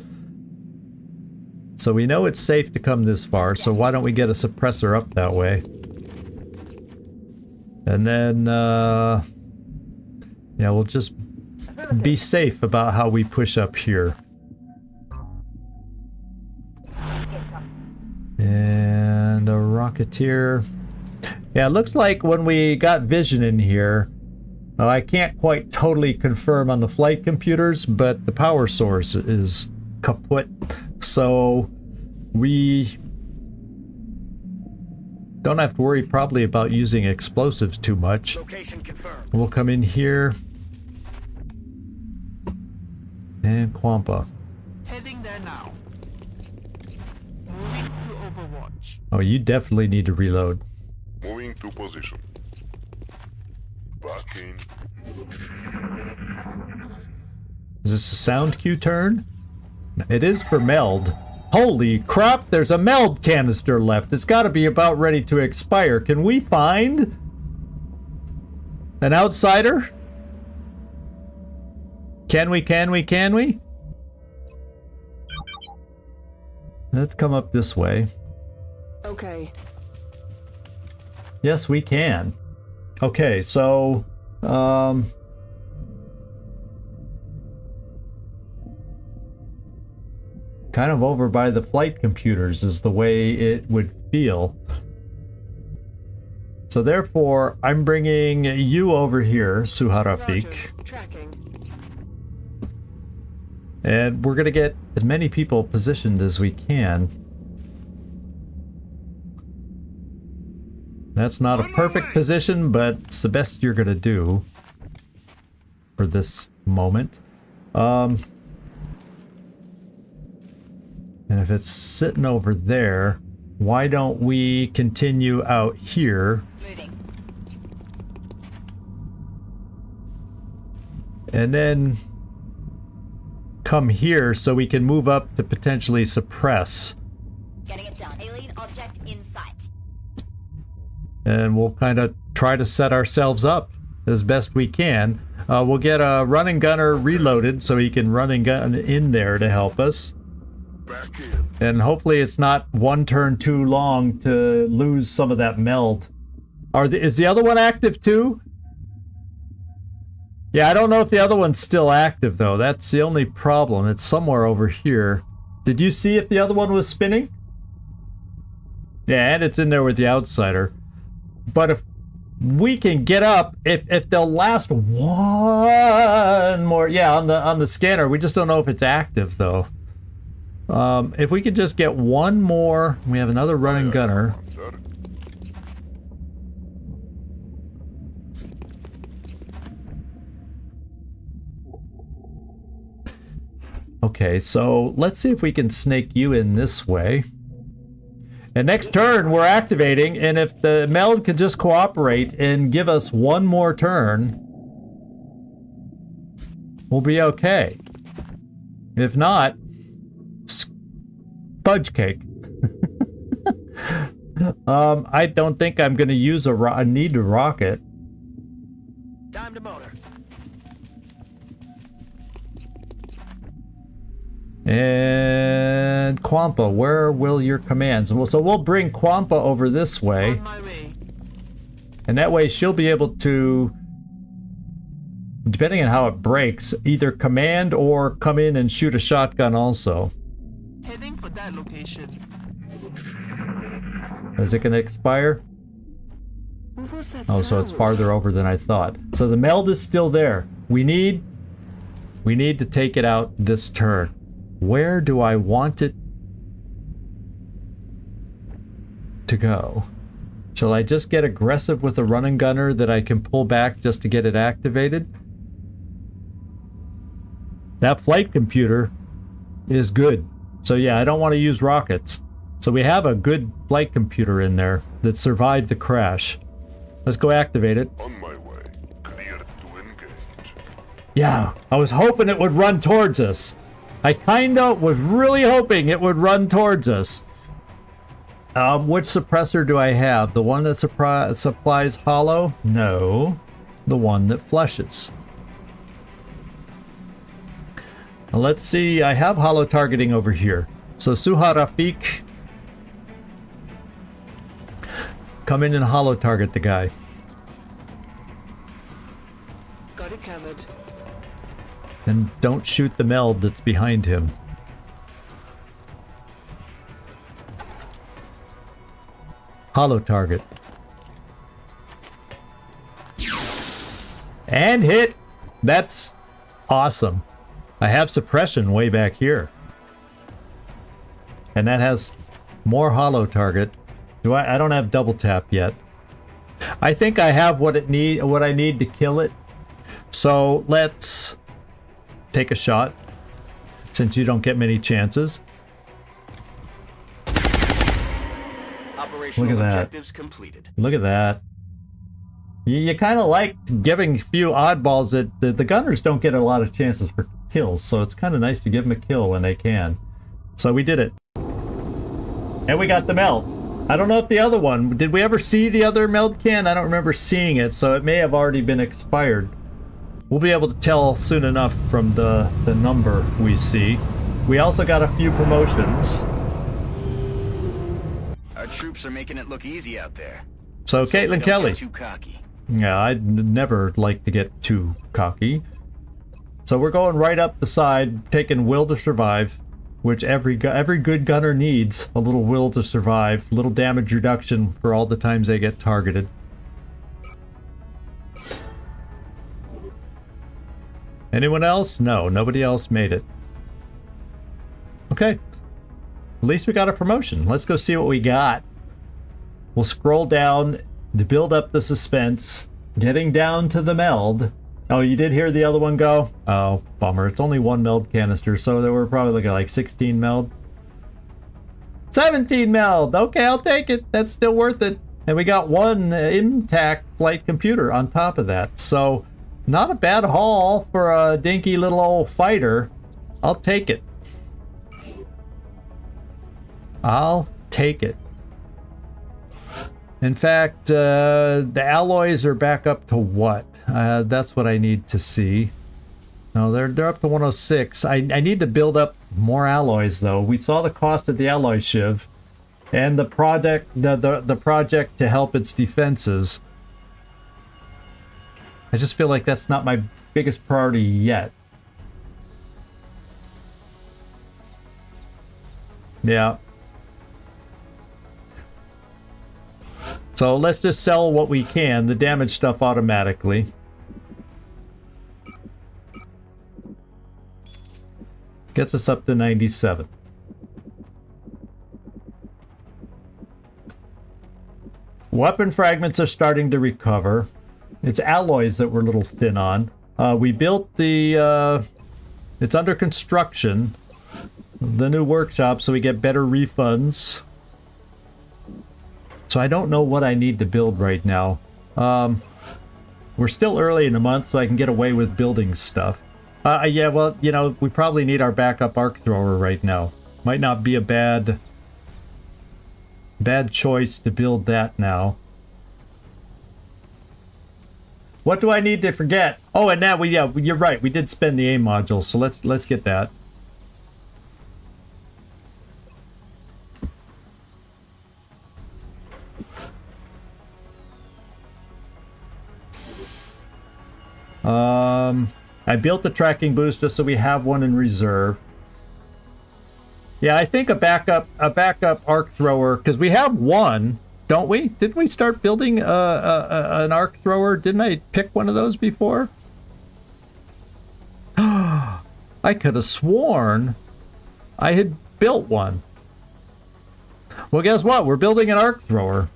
So we know it's safe to come this far, so why don't we get a suppressor up that way? And then, yeah, we'll just be safe about how we push up here. Get some. And a Rocketeer. Yeah, it looks like when we got vision in here, I can't quite totally confirm on the flight computers, but the power source is kaput. So we don't have to worry probably about using explosives too much. Location confirmed. We'll come in here. And Quampa. Heading there now. Moving to Overwatch. Oh, you definitely need to reload. Moving to position. Back in. Is this a sound cue turn? It is for meld. Holy crap, there's a meld canister left. It's got to be about ready to expire. Can we find an outsider? Can we? Let's come up this way. Okay. Yes, we can. Okay, so kind of over by the flight computers is the way it would feel. So therefore, I'm bringing you over here, Suharafik. Roger. Tracking. And we're going to get as many people positioned as we can. That's not a perfect position, but it's the best you're going to do for this moment. And if it's sitting over there, why don't we continue out here? Moving. And then come here so we can move up to potentially suppress. Getting it done. Alien object in sight. And we'll kind of try to set ourselves up as best we can. We'll get a running gunner reloaded so he can run and gun in there to help us. Back in. And hopefully it's not one turn too long to lose some of that meld. Is the other one active too? Yeah, I don't know if the other one's still active though. That's the only problem. It's somewhere over here. Did you see if the other one was spinning? Yeah, and it's in there with the outsider. But if we can get up, if they'll last one more, yeah, on the scanner, we just don't know if it's active though. If we could just get one more, we have another running gunner. Okay, so let's see if we can snake you in this way. And next turn, we're activating, and if the meld can just cooperate and give us one more turn, we'll be okay. If not, fudge cake. I don't think I'm going to use a need to rocket. the motor. And Quampa, where will your commands? Well, so we'll bring Quampa over this way. On my way. And that way she'll be able to, depending on how it breaks, either command or come in and shoot a shotgun also. Heading for that location. Is it going to expire? What was that Oh, so it's sound? farther over than I thought. So the meld is still there. We need to take it out this turn. Where do I want it to go? Shall I just get aggressive with a running gunner that I can pull back just to get it activated? That flight computer is good. So yeah, I don't want to use rockets. So we have a good flight computer in there that survived the crash. Let's go activate it. On my way. Clear to engage. Yeah, I was hoping it would run towards us. I kinda was really hoping it would run towards us. Which suppressor do I have? The one that supplies hollow? No, the one that flushes. Now let's see, I have hollow targeting over here. So Suha Rafik, come in and hollow target the guy. Got it covered. And don't shoot the meld that's behind him. Hollow target. And hit! That's awesome. I have suppression way back here. And that has more hollow target. I don't have double tap yet. I think I have what I need to kill it. So let's take a shot, since you don't get many chances. Operational Look at that. objectives completed. Look at that. You kind of like giving a few oddballs that the gunners don't get a lot of chances for kills, so it's kind of nice to give them a kill when they can. So we did it. And we got the meld. I don't know if the other one, did we ever see the other meld can? I don't remember seeing it, so it may have already been expired. We'll be able to tell soon enough from the number we see. We also got a few promotions. Our troops are making it look easy out there. So we Caitlin don't Kelly. get too cocky. Yeah, I'd never like to get too cocky. So we're going right up the side, taking will to survive, which every good gunner needs. A little will to survive, little damage reduction for all the times they get targeted. Anyone else? No, nobody else made it. Okay. At least we got a promotion. Let's go see what we got. We'll scroll down to build up the suspense. Getting down to the meld. Oh, you did hear the other one go? Oh, bummer. It's only one meld canister, so there were probably looking like 16 meld. 17 meld! Okay, I'll take it. That's still worth it. And we got one intact flight computer on top of that. So, not a bad haul for a dinky little old fighter. I'll take it. I'll take it. In fact, the alloys are back up to what? That's what I need to see. No, they're up to 106. I need to build up more alloys, though. We saw the cost of the alloy shiv and the project to help its defenses. I just feel like that's not my biggest priority yet. Yeah. So let's just sell what we can, the damage stuff automatically. Gets us up to 97. Weapon fragments are starting to recover. It's alloys that we're a little thin on. We built the... it's under construction. The new workshop, so we get better refunds. So I don't know what I need to build right now. We're still early in the month, so I can get away with building stuff. Yeah, well, you know, we probably need our backup arc thrower right now. Might not be a bad choice to build that now. What do I need to forget? Oh, and now you're right. We did spend the aim module, so let's get that. I built the tracking boost just so we have one in reserve. Yeah, I think a backup arc thrower, because we have one, don't we? Didn't we start building an arc thrower? Didn't I pick one of those before? I could have sworn I had built one. Well, guess what? We're building an arc thrower.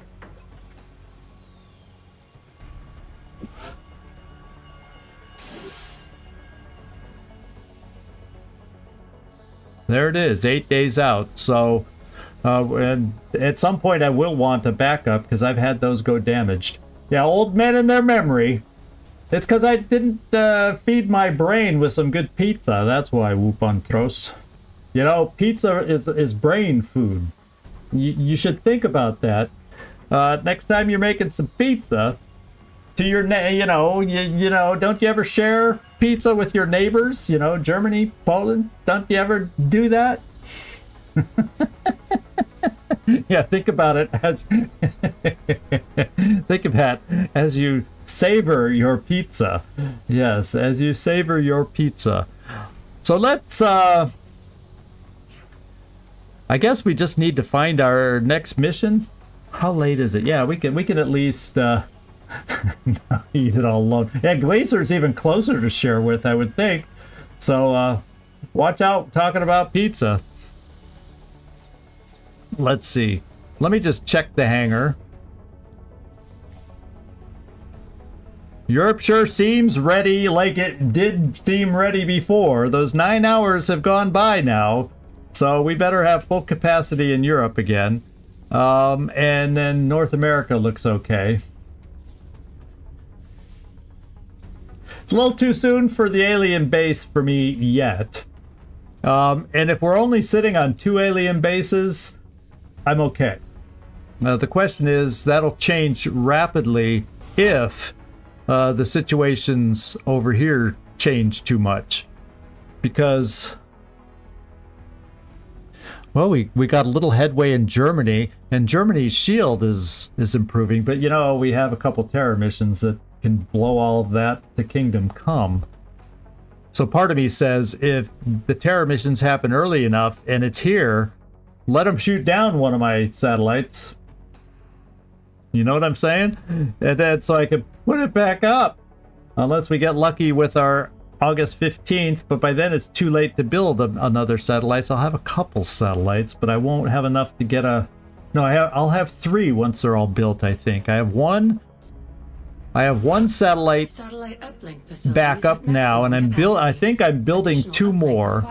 There it is, 8 days out. So and at some point I will want a backup because I've had those go damaged. Yeah, old men and their memory. It's because I didn't feed my brain with some good pizza. That's why, Whoopantros. You know, pizza is brain food. You should think about that. Next time you're making some pizza, to your you know, don't you ever share pizza with your neighbors? You know, Germany, Poland. Don't you ever do that? Yeah, think about it as think of that as you savor your pizza. Yes, as you savor your pizza. So let's I guess we just need to find our next mission. How late is it? Yeah, we can at least eat it all alone. Yeah, Glazer's even closer to share with, I would think. So watch out talking about pizza. Let's see. Let me just check the hangar. Europe sure seems ready, like it did seem ready before. Those 9 hours have gone by now, so we better have full capacity in Europe again. And then North America looks okay. It's a little too soon for the alien base for me yet. And if we're only sitting on 2 alien bases, I'm okay. Now the question is, that'll change rapidly if the situations over here change too much. Because, well, we got a little headway in Germany, and Germany's shield is improving, but you know, we have a couple terror missions that can blow all of that to Kingdom Come. So part of me says, if the terror missions happen early enough and it's here, let them shoot down one of my satellites. You know what I'm saying? And then so I could put it back up. Unless we get lucky with our August 15th, but by then it's too late to build another satellite. So I'll have a couple satellites, but I won't have enough to get a... No, I'll have 3 once they're all built, I think. I have one satellite back up now, and I think I'm building 2 more.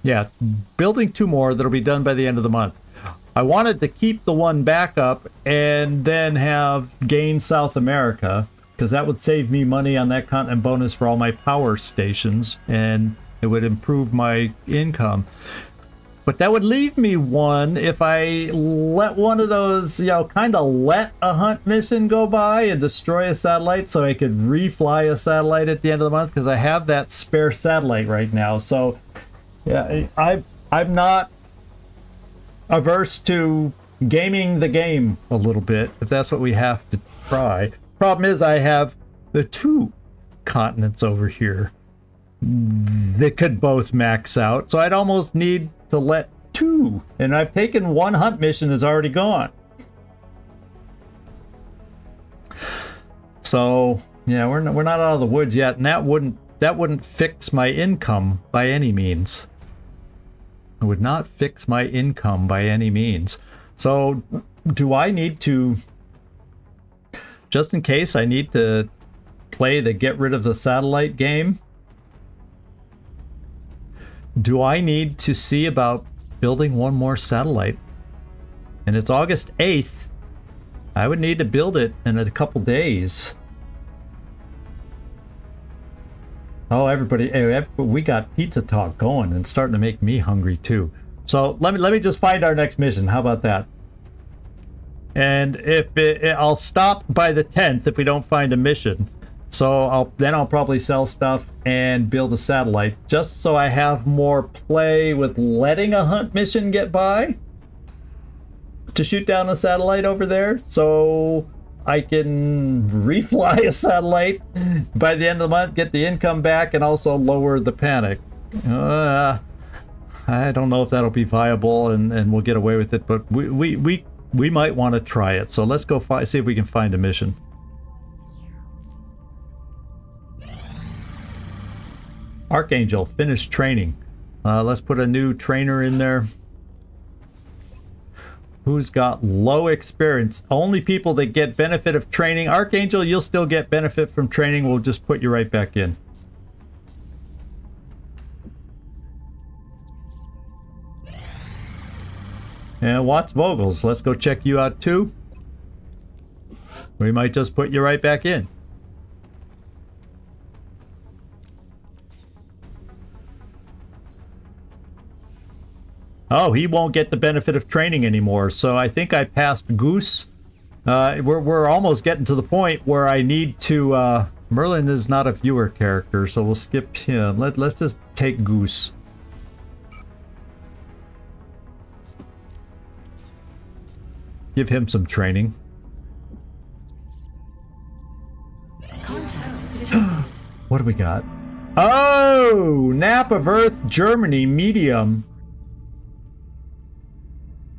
Yeah, building 2 more that'll be done by the end of the month. I wanted to keep the one back up and then have gain South America, because that would save me money on that continent bonus for all my power stations, and it would improve my income. But that would leave me one if I let one of those, you know, kind of let a hunt mission go by and destroy a satellite so I could refly a satellite at the end of the month, because I have that spare satellite right now. So, yeah, I'm not averse to gaming the game a little bit, if that's what we have to try. Problem is, I have the 2 continents over here that could both max out, so I'd almost need to let 2, and I've taken 1 hunt mission is already gone. So yeah, we're not out of the woods yet, and that wouldn't fix my income by any means. It would not fix my income by any means. So do I need to, just in case I need to play the get rid of the satellite game, do I need to see about building 1 more satellite? And it's August 8th. I would need to build it in a couple days. Oh, everybody, we got pizza talk going and it's starting to make me hungry too. So let me just find our next mission. How about that? And if I'll stop by the 10th if we don't find a mission. So I'll probably sell stuff and build a satellite just so I have more play with letting a hunt mission get by to shoot down a satellite over there, so I can refly a satellite by the end of the month, get the income back, and also lower the panic. I don't know if that'll be viable and we'll get away with it, but we might want to try it. So let's go see if we can find a mission. Archangel, finished training. Let's put a new trainer in there. Who's got low experience? Only people that get benefit of training. Archangel, you'll still get benefit from training. We'll just put you right back in. And Watts Vogels, let's go check you out too. We might just put you right back in. Oh, he won't get the benefit of training anymore. So I think I passed Goose. We're almost getting to the point where I need to... Merlin is not a viewer character, so we'll skip him. Let's just take Goose. Give him some training. Contact detected. What do we got? Oh! Nap of Earth, Germany, medium.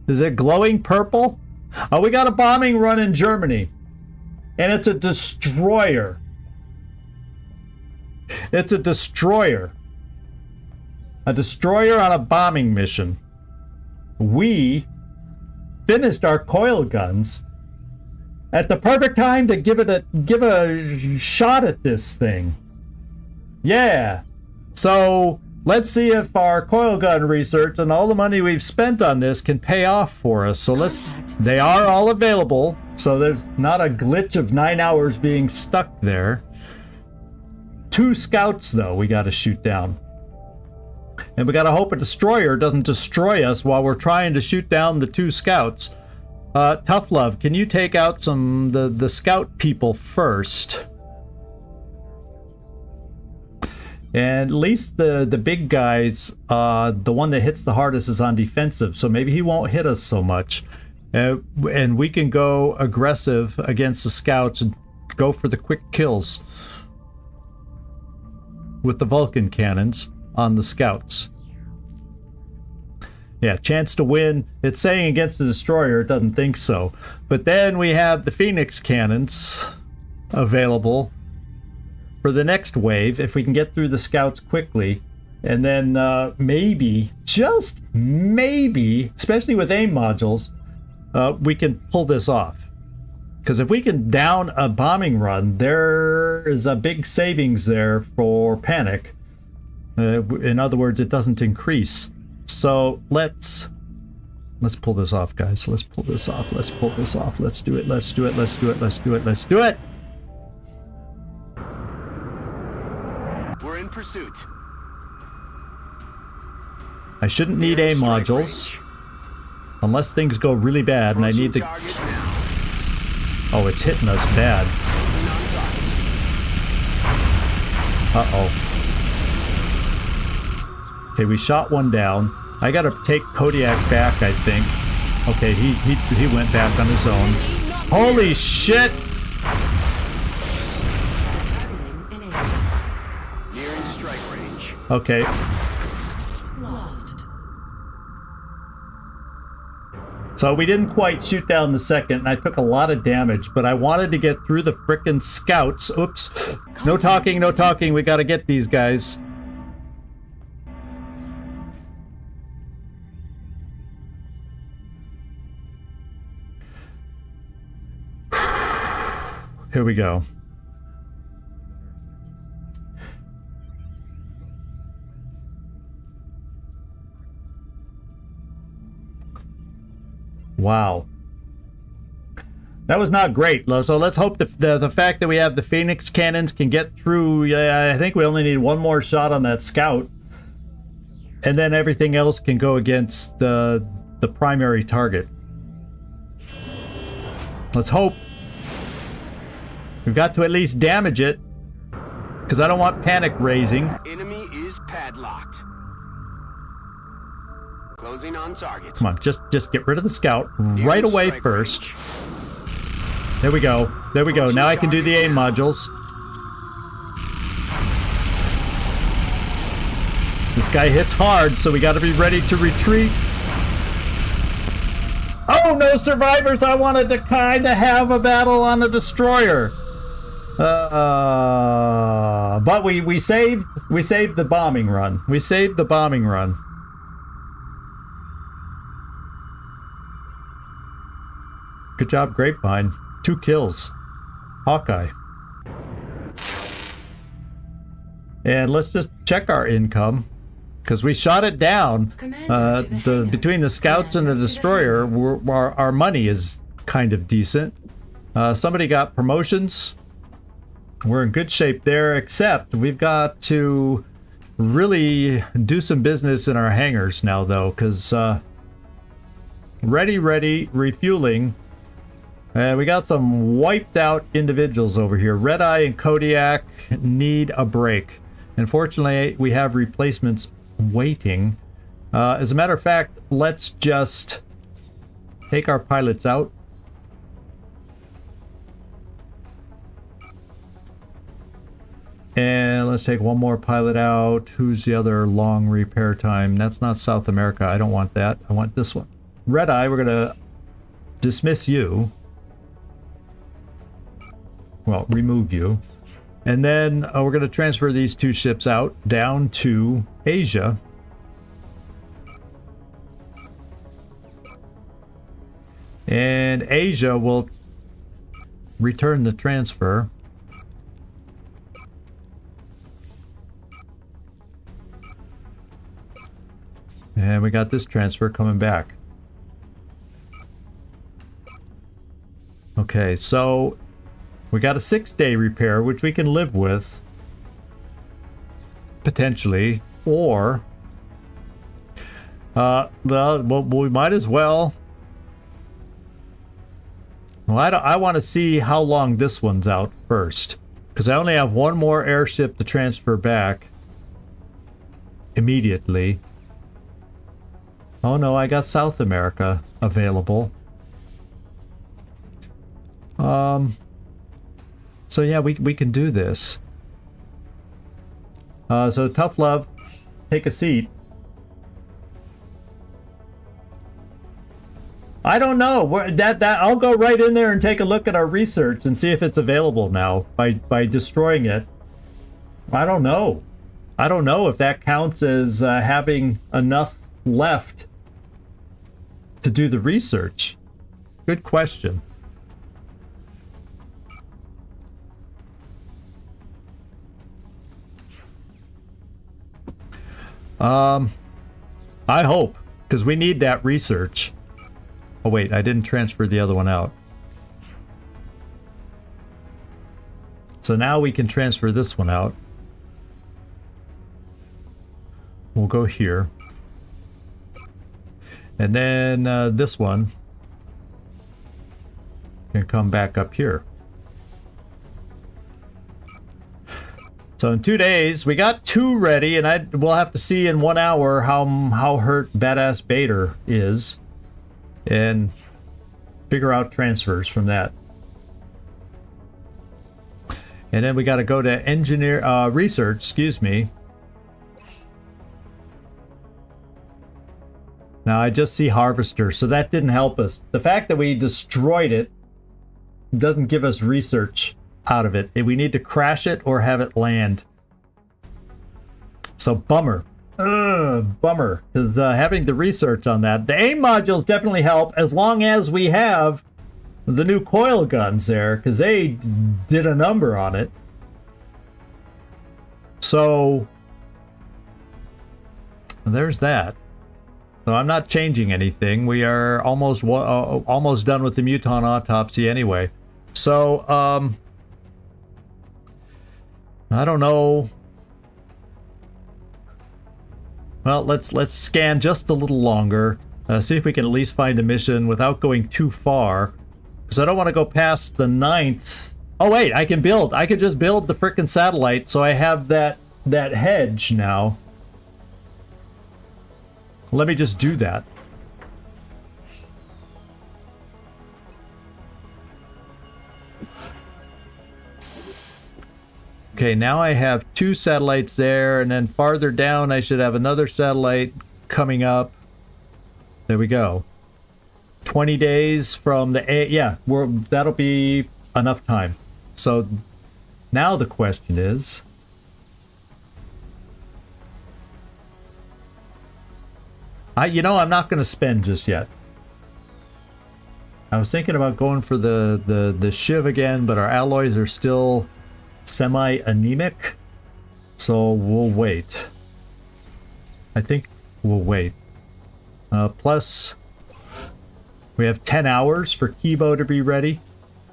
Is it glowing purple? Oh, we got a bombing run in Germany. And it's a destroyer. It's a destroyer. A destroyer on a bombing mission. We finished our coil guns at the perfect time to give a shot at this thing. Yeah. So let's see if our coil gun research and all the money we've spent on this can pay off for us. So they are all available. So there's not a glitch of 9 hours being stuck there. 2 scouts though we got to shoot down. And we got to hope a destroyer doesn't destroy us while we're trying to shoot down the 2 scouts. Tough Love, can you take out the scout people first? And at least the big guys, the one that hits the hardest is on defensive, so maybe he won't hit us so much. And we can go aggressive against the scouts and go for the quick kills with the Vulcan cannons on the scouts. Yeah, chance to win. It's saying against the destroyer, it doesn't think so. But then we have the Phoenix cannons available for the next wave, if we can get through the scouts quickly. And then maybe, just maybe, especially with aim modules, we can pull this off. Because if we can down a bombing run, there is a big savings there for panic. In other words, it doesn't increase. So let's pull this off, guys. Let's pull this off. Let's pull this off. Let's do it. Let's do it. Let's do it. Let's do it. Let's do it. We're in pursuit. I shouldn't need aim modules unless things go really bad and I need to... Oh, it's hitting us bad. Uh-oh. Okay, we shot one down. I gotta take Kodiak back, I think. Okay, he went back on his own. Holy shit! Nearing strike range. Okay. Lost. So we didn't quite shoot down the second, and I took a lot of damage, but I wanted to get through the frickin' scouts. Oops. No talking, no talking. We gotta get these guys. Here we go. Wow. That was not great. So let's hope the fact that we have the Phoenix cannons can get through. I think we only need one more shot on that scout. And then everything else can go against the primary target. Let's hope. We've got to at least damage it, because I don't want panic raising. Enemy is padlocked. Closing on target. Come on, just get rid of the scout right away first. There we go. There we go. Now I can do the aim modules. This guy hits hard, so we got to be ready to retreat. Oh, no survivors! I wanted to kind of have a battle on the destroyer. But we saved the bombing run. We saved the bombing run. Good job, Grapevine. 2 kills. Hawkeye. And let's just check our income, because we shot it down. Between the scouts and the destroyer, our money is kind of decent. Somebody got promotions. We're in good shape there, except we've got to really do some business in our hangars now, though, because ready, refueling. We got some wiped out individuals over here. Red Eye and Kodiak need a break. Unfortunately, we have replacements waiting. As a matter of fact, let's just take our pilots out. And let's take one more pilot out. Who's the other long repair time? That's not South America. I don't want that. I want this one. Red Eye, we're going to dismiss you. Well, remove you. And then we're going to transfer these 2 ships out down to Asia. And Asia will return the transfer. And we got this transfer coming back. Okay, so we got a 6-day repair, which we can live with. Potentially. Or well, we might as well. Well, I want to see how long this one's out first, because I only have one more airship to transfer back immediately. Oh no, I got South America available. So yeah, we can do this. So Tough Love, take a seat. I don't know. That I'll go right in there and take a look at our research and see if it's available now by destroying it. I don't know. I don't know if that counts as having enough left to do the research. Good question. I hope, because we need that research. Oh wait, I didn't transfer the other one out. So now we can transfer this one out. We'll go here. And then this one can come back up here. So in 2 days, we got 2 ready, and we'll have to see in 1 hour how hurt Badass Bader is, and figure out transfers from that. And then we got to go to research, excuse me. Now I just see Harvester, so that didn't help us. The fact that we destroyed it doesn't give us research out of it. We need to crash it or have it land. So bummer. Bummer. Because having the research on that. The aim modules definitely help as long as we have the new coil guns there, because they did a number on it. So there's that. So I'm not changing anything. We are almost done with the Muton autopsy anyway. So I don't know. Well, let's scan just a little longer. See if we can at least find a mission without going too far. Because I don't want to go past the 9th. Oh wait, I can build. I could just build the frickin' satellite, so I have that hedge now. Let me just do that. Okay, now I have 2 satellites there, and then farther down I should have another satellite coming up. There we go. 20 days from the yeah, that'll be enough time. So now the question is, you know, I'm not going to spend just yet. I was thinking about going for the Shiv again, but our alloys are still semi-anemic, so we'll wait. I think we'll wait. Plus, we have 10 hours for Kibo to be ready.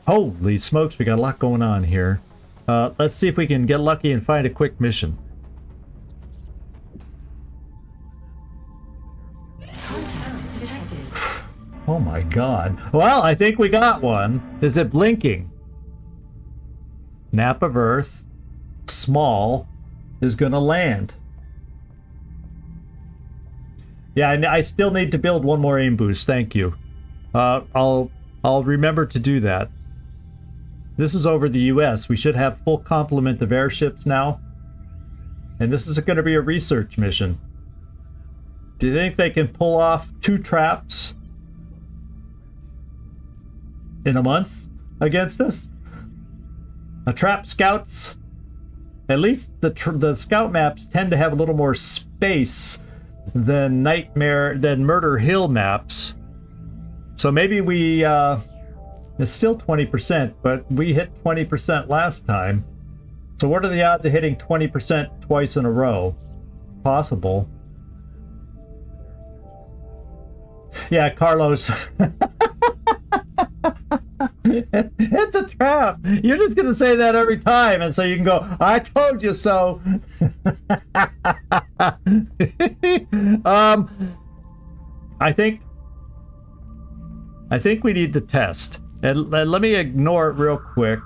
Holy smokes, we got a lot going on here. Let's see if we can get lucky and find a quick mission. Contact detected. Oh my god. Well, I think we got one. Is it blinking? Nap of Earth, small, is gonna land. Yeah, I still need to build one more aim boost. Thank you. I'll remember to do that. This is over the US. We should have full complement of airships now. And this is going to be a research mission. Do you think they can pull off 2 traps in a month against us? The trap scouts, at least the scout maps tend to have a little more space than Murder Hill maps. So maybe we, it's still 20%, but we hit 20% last time. So what are the odds of hitting 20% twice in a row? Possible. Yeah, Carlos. It's a trap. You're just gonna say that every time, and so you can go, I told you so. I think we need to test, and let me ignore it real quick.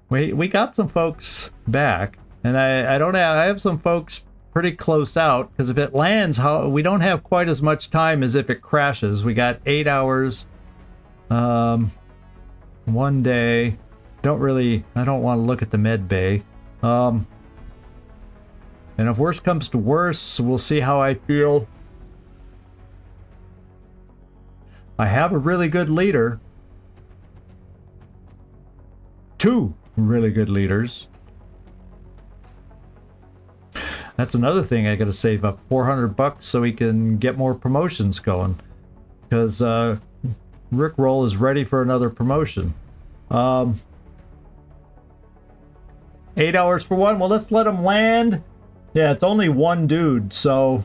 We got some folks back, and I have some folks pretty close out, because if it lands, we don't have quite as much time as if it crashes. We got 8 hours, 1 day. I don't want to look at the med bay. And if worse comes to worse, we'll see how I feel. I have a really good leader. 2 really good leaders. That's another thing I gotta save up, $400 so we can get more promotions going. Because Rickroll is ready for another promotion. 8 hours for one. Well, let's let him land. Yeah, it's only 1 dude, so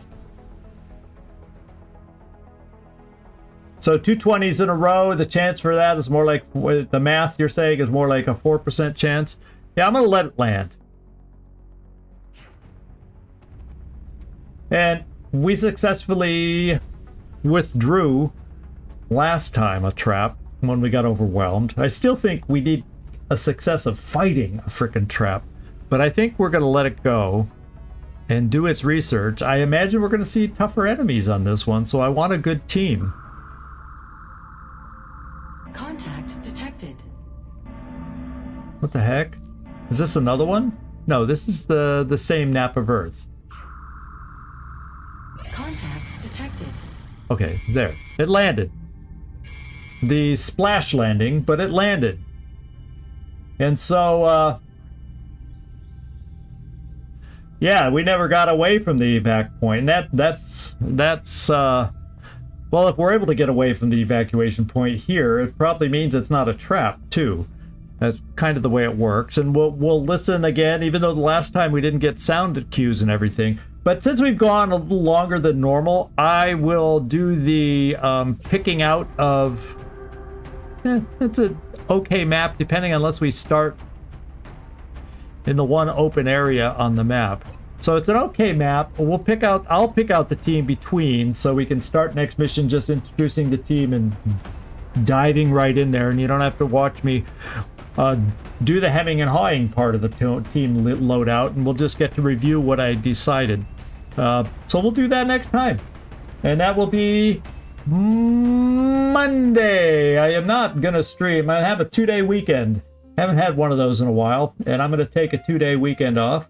2 20s in a row. The chance for that is more like, the math you're saying is more like a 4% chance. Yeah, I'm gonna let it land. And we successfully withdrew last time a trap when we got overwhelmed. I still think we need a success of fighting a frickin' trap, but I think we're going to let it go and do its research. I imagine we're going to see tougher enemies on this one, so I want a good team. Contact detected. What the heck? Is this another one? No, this is the same Nap of Earth. Contact detected. Okay, there. It landed. The splash landing, but it landed. And so, yeah, we never got away from the evac point. And that's well, if we're able to get away from the evacuation point here, it probably means it's not a trap, too. That's kind of the way it works. And we'll listen again, even though the last time we didn't get sound cues and everything. But since we've gone a little longer than normal, I will do the picking out of... it's an okay map, depending unless we start in the one open area on the map. So it's an okay map. I'll pick out the team between, so we can start next mission just introducing the team and diving right in there, and you don't have to watch me do the hemming and hawing part of the team loadout, and we'll just get to review what I decided. So we'll do that next time, and that will be Monday. I am not gonna stream. I have a 2-day weekend. Haven't had one of those in a while, and I'm gonna take a 2-day weekend off.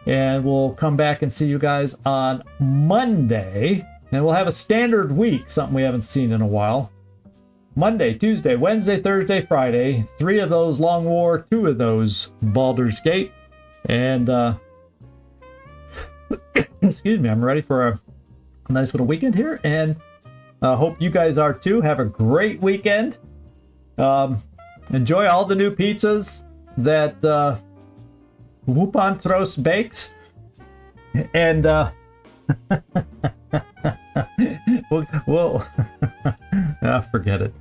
And we'll come back and see you guys on Monday. And we'll have a standard week, something we haven't seen in a while. Monday, Tuesday, Wednesday, Thursday, Friday. 3 of those Long War, 2 of those Baldur's Gate. And, excuse me, I'm ready for a nice little weekend here. And hope you guys are too. Have a great weekend. Enjoy all the new pizzas that... Whoopantros bakes, and we'll forget it.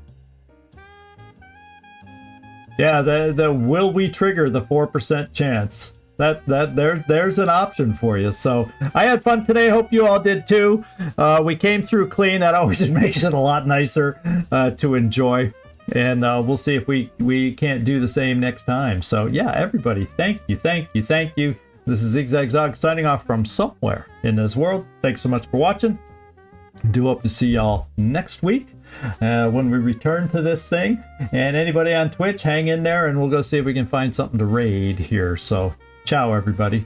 Yeah, the will we trigger the 4% chance? There's an option for you. So I had fun today. Hope you all did too. We came through clean. That always makes it a lot nicer to enjoy. And we'll see if we can't do the same next time. So yeah, everybody, thank you. This is Zigzag Zog signing off from somewhere in this world. Thanks so much for watching. Do hope to see y'all next week when we return to this thing. And anybody on Twitch, hang in there and we'll go see if we can find something to raid here. So ciao, everybody.